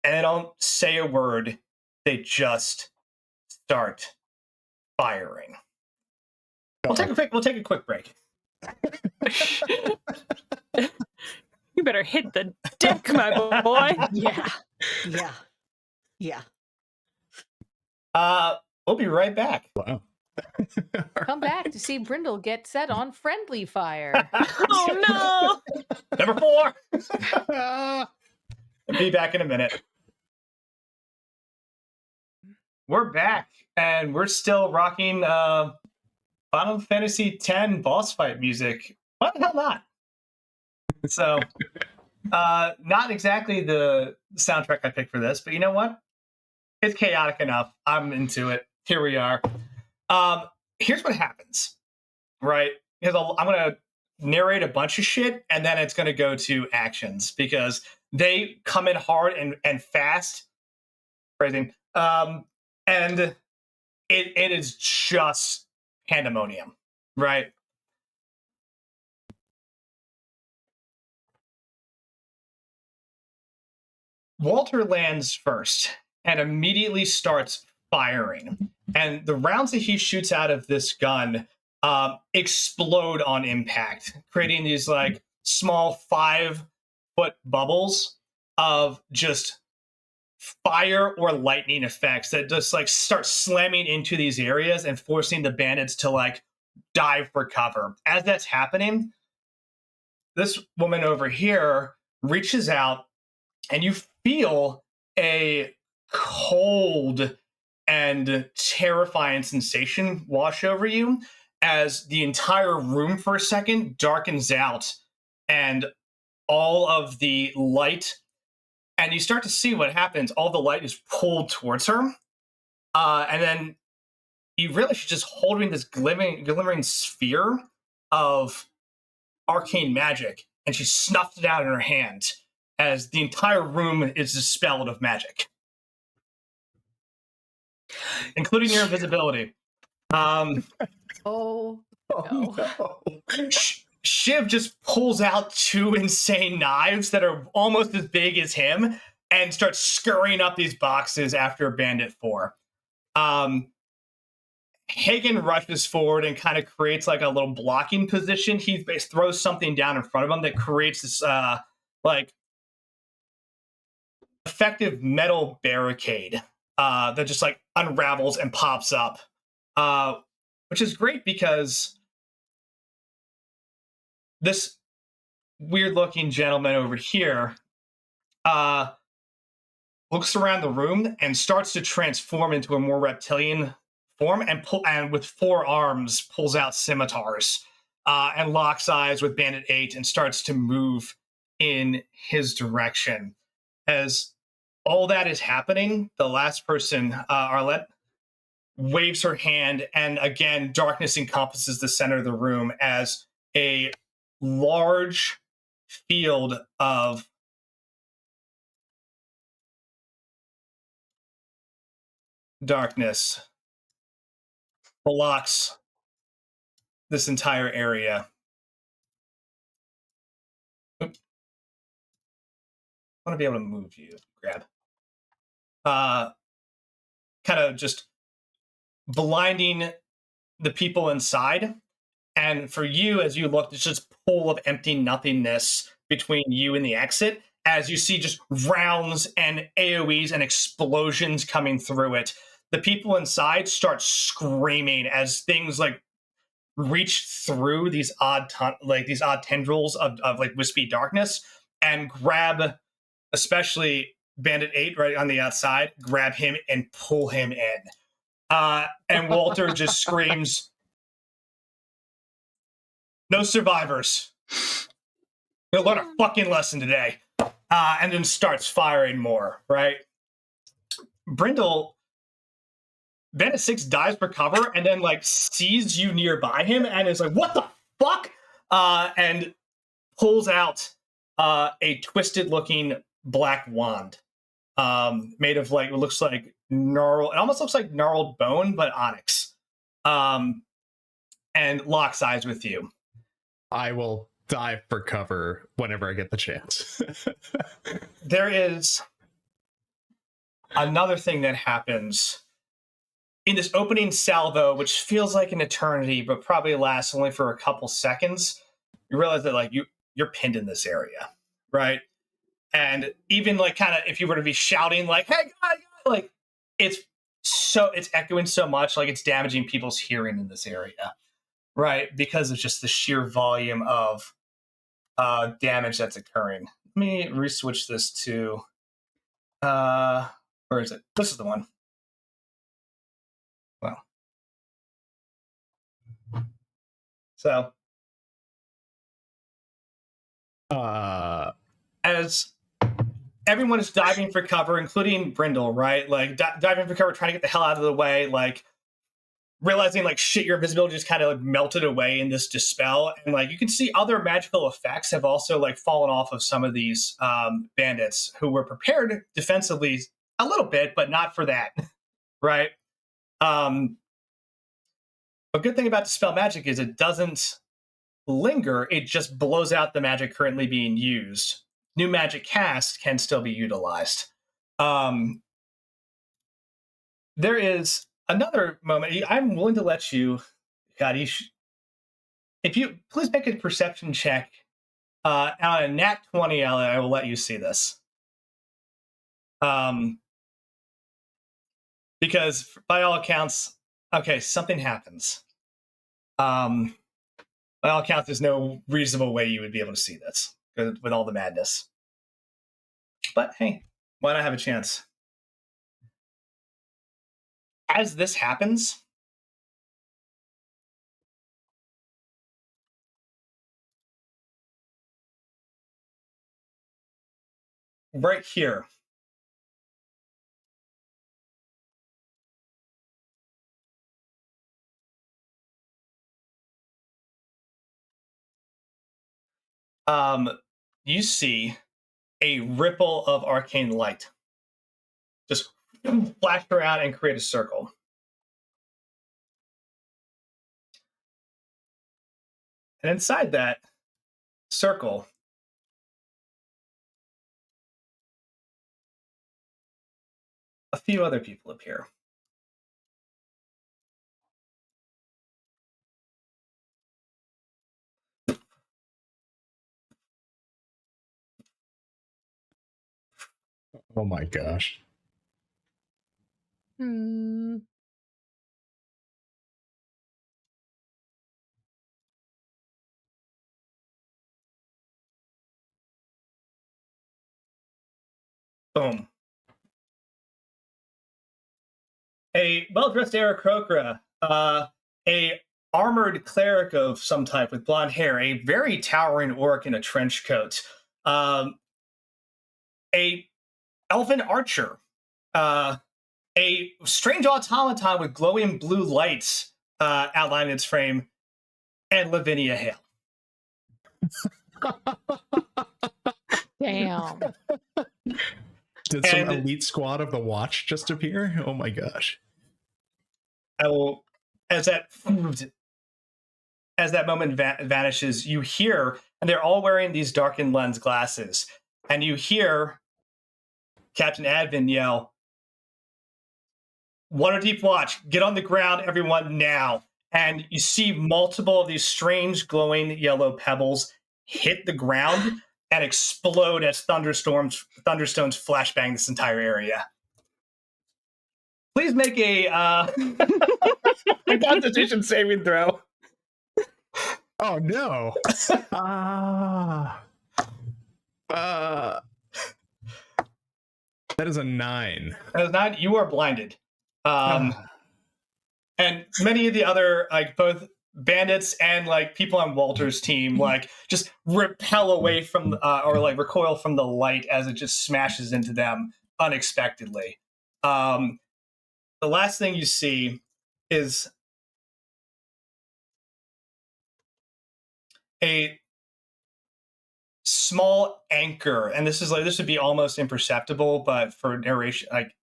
C: And they don't say a word. They just start firing. We'll take a quick break.
D: You better hit the deck, my boy.
E: Yeah.
C: We'll be right back.
A: Wow.
B: Come back to see Brindle get set on friendly fire.
D: Oh no!
C: Number 4. Be back in a minute. We're back, and we're still rocking Final Fantasy X boss fight music. Why the hell not? So, not exactly the soundtrack I picked for this, but you know what? It's chaotic enough. I'm into it. Here we are. Here's what happens, right? Because I'm gonna narrate a bunch of shit, and then it's gonna go to actions because they come in hard and fast. Phrasing. And it is just pandemonium, right? Walter lands first and immediately starts firing. And the rounds that he shoots out of this gun explode on impact, creating these like small 5-foot bubbles of just fire or lightning effects that just like start slamming into these areas and forcing the bandits to like dive for cover. As that's happening, this woman over here reaches out and you feel a cold and terrifying sensation wash over you as the entire room for a second darkens out and all of the light, and you start to see what happens. All the light is pulled towards her. And then you realize she's just holding this glimmering sphere of arcane magic, and she snuffed it out in her hand as the entire room is dispelled of magic, including your invisibility.
B: Oh no.
C: Shiv just pulls out 2 insane knives that are almost as big as him and starts scurrying up these boxes after Bandit 4. Hagen rushes forward and kind of creates like a little blocking position. He throws something down in front of him that creates this like effective metal barricade that just like unravels and pops up, which is great because this weird looking gentleman over here looks around the room and starts to transform into a more reptilian form and with 4 arms pulls out scimitars and locks eyes with Bandit 8 and starts to move in his direction. As all that is happening, the last person, Arlette, waves her hand, and again, darkness encompasses the center of the room as a large field of darkness blocks this entire area. Oops. I want to be able to move you. Grab. Kind of just blinding the people inside. And for you, as you look, it's just pool of empty nothingness between you and the exit, as you see just rounds and AoEs and explosions coming through it. The people inside start screaming as things like reach through these odd tendrils of like wispy darkness and grab, especially Bandit 8 right on the outside, grab him and pull him in. And Walter just screams, "No survivors. You'll learn a fucking lesson today." And then starts firing more, right? Brindle, Bandit 6 dives for cover and then like sees you nearby him and is like, "What the fuck?" And pulls out a twisted looking black wand made of like, it looks like gnarled, it almost looks like gnarled bone, but onyx. And locks eyes with you.
A: I will dive for cover whenever I get the chance.
C: There is another thing that happens in this opening salvo, which feels like an eternity, but probably lasts only for a couple seconds. You realize that like you're pinned in this area, right? And even like kind of if you were to be shouting like, "Hey, God," like it's echoing so much, like it's damaging people's hearing in this area, right? Because of just the sheer volume of damage that's occurring. Let me reswitch this to where is it? This is the one. Well, so as everyone is diving for cover, including Brindle, right? Like diving for cover, trying to get the hell out of the way, like realizing like shit, your invisibility just kind of like melted away in this dispel, and like you can see other magical effects have also like fallen off of some of these bandits who were prepared defensively a little bit, but not for that, right? A good thing about dispel magic is it doesn't linger; it just blows out the magic currently being used. New magic cast can still be utilized. There is another moment. I'm willing to let you, Kadish, if you please make a perception check on a nat 20, I will let you see this. Because by all accounts, okay, something happens. By all accounts, there's no reasonable way you would be able to see this with all the madness. But hey, why not have a chance? As this happens, right here, you see a ripple of arcane light just flash around and create a circle. And inside that circle, a few other people appear.
A: Oh my gosh.
B: Hmm.
C: Boom. A well-dressed Aarakocra, a armored cleric of some type with blonde hair, a very towering orc in a trench coat, a elven archer, a strange automaton with glowing blue lights outlining its frame, and Lavinia Hale.
B: Damn.
A: Did some elite squad of the Watch just appear? Oh my gosh.
C: I will, as that moment vanishes, you hear, and they're all wearing these darkened lens glasses, and you hear Captain Advin yell, "Waterdeep Watch, get on the ground, everyone, now!" And you see multiple of these strange glowing yellow pebbles hit the ground and explode as thunderstones flashbang this entire area. Please make a Constitution saving throw.
A: Oh no. That is a 9.
C: That is 9. You are blinded. And many of the other, like, both bandits and like people on Walter's team, like, just repel away from or like recoil from the light as it just smashes into them unexpectedly. The last thing you see is a small anchor, and this would be almost imperceptible, but for narration, like,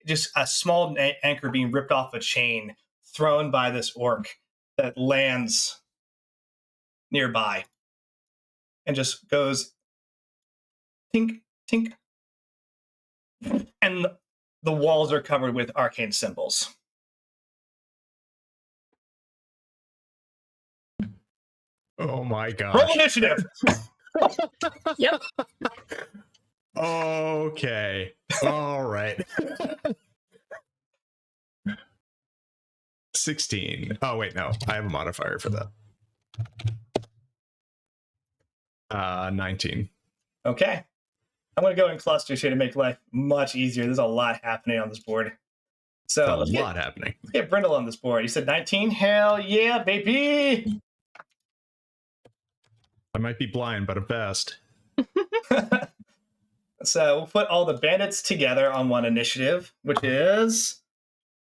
C: just a small anchor being ripped off a chain, thrown by this orc that lands nearby and just goes tink, tink. And the walls are covered with arcane symbols.
A: Oh my gosh.
C: Roll initiative!
D: Yep.
A: Okay. All right. 16. Oh wait, no. I have a modifier for that. 19.
C: Okay. I'm going to go in clusters here to make life much easier. There's a lot happening on this board. So
A: a lot happening.
C: Let's get Brindle on this board. You said 19? Hell yeah, baby!
A: I might be blind, but I'm fast.
C: So we'll put all the bandits together on one initiative, which is,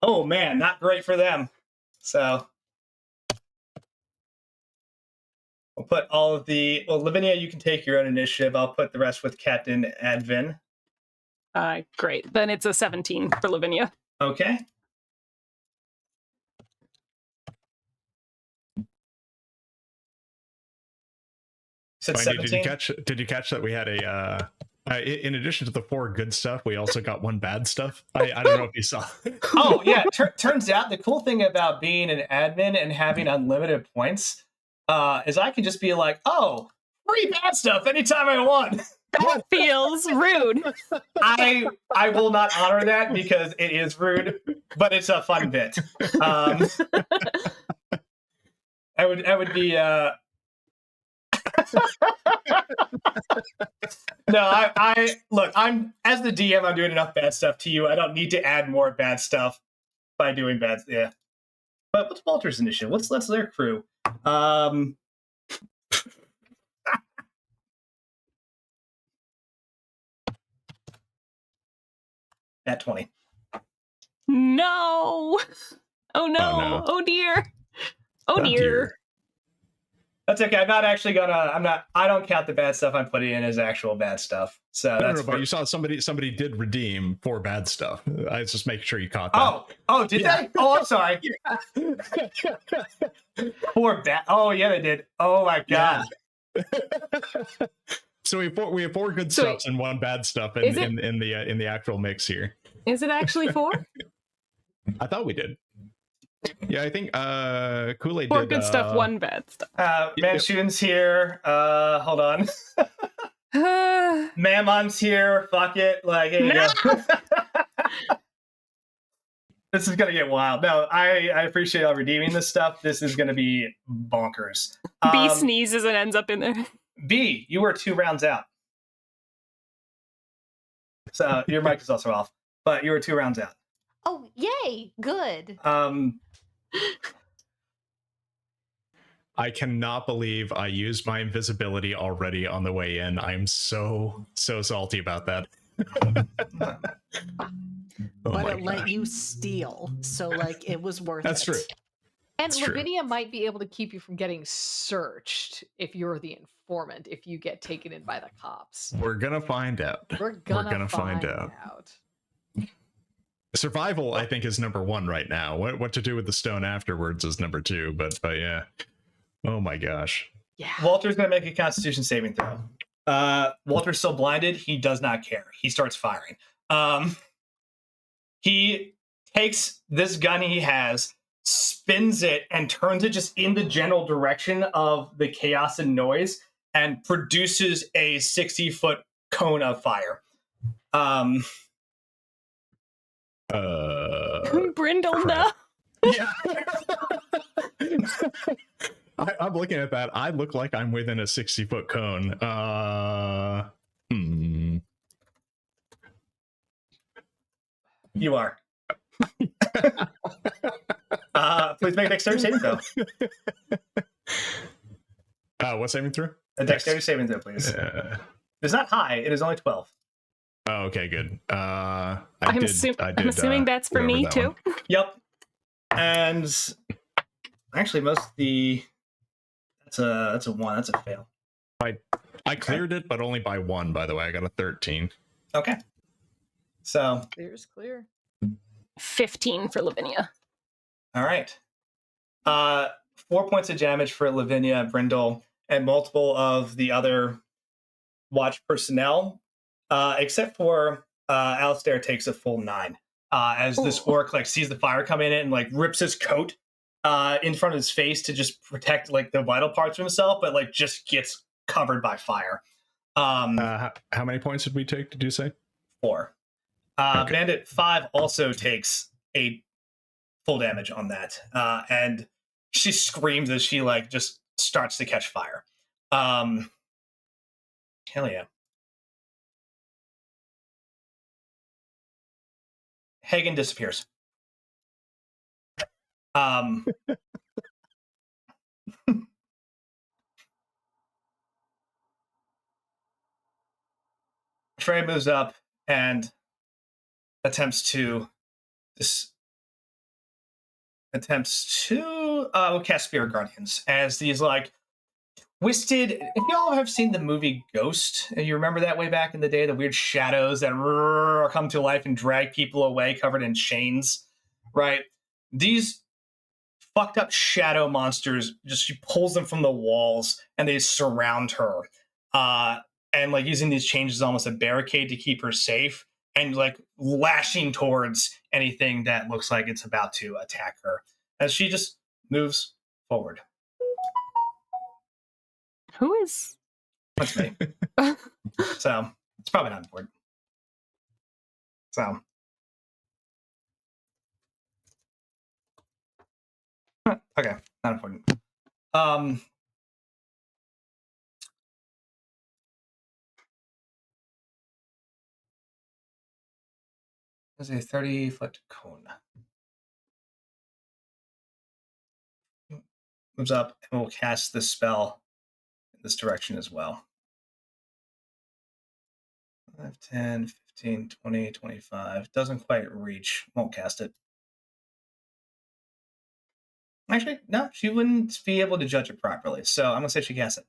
C: oh man, not great for them. So we'll put all of the, well, Lavinia, you can take your own initiative. I'll put the rest with Captain Advin.
D: Great. Then it's a 17 for Lavinia.
C: Okay. Said
A: Wendy,
C: 17?
A: did you catch that we had a in addition to the 4 good stuff, we also got 1 bad stuff? I don't know if you saw.
C: Oh yeah, turns out the cool thing about being an admin and having unlimited points is I can just be like, oh, free bad stuff anytime I want.
D: That feels rude.
C: I will not honor that because it is rude, but it's a fun bit. I would be no, I look, I'm as the DM, I'm doing enough bad stuff to you. I don't need to add more bad stuff by doing bad. Yeah. But what's Walter's initiative? What's their crew? At 20.
D: No. Oh no.
A: Oh, no.
D: Oh dear. Oh,
A: Oh,
D: dear.
A: dear.
C: That's okay. I'm not actually gonna. I don't count the bad stuff I'm putting in as actual bad stuff. So
A: No,
C: that's.
A: but you saw somebody did redeem 4 bad stuff. I was just making sure you caught that.
C: Oh, did they? Oh, I'm sorry. 4 bad. Oh, yeah, they did. Oh my god.
A: So we have 4 good
D: So
A: stuffs and 1 bad stuff
D: is
A: in the actual mix here.
D: Is it actually 4?
A: I thought we did. Yeah, I think Kool-Aid
D: 4
A: did
D: good stuff, 1 bad stuff.
C: Manchun's here. Hold on. Mammon's here. Fuck it. Like, here you go. This is gonna get wild. No, I appreciate y'all redeeming this stuff. This is gonna be bonkers.
D: B sneezes and ends up in there.
C: B, you were 2 rounds out. So your mic is also off, but you were 2 rounds out.
G: Oh, yay! Good.
A: I cannot believe I used my invisibility already on the way in. I'm so salty about that.
E: But it let you steal, so like it was worth
A: That's
E: it.
A: true.
B: And
A: It's true.
B: Lavinia might be able to keep you from getting searched if you're the informant, if you get taken in by the cops.
A: We're gonna find out.
B: We're gonna find out.
A: Survival, I think, is number 1 right now. What to do with the stone afterwards is number 2. But yeah. Oh my gosh.
B: Yeah.
C: Walter's gonna make a Constitution saving throw. Walter's still blinded. He does not care. He starts firing. He takes this gun he has, spins it, and turns it just in the general direction of the chaos and noise, and produces a 60-foot cone of fire.
D: Brindle, no.
A: Yeah. I'm looking at that. I look like I'm within a 60-foot cone.
C: You are. Please make a dexterity saving throw.
A: What saving throw?
C: A dexterity saving throw, please. It's not high. It is only 12.
A: Oh, okay, good.
D: I'm assuming that's for me too.
C: Yep. And actually, most of the that's a 1. That's a fail.
A: I cleared it, but only by 1. By the way, I got a 13.
C: Okay. So
B: Clear's clear.
D: 15 for Lavinia.
C: all right. 4 points of damage for Lavinia, Brindle, and multiple of the other watch personnel, except for Alistair takes a full 9. As this orc like sees the fire coming in and like rips his coat in front of his face to just protect like the vital parts of himself, but like just gets covered by fire.
A: How many points did we take? Did you say?
C: 4.
A: Okay.
C: Bandit 5 also takes 8 full damage on that, and she screams as she like just starts to catch fire. Hell yeah. Hagen disappears. Trey moves up and attempts to cast Spirit Guardians as these like twisted. If y'all have seen the movie Ghost, and you remember that way back in the day, the weird shadows that come to life and drag people away covered in chains, right? These fucked up shadow monsters, just she pulls them from the walls and they surround her, and like using these chains as almost a barricade to keep her safe, and like lashing towards anything that looks like it's about to attack her as she just moves forward.
D: Who is?
C: That's me. So it's probably not important. So okay, not important. There's a 30-foot cone. Moves up and will cast this spell in this direction as well. 5, 10, 15, 20, 25. Doesn't quite reach. Won't cast it. Actually, no, she wouldn't be able to judge it properly. So I'm going to say she casts it.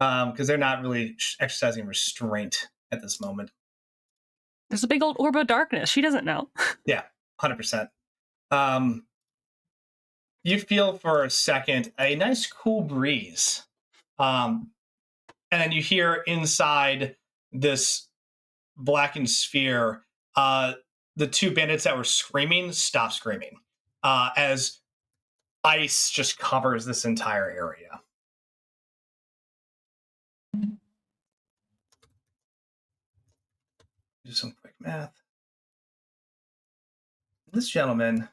C: Because they're not really exercising restraint at this moment.
D: There's a big old orb of darkness. She doesn't know.
C: Yeah, 100%. You feel for a second a nice cool breeze. And then you hear inside this blackened sphere, the two bandits that were screaming stop screaming as ice just covers this entire area. Do some quick math. This gentleman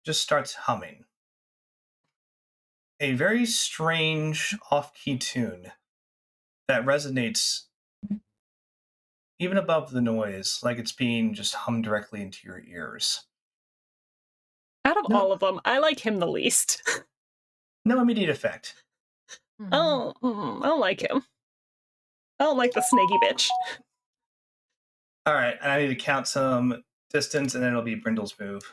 C: just starts humming a very strange off-key tune that resonates even above the noise, like it's being just hummed directly into your ears.
D: Out of all of them, I like him the least.
C: No immediate effect.
D: Oh, I don't like him. I don't like the snaky bitch.
C: All right, and I need to count some distance, and then it'll be Brindle's move.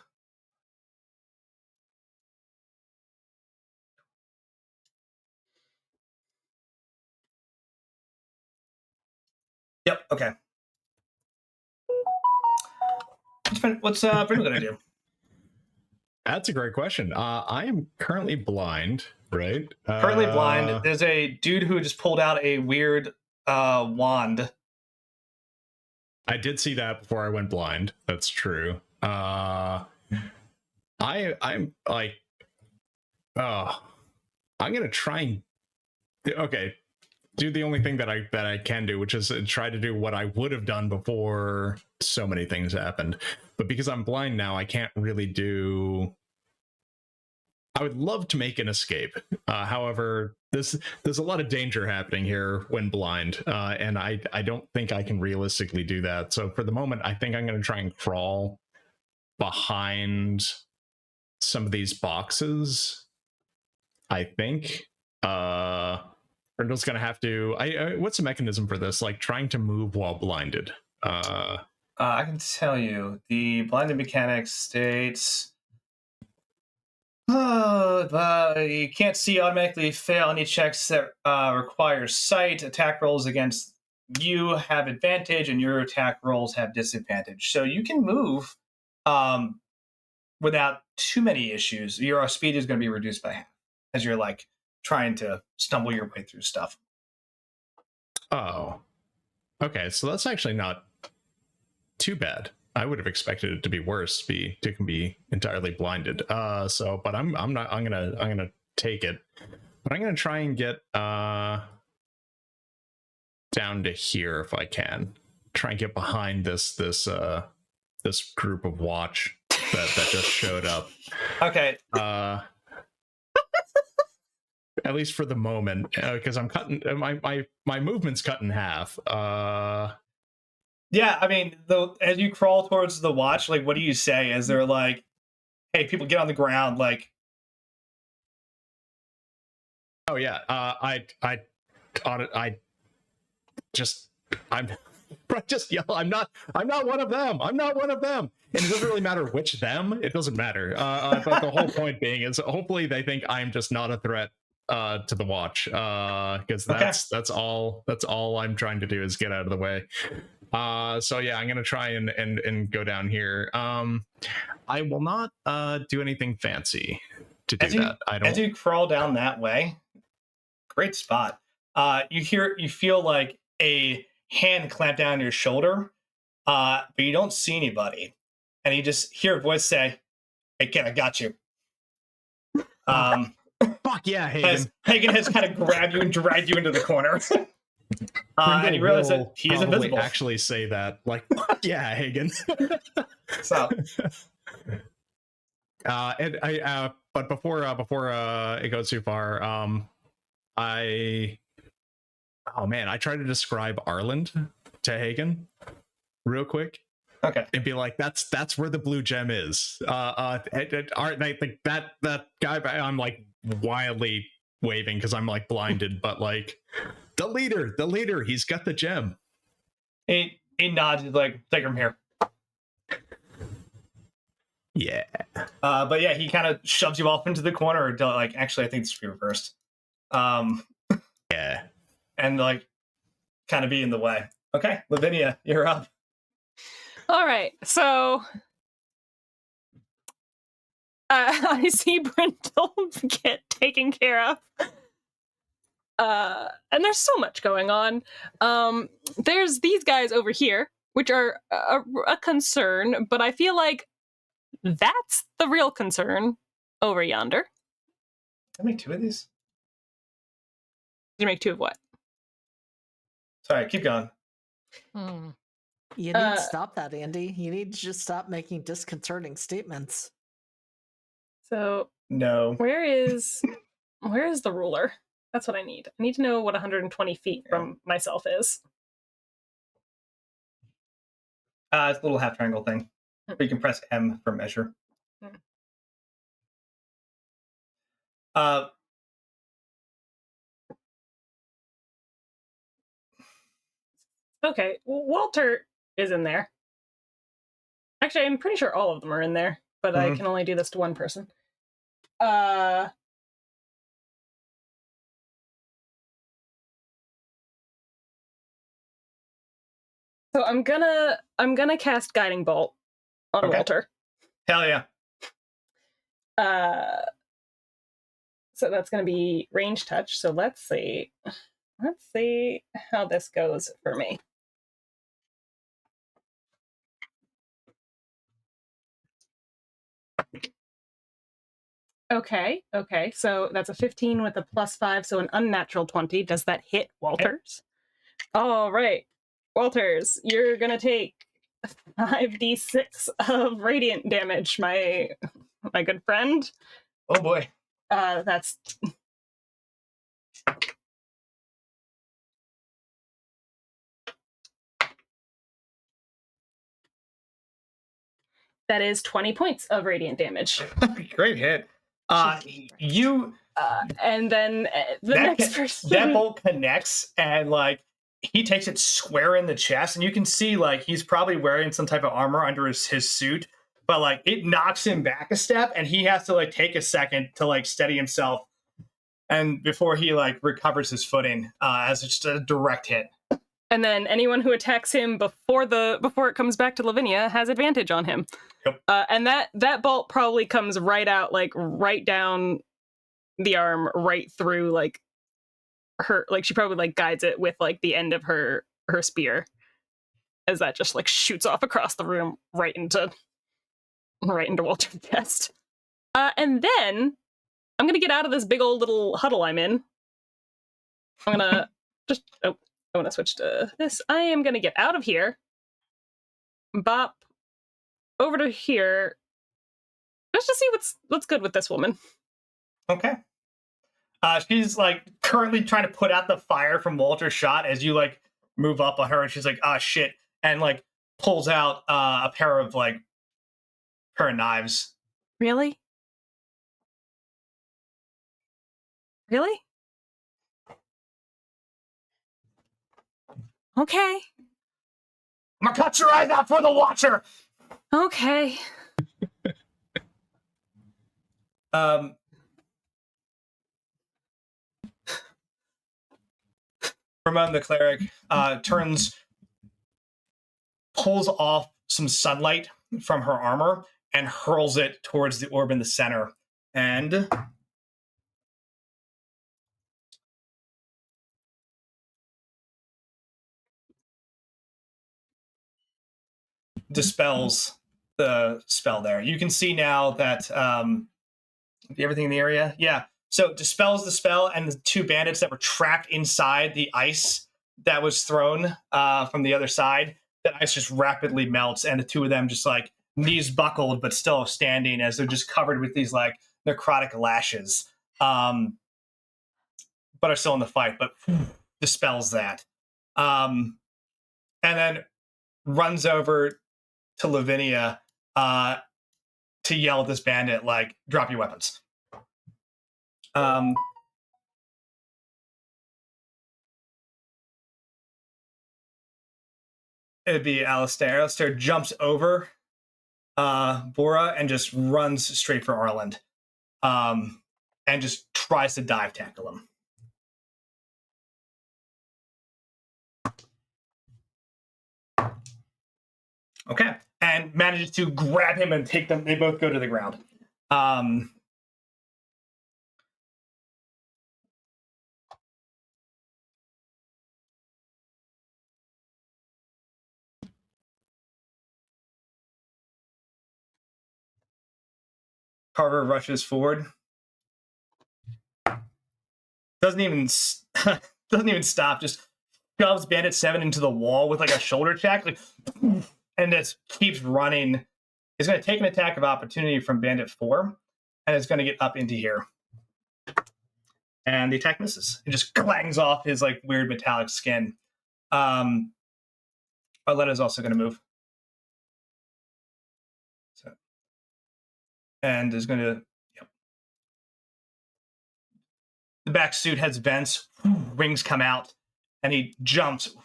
C: Yep, okay. What's Brindle gonna do?
A: That's a great question. I am currently blind, right?
C: Currently blind. There's a dude who just pulled out a weird wand.
A: I did see that before I went blind. That's true. I'm like, I'm gonna try and do the only thing that I can do, which is try to do what I would have done before so many things happened. But because I'm blind now, I can't really do. I would love to make an escape. However, there's a lot of danger happening here when blind, and I don't think I can realistically do that. So for the moment, I think I'm going to try and crawl behind some of these boxes. I think Brindle's going to have to. What's the mechanism for this? Like trying to move while blinded.
C: I can tell you the blinded mechanics states. You can't see, automatically fail any checks that require sight. Attack rolls against you have advantage, and your attack rolls have disadvantage. So you can move without too many issues. Your speed is going to be reduced by half as you're like trying to stumble your way through stuff.
A: Oh, okay. So that's actually not too bad. I would have expected it to be worse, to be entirely blinded. But I'm gonna take it. But I'm gonna try and get down to here if I can. Try and get behind this group of watch that just showed up.
C: Okay.
A: At least for the moment, because I'm cutting my movement's cut in half.
C: Yeah, I mean, as you crawl towards the watch, like, what do you say? As they're like, "Hey, people, get on the ground!" Like,
A: oh yeah, I just I'm just yell, I'm not one of them. I'm not one of them. And it doesn't really matter which them. It doesn't matter. But the whole point being is hopefully they think I'm just not a threat to the watch. Because that's all I'm trying to do is get out of the way. So yeah, I'm gonna try and go down here. I will not do anything fancy to do that. I don't.
C: As you crawl down that way, great spot. You feel like a hand clamp down your shoulder, but you don't see anybody, and you just hear a voice say, "Hey kid, I got you."
A: Fuck yeah, Hagen.
C: Hagen has kind of grabbed you and dragged you into the corner. And you realize that he is invisible.
A: Actually say that, like, yeah, Hagen.
C: So,
A: and I, but before it goes too far, I try to describe Arland to Hagen real quick.
C: Okay.
A: And be like, that's where the blue gem is. I think that guy, I'm like wildly waving because I'm like blinded, but like the leader, he's got the gem.
C: He nods, he's like, take him here.
A: Yeah.
C: But yeah, he kind of shoves you off into the corner. Or like, actually, I think this should be reversed.
A: Yeah.
C: And like, kind of be in the way. Okay, Lavinia, you're up.
D: All right, so I see Brindle get taken care of. And there's so much going on. There's these guys over here, which are a concern, but I feel like that's the real concern over yonder.
C: Did I make 2 of these?
D: Did you make 2 of what?
C: Sorry, keep going.
E: You need to stop that, Andy. You need to just stop making disconcerting statements.
D: So
C: No.
D: where is the ruler? That's what I need. I need to know what 120 feet from myself is.
C: It's a little half triangle thing. Or you can press M for measure.
D: Okay, Walter is in there. Actually, I'm pretty sure all of them are in there, but I can only do this to one person. So I'm gonna cast Guiding Bolt on Walter.
C: Hell yeah.
D: So that's gonna be range touch. So let's see how this goes for me. Okay, so that's a 15 with a +5, so an unnatural 20. Does that hit Walters? All right, Walters, you're gonna take 5d6 of radiant damage, my good friend.
C: Oh boy.
D: That's that is 20 points of radiant damage.
C: Great hit. You
D: and then the next person,
C: that bolt connects, and like he takes it square in the chest, and you can see like he's probably wearing some type of armor under his suit, but like it knocks him back a step, and he has to like take a second to like steady himself, and before he like recovers his footing, as it's just a direct hit.
D: And then anyone who attacks him before it comes back to Lavinia has advantage on him.
C: Yep.
D: And that bolt probably comes right out, like right down the arm, right through like her. Like she probably like guides it with like the end of her spear, as that just like shoots off across the room right into Walter's chest. And then I'm gonna get out of this big old little huddle I'm in. I'm gonna just I want to switch to this. I am going to get out of here, bop over to here, just to see what's good with this woman.
C: Okay. She's like currently trying to put out the fire from Walter's shot as you like move up on her, and she's like, "Ah, shit," and like pulls out a pair of knives.
D: Really? Okay.
C: I'm gonna cut your eyes out for the Watcher.
D: Okay.
C: Ramon the cleric pulls off some sunlight from her armor and hurls it towards the orb in the center. And dispels the spell there. You can see now that everything in the area. Yeah. So dispels the spell, and the two bandits that were trapped inside the ice that was thrown from the other side, that ice just rapidly melts, and the two of them just like knees buckled but still standing as they're just covered with these like necrotic lashes, but are still in the fight, but dispels that. And then runs over to Lavinia to yell at this bandit, like, drop your weapons. It'd be Alistair. Alistair jumps over Bora and just runs straight for Arland, and just tries to dive tackle him. Okay, and manages to grab him and take them. They both go to the ground. Carver rushes forward. Doesn't even stop. Just shoves Bandit 7 into the wall with like a shoulder check, like, and just keeps running. He's going to take an attack of opportunity from Bandit 4, and it's going to get up into here. And the attack misses. It just clangs off his like weird metallic skin. Arletta's also going to move. So, and is going to, yep. The back suit has vents, wings come out, and he jumps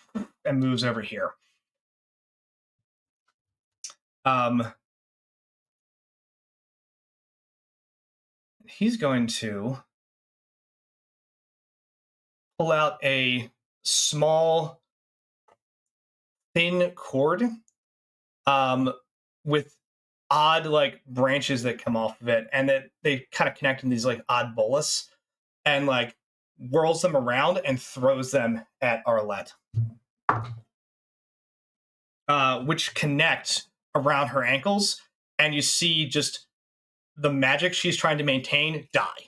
C: and moves over here. He's going to pull out a small, thin cord with odd like branches that come off of it, and that they kind of connect in these like odd bolus, and like whirls them around and throws them at Arlette, which connect around her ankles, and you see just the magic she's trying to maintain die.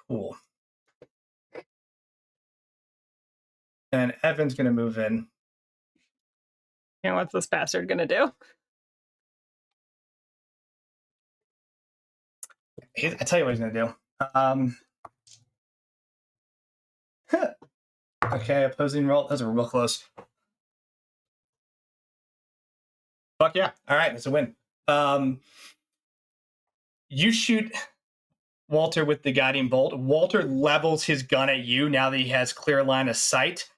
C: Cool. And Evan's going to move in.
D: And what's this bastard going to do?
C: I tell you what he's going to do. Okay, opposing roll. Those are real close. Fuck yeah. All right, it's a win. You shoot Walter with the guiding bolt. Walter levels his gun at you now that he has clear line of sight,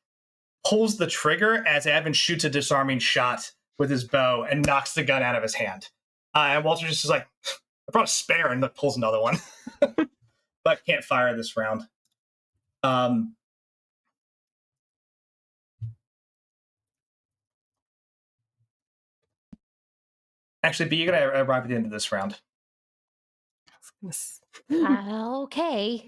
C: pulls the trigger as Evan shoots a disarming shot with his bow and knocks the gun out of his hand. And Walter just is like, I brought a spare, and pulls another one. But can't fire this round. Actually, B, you gotta arrive at the end of this round.
G: Okay.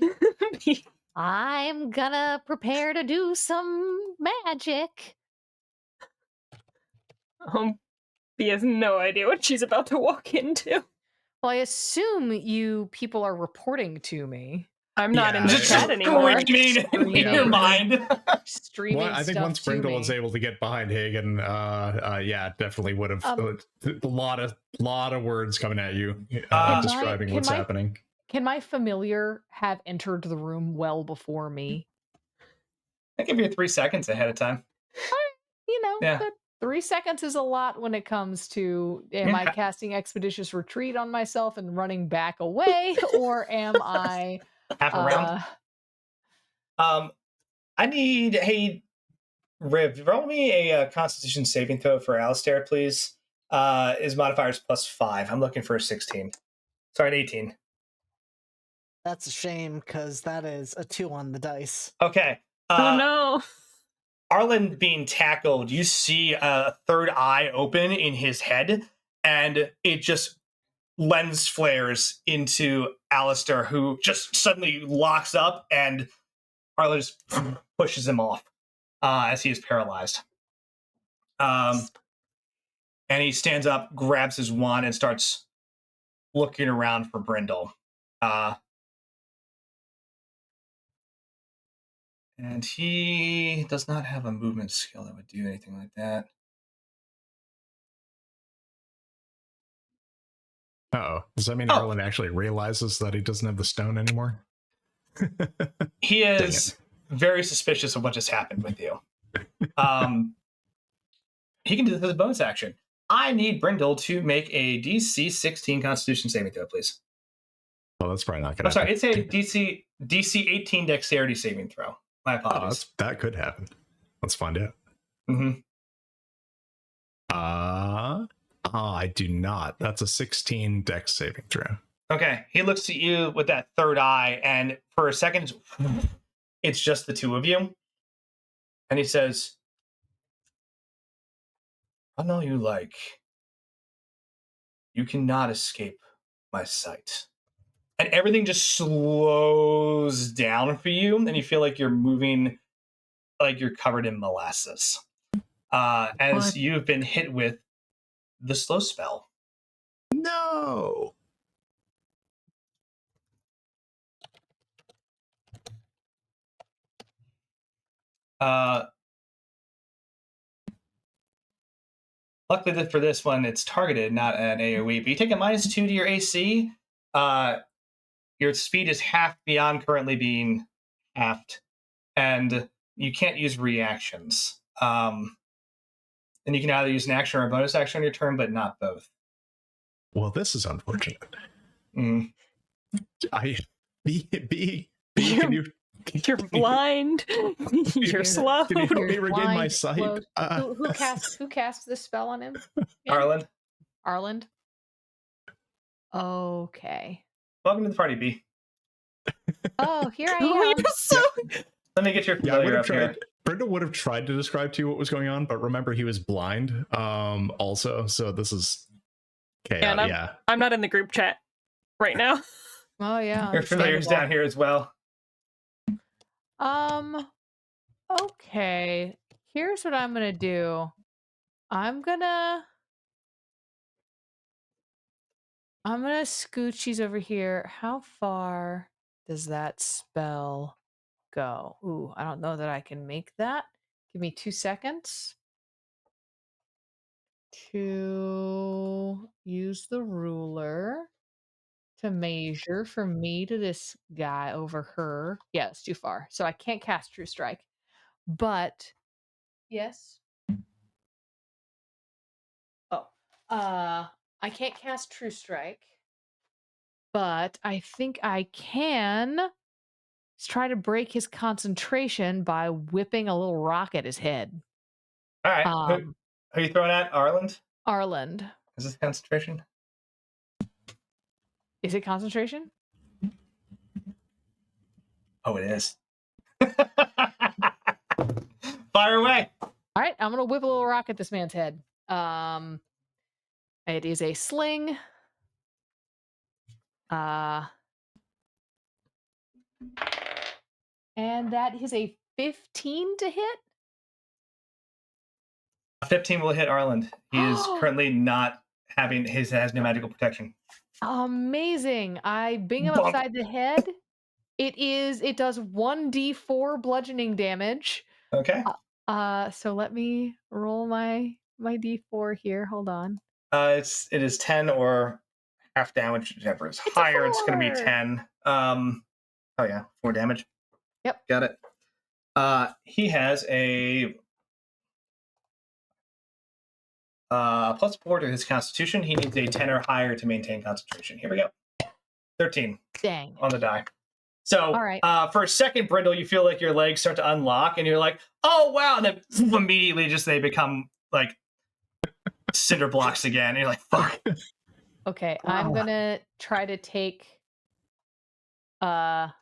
G: I'm gonna prepare to do some magic.
D: B has no idea what she's about to walk into.
B: Well, I assume you people are reporting to me.
D: I'm not in
A: Yeah.
D: the chat anymore.
C: Screaming in your mind.
B: Streaming
A: Well, I think
B: stuff
A: once
B: to
A: Brindle
B: me.
A: was able to get behind Hagen, yeah, definitely would have a lot of words coming at you, describing what's happening.
B: Can my familiar have entered the room well before me?
C: I give you 3 seconds ahead of time.
B: You know,
C: Yeah.
B: 3 seconds is a lot when it comes to am I casting Expeditious Retreat on myself and running back away, or am I
C: half a round. I need Riv, roll me a Constitution saving throw for Alistair, please. His modifier is +5. I'm looking for a 16. Sorry, an 18.
E: That's a shame, because that is a 2 on the dice.
C: Okay.
D: Oh no.
C: Arlen being tackled, you see a third eye open in his head, and it just lens flares into Alistair, who just suddenly locks up, and Arlen just pushes him off as he is paralyzed. And he stands up, grabs his wand, and starts looking around for Brindle. And he does not have a movement skill that would do anything like that.
A: Uh-oh. Does that mean Arlen actually realizes that he doesn't have the stone anymore?
C: He is very suspicious of what just happened with you. He can do this as a bonus action. I need Brindle to make a DC 16 Constitution saving throw, please.
A: Well, that's probably not going to
C: I'm
A: happen.
C: sorry, it's a DC 18 Dexterity saving throw. My apologies.
A: That could happen. Let's find out.
C: Mm-hmm.
A: I do not. That's a 16 Dex saving throw.
C: Okay, he looks at you with that third eye, and for a second, it's just the two of you. And he says, I know you like. You cannot escape my sight. And everything just slows down for you, and you feel like you're moving like you're covered in molasses. As you've been hit with the slow spell.
A: No!
C: Luckily for this one, it's targeted, not an AoE. But you take a -2 to your AC. Your speed is half beyond currently being halved, and you can't use reactions. And you can either use an action or a bonus action on your turn, but not both.
A: Well, this is unfortunate.
C: Mm.
D: You're blind. You're slow.
A: Can you help me
B: You're
A: regain my
B: blind,
A: sight?
B: slow. Who cast this spell on him?
C: Arlen,
B: Arland. Okay.
C: welcome to the party, B.
B: Oh, here I
D: Oh,
B: am.
D: you're so.
C: Let me get your
A: Yeah, I would
C: familiar
A: have
C: up here.
A: tried. Brenda would have tried to describe to you what was going on, but remember he was blind. Also, so this is chaos.
D: And I'm not in the group chat right now.
B: Oh yeah.
C: Your familiar's down here as well.
B: Okay. Here's what I'm gonna do. I'm gonna scoochies over here. How far does that spell go? Ooh, I don't know that I can make that. Give me 2 seconds to use the ruler to measure from me to this guy over her. Yeah, it's too far. So I can't cast True Strike. But yes. Oh. I can't cast True Strike. But I think I can try to break his concentration by whipping a little rock at his head.
C: All right. Who are you throwing at? Arland?
B: Arland.
C: Is this concentration?
B: Is it concentration?
C: Oh, it is. Fire away.
B: All right, I'm gonna whip a little rock at this man's head. It is a sling. And that is a 15 to hit.
C: 15 will hit Arland. He is currently not having has no magical protection.
B: Amazing. I bing him upside the head. It does 1d4 bludgeoning damage.
C: Okay.
B: So let me roll my d4 here. Hold on.
C: It is 10 or half damage, whichever is higher. It's going to be 10. Oh yeah, 4 damage.
B: Yep.
C: Got it. He has a plus 4 to his constitution. He needs a 10 or higher to maintain concentration. Here we go. 13
B: Dang.
C: on the die. So
B: All right.
C: For a second, Brindle, you feel like your legs start to unlock, and you're like, "Oh wow!" And then immediately, just they become like cinder blocks again. And you're like, "Fuck."
B: Okay, I'm gonna try to take. Can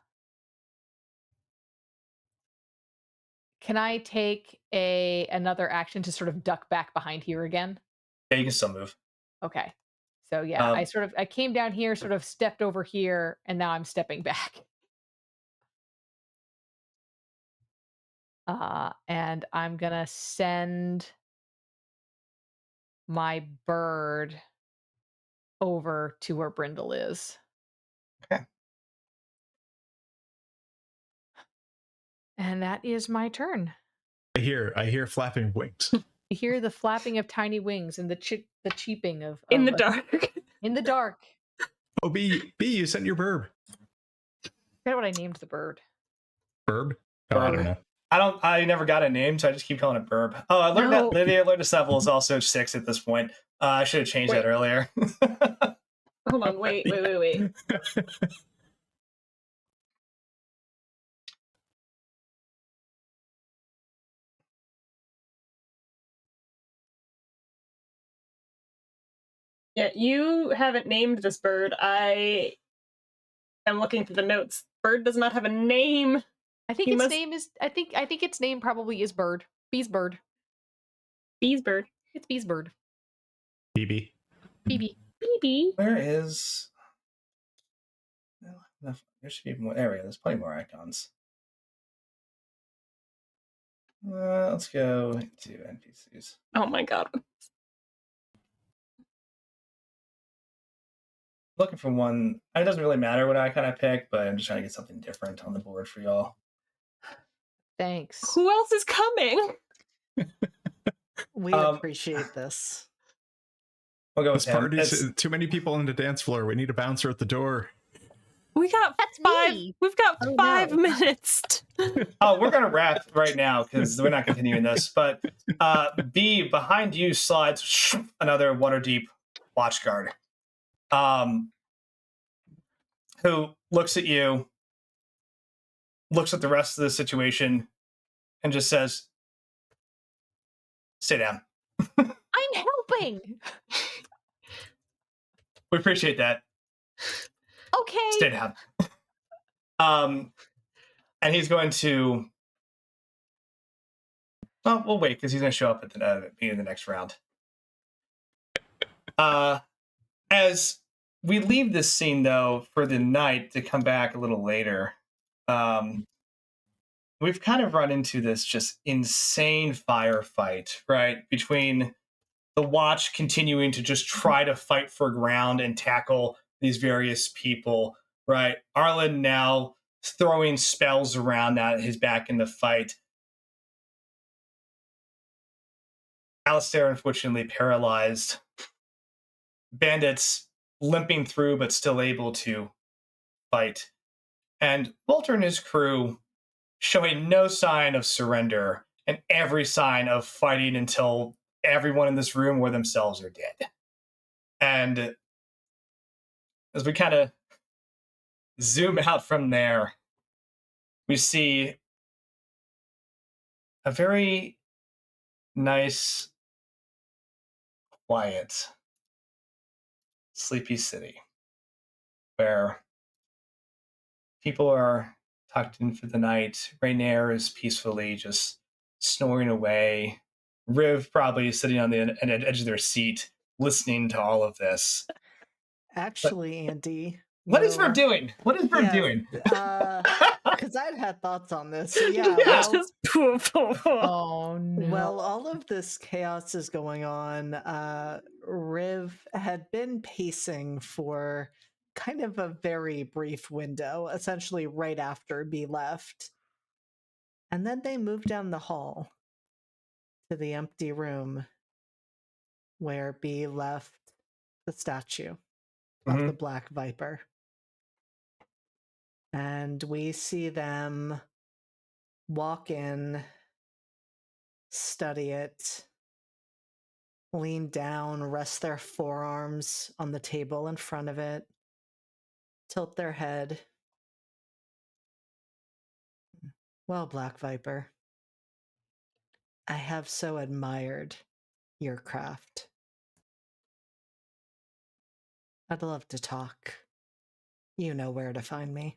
B: I take another action to sort of duck back behind here again?
C: Yeah, you can still move.
B: Okay. So yeah, I came down here, sort of stepped over here, and now I'm stepping back. And I'm gonna send my bird over to where Brindle is.
C: Okay.
B: And that is my turn.
A: I hear flapping wings.
B: You hear the flapping of tiny wings and the cheeping of
D: In the dark.
B: In the dark.
A: Oh, B, you sent your burb.
B: I forget what I named the bird.
A: Burb? Oh, I don't know.
C: I never got a name, so I just keep calling it Burb. Oh, I learned that the alertness level is also 6 at this point. I should have changed that earlier.
D: Hold on, wait. Yeah, you haven't named this bird. I am looking through the notes. Bird does not have a name.
B: I think name is. I think its name probably is Bird. Bee's bird.
D: Bee's bird.
B: It's Bee's bird.
A: BB.
B: BB.
C: Where is? There should be more. There we go. There's plenty more icons. Let's go to NPCs.
D: Oh my god.
C: Looking for one. It doesn't really matter what icon I pick, but I'm just trying to get something different on the board for y'all.
B: Thanks.
D: Who else is coming?
E: We appreciate this.
C: We'll go with
A: This party's too many people on the dance floor. We need a bouncer at the door.
D: We got We've got 5 minutes.
C: We're gonna wrap right now because we're not continuing this. But B, behind you slides another Waterdeep watchguard, who looks at you, looks at the rest of the situation, and just says, "Stay down."
B: I'm helping.
C: We appreciate that.
B: Okay.
C: Stay down. And he's going to. Oh, we'll wait because he's going to show up at the beginning of the next round. As we leave this scene, though, for the night to come back a little later, we've kind of run into this just insane firefight, right? Between the Watch continuing to just try to fight for ground and tackle these various people, right? Arlen now throwing spells around at his back in the fight. Alistair, unfortunately, paralyzed. Bandits limping through, but still able to fight. And Walter and his crew showing no sign of surrender and every sign of fighting until everyone in this room or themselves are dead. And as we kind of zoom out from there, we see a very nice, quiet, sleepy city where people are tucked in for the night. Rainier is peacefully just snoring away. Riv probably sitting on the edge of their seat, listening to all of this.
E: Actually, Andy,
C: what is Riv doing? What is Riv doing?
E: Because I'd had thoughts on this. So yeah.
B: Oh no.
E: Well, all of this chaos is going on. Riv had been pacing for kind of a very brief window, essentially right after B left. And then they moved down the hall to the empty room where B left the statue of the Black Viper. And we see them walk in, study it, lean down, rest their forearms on the table in front of it, tilt their head. Well, Black Viper, I have so admired your craft. I'd love to talk. You know where to find me.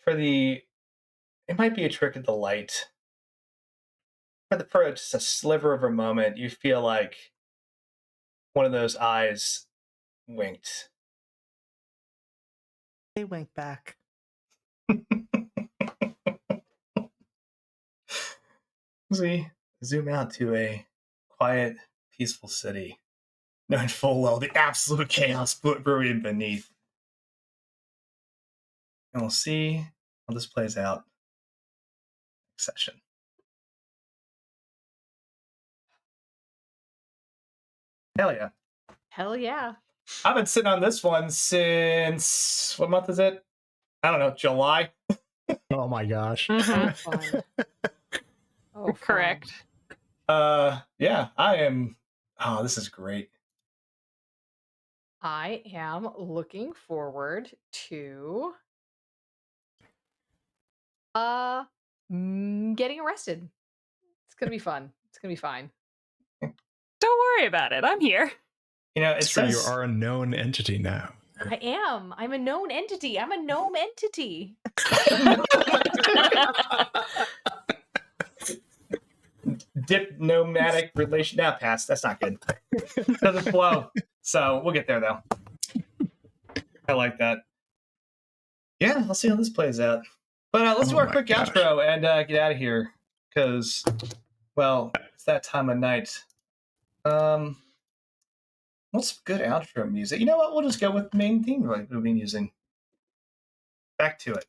C: It might be a trick of the light. For just a sliver of a moment, you feel like one of those eyes winked.
E: They wink back.
C: As we zoom out to a quiet, peaceful city, knowing full well the absolute chaos brewing beneath. And we'll see how this plays out next session. Hell yeah.
B: Hell yeah.
C: I've been sitting on this one since, what month is it? I don't know, July?
A: Oh my gosh.
B: Oh, fun. Oh,
D: Correct.
C: Yeah, I am. Oh, this is great.
B: I am looking forward to getting arrested. It's gonna be fun. It's gonna be fine.
D: Don't worry about it. I'm here.
C: You know, it
A: It's true, you
C: says
A: are a known entity now.
B: I am. I'm a known entity. I'm a gnome entity.
C: diplomatic relation. Now, pass. That's not good. Doesn't flow. So we'll get there though. I like that. Yeah, let's see how this plays out. But let's do our quick outro and get out of here because, well, it's that time of night. What's good outro music? You know what? We'll just go with the main theme we've been using. Back to it.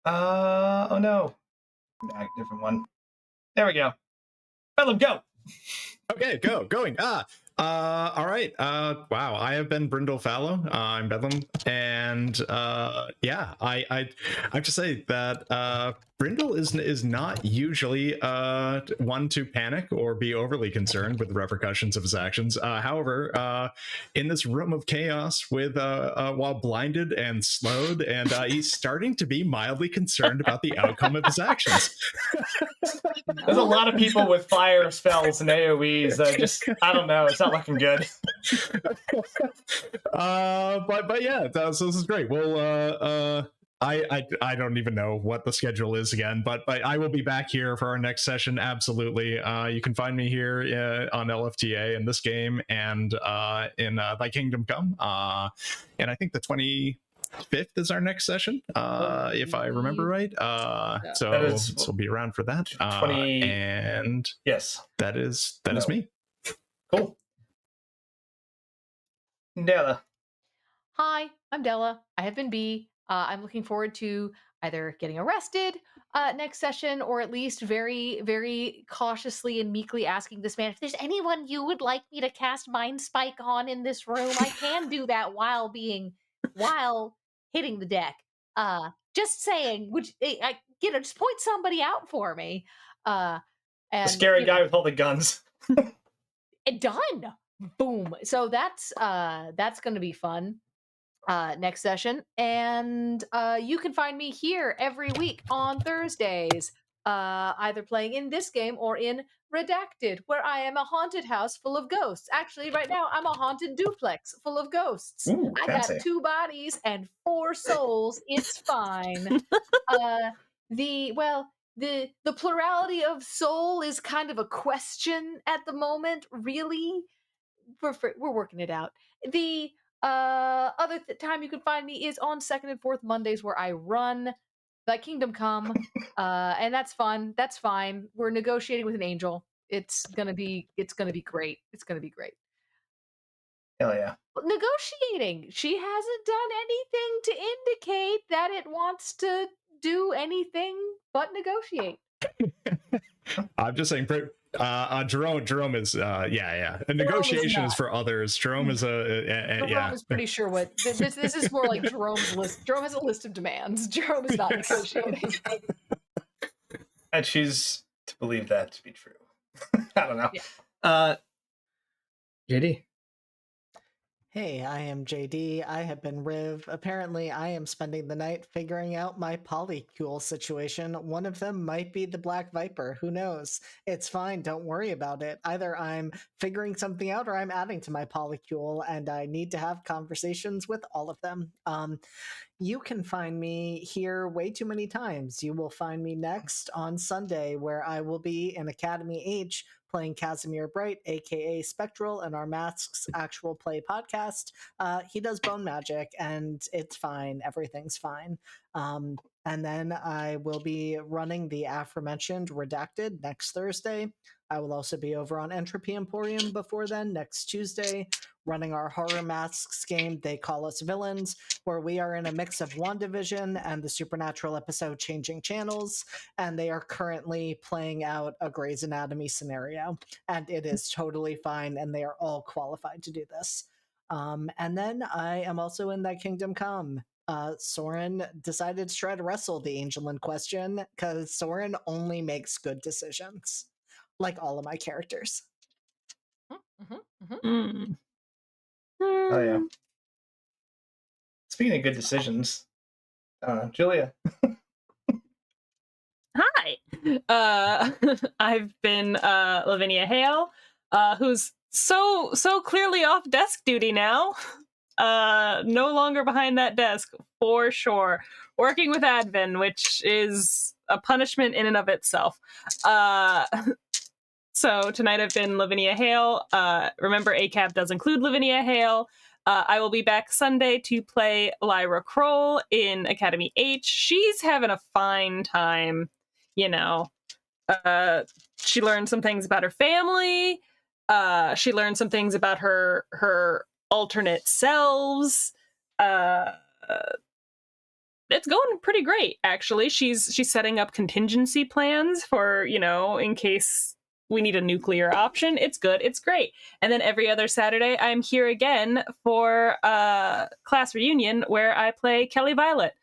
C: Oh no. Back, different one. There we go. Bedlam, go.
A: Okay, going. All right. Wow. I have been Brindle Fallow. I'm Bedlam, and yeah, I have to say that Brindle is not usually one to panic or be overly concerned with the repercussions of his actions. However, in this room of chaos, with while blinded and slowed, and he's starting to be mildly concerned about the outcome of his actions.
C: There's a lot of people with fire spells and AoEs that just, I don't know, it's not looking good.
A: But yeah, so this is great. Well, I don't even know what the schedule is again, but I will be back here for our next session. Absolutely. You can find me here on LFTA in this game and in Thy Kingdom Come. And I think the 25th is our next session, if I remember right. So we'll be around for that.
C: 20
A: and
C: yes,
A: that is me.
C: Cool. Della.
B: Hi, I'm Della. I have been B. I'm looking forward to either getting arrested next session or at least very, very cautiously and meekly asking this man if there's anyone you would like me to cast Mind Spike on in this room. I can do that while hitting the deck. Just saying, just point somebody out for me. And
C: The scary guy with all the guns.
B: Done. Boom. So that's gonna be fun. Next session, and you can find me here every week on Thursdays, either playing in this game or in Redacted, where I am a haunted house full of ghosts. Actually, right now I'm a haunted duplex full of ghosts.
C: Ooh,
B: I
C: fancy.
B: have 2 bodies and 4 souls. It's fine. The plurality of soul is kind of a question at the moment. Really, we're working it out. The other time you can find me is on second and fourth Mondays, where I run Thy Kingdom Come, and that's fun. That's fine. We're negotiating with an angel. It's gonna be great. It's gonna be great.
C: Hell yeah.
B: Negotiating. She hasn't done anything to indicate that it wants to do anything but negotiate.
A: I'm just saying, Jerome is, yeah. A negotiation is for others. Jerome is
B: Jerome
A: yeah.
B: is pretty sure what this is more like Jerome's list. Jerome has a list of demands. Jerome is not negotiating.
C: And she's to believe that to be true. I don't know.
B: Yeah.
C: JD.
E: Hey, I am JD. I have been Riv. Apparently, I am spending the night figuring out my polycule situation. One of them might be the Black Viper. Who knows? It's fine. Don't worry about it. Either I'm figuring something out or I'm adding to my polycule, and I need to have conversations with all of them. You can find me here way too many times. You will find me next on Sunday, where I will be in Academy H playing Casimir Bright, aka Spectral, in our Masks actual play podcast. He does bone magic, and it's fine. Everything's fine. And then I will be running the aforementioned Redacted next Thursday. I will also be over on Entropy Emporium before then, next Tuesday, running our Horror Masks game, They Call Us Villains, where we are in a mix of WandaVision and the Supernatural episode Changing Channels, and they are currently playing out a Grey's Anatomy scenario, and it is totally fine, and they are all qualified to do this. And then I am also in That Kingdom Come. Soren decided to try to wrestle the angel in question, because Soren only makes good decisions, like all of my characters.
C: Oh yeah. Speaking of good decisions, Julia.
D: Hi. I've been Lavinia Hale, who's so clearly off desk duty now. No longer behind that desk for sure. Working with admin, which is a punishment in and of itself. So tonight I've been Lavinia Hale. Remember, ACAB does include Lavinia Hale. I will be back Sunday to play Lyra Kroll in Academy H. She's having a fine time, you know. She learned some things about her family. She learned some things about her alternate selves. It's going pretty great, actually. She's setting up contingency plans for, in case we need a nuclear option. It's good. It's great. And then every other Saturday, I'm here again for class reunion, where I play Kelly Violet,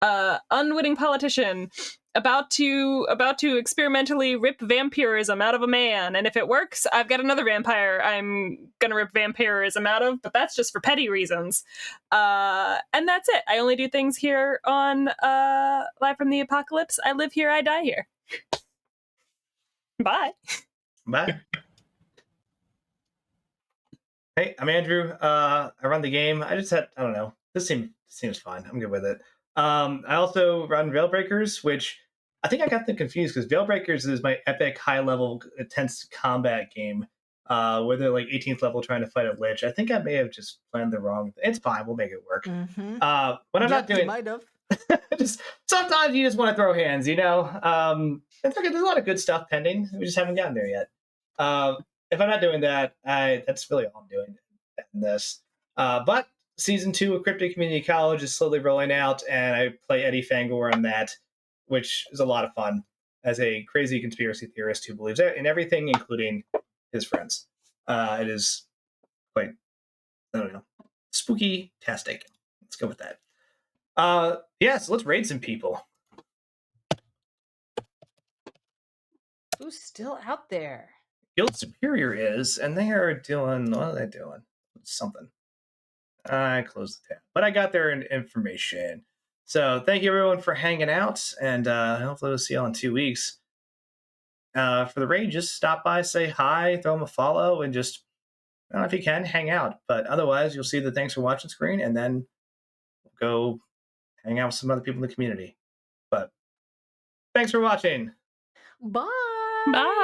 D: unwitting politician, about to experimentally rip vampirism out of a man. And if it works, I've got another vampire I'm gonna rip vampirism out of, but that's just for petty reasons. And that's it. I only do things here on Live from the Apocalypse. I live here, I die here. Bye.
C: Bye. Hey, I'm Andrew. I run the game. I don't know. This seems fine. I'm good with it. I also run Veilbreakers, which I think I got them confused, because Veilbreakers is my epic high-level intense combat game, where they're like 18th level trying to fight a lich. I think I may have just planned the wrong. It's fine. We'll make it work.
E: Mm-hmm.
C: When I'm not doing,
E: you might have.
C: just sometimes you just want to throw hands, It's okay. There's a lot of good stuff pending. We just haven't gotten there yet. If I'm not doing that, that's really all I'm doing in this. But season 2 of Cryptic Community College is slowly rolling out, and I play Eddie Fangor on that, which is a lot of fun as a crazy conspiracy theorist who believes in everything, including his friends. It is quite, I don't know, spooky-tastic. Let's go with that. So let's raid some people.
B: Who's still out there?
C: Guild Superior is, and they are doing, what are they doing? Something. I closed the tab, but I got their information. So thank you everyone for hanging out, and hopefully we'll see you all in 2 weeks. For the raid, just stop by, say hi, throw them a follow, and just, I don't know if you can, hang out. But otherwise, you'll see the thanks for watching screen, and then go hang out with some other people in the community. But thanks for watching.
B: Bye.
D: Bye.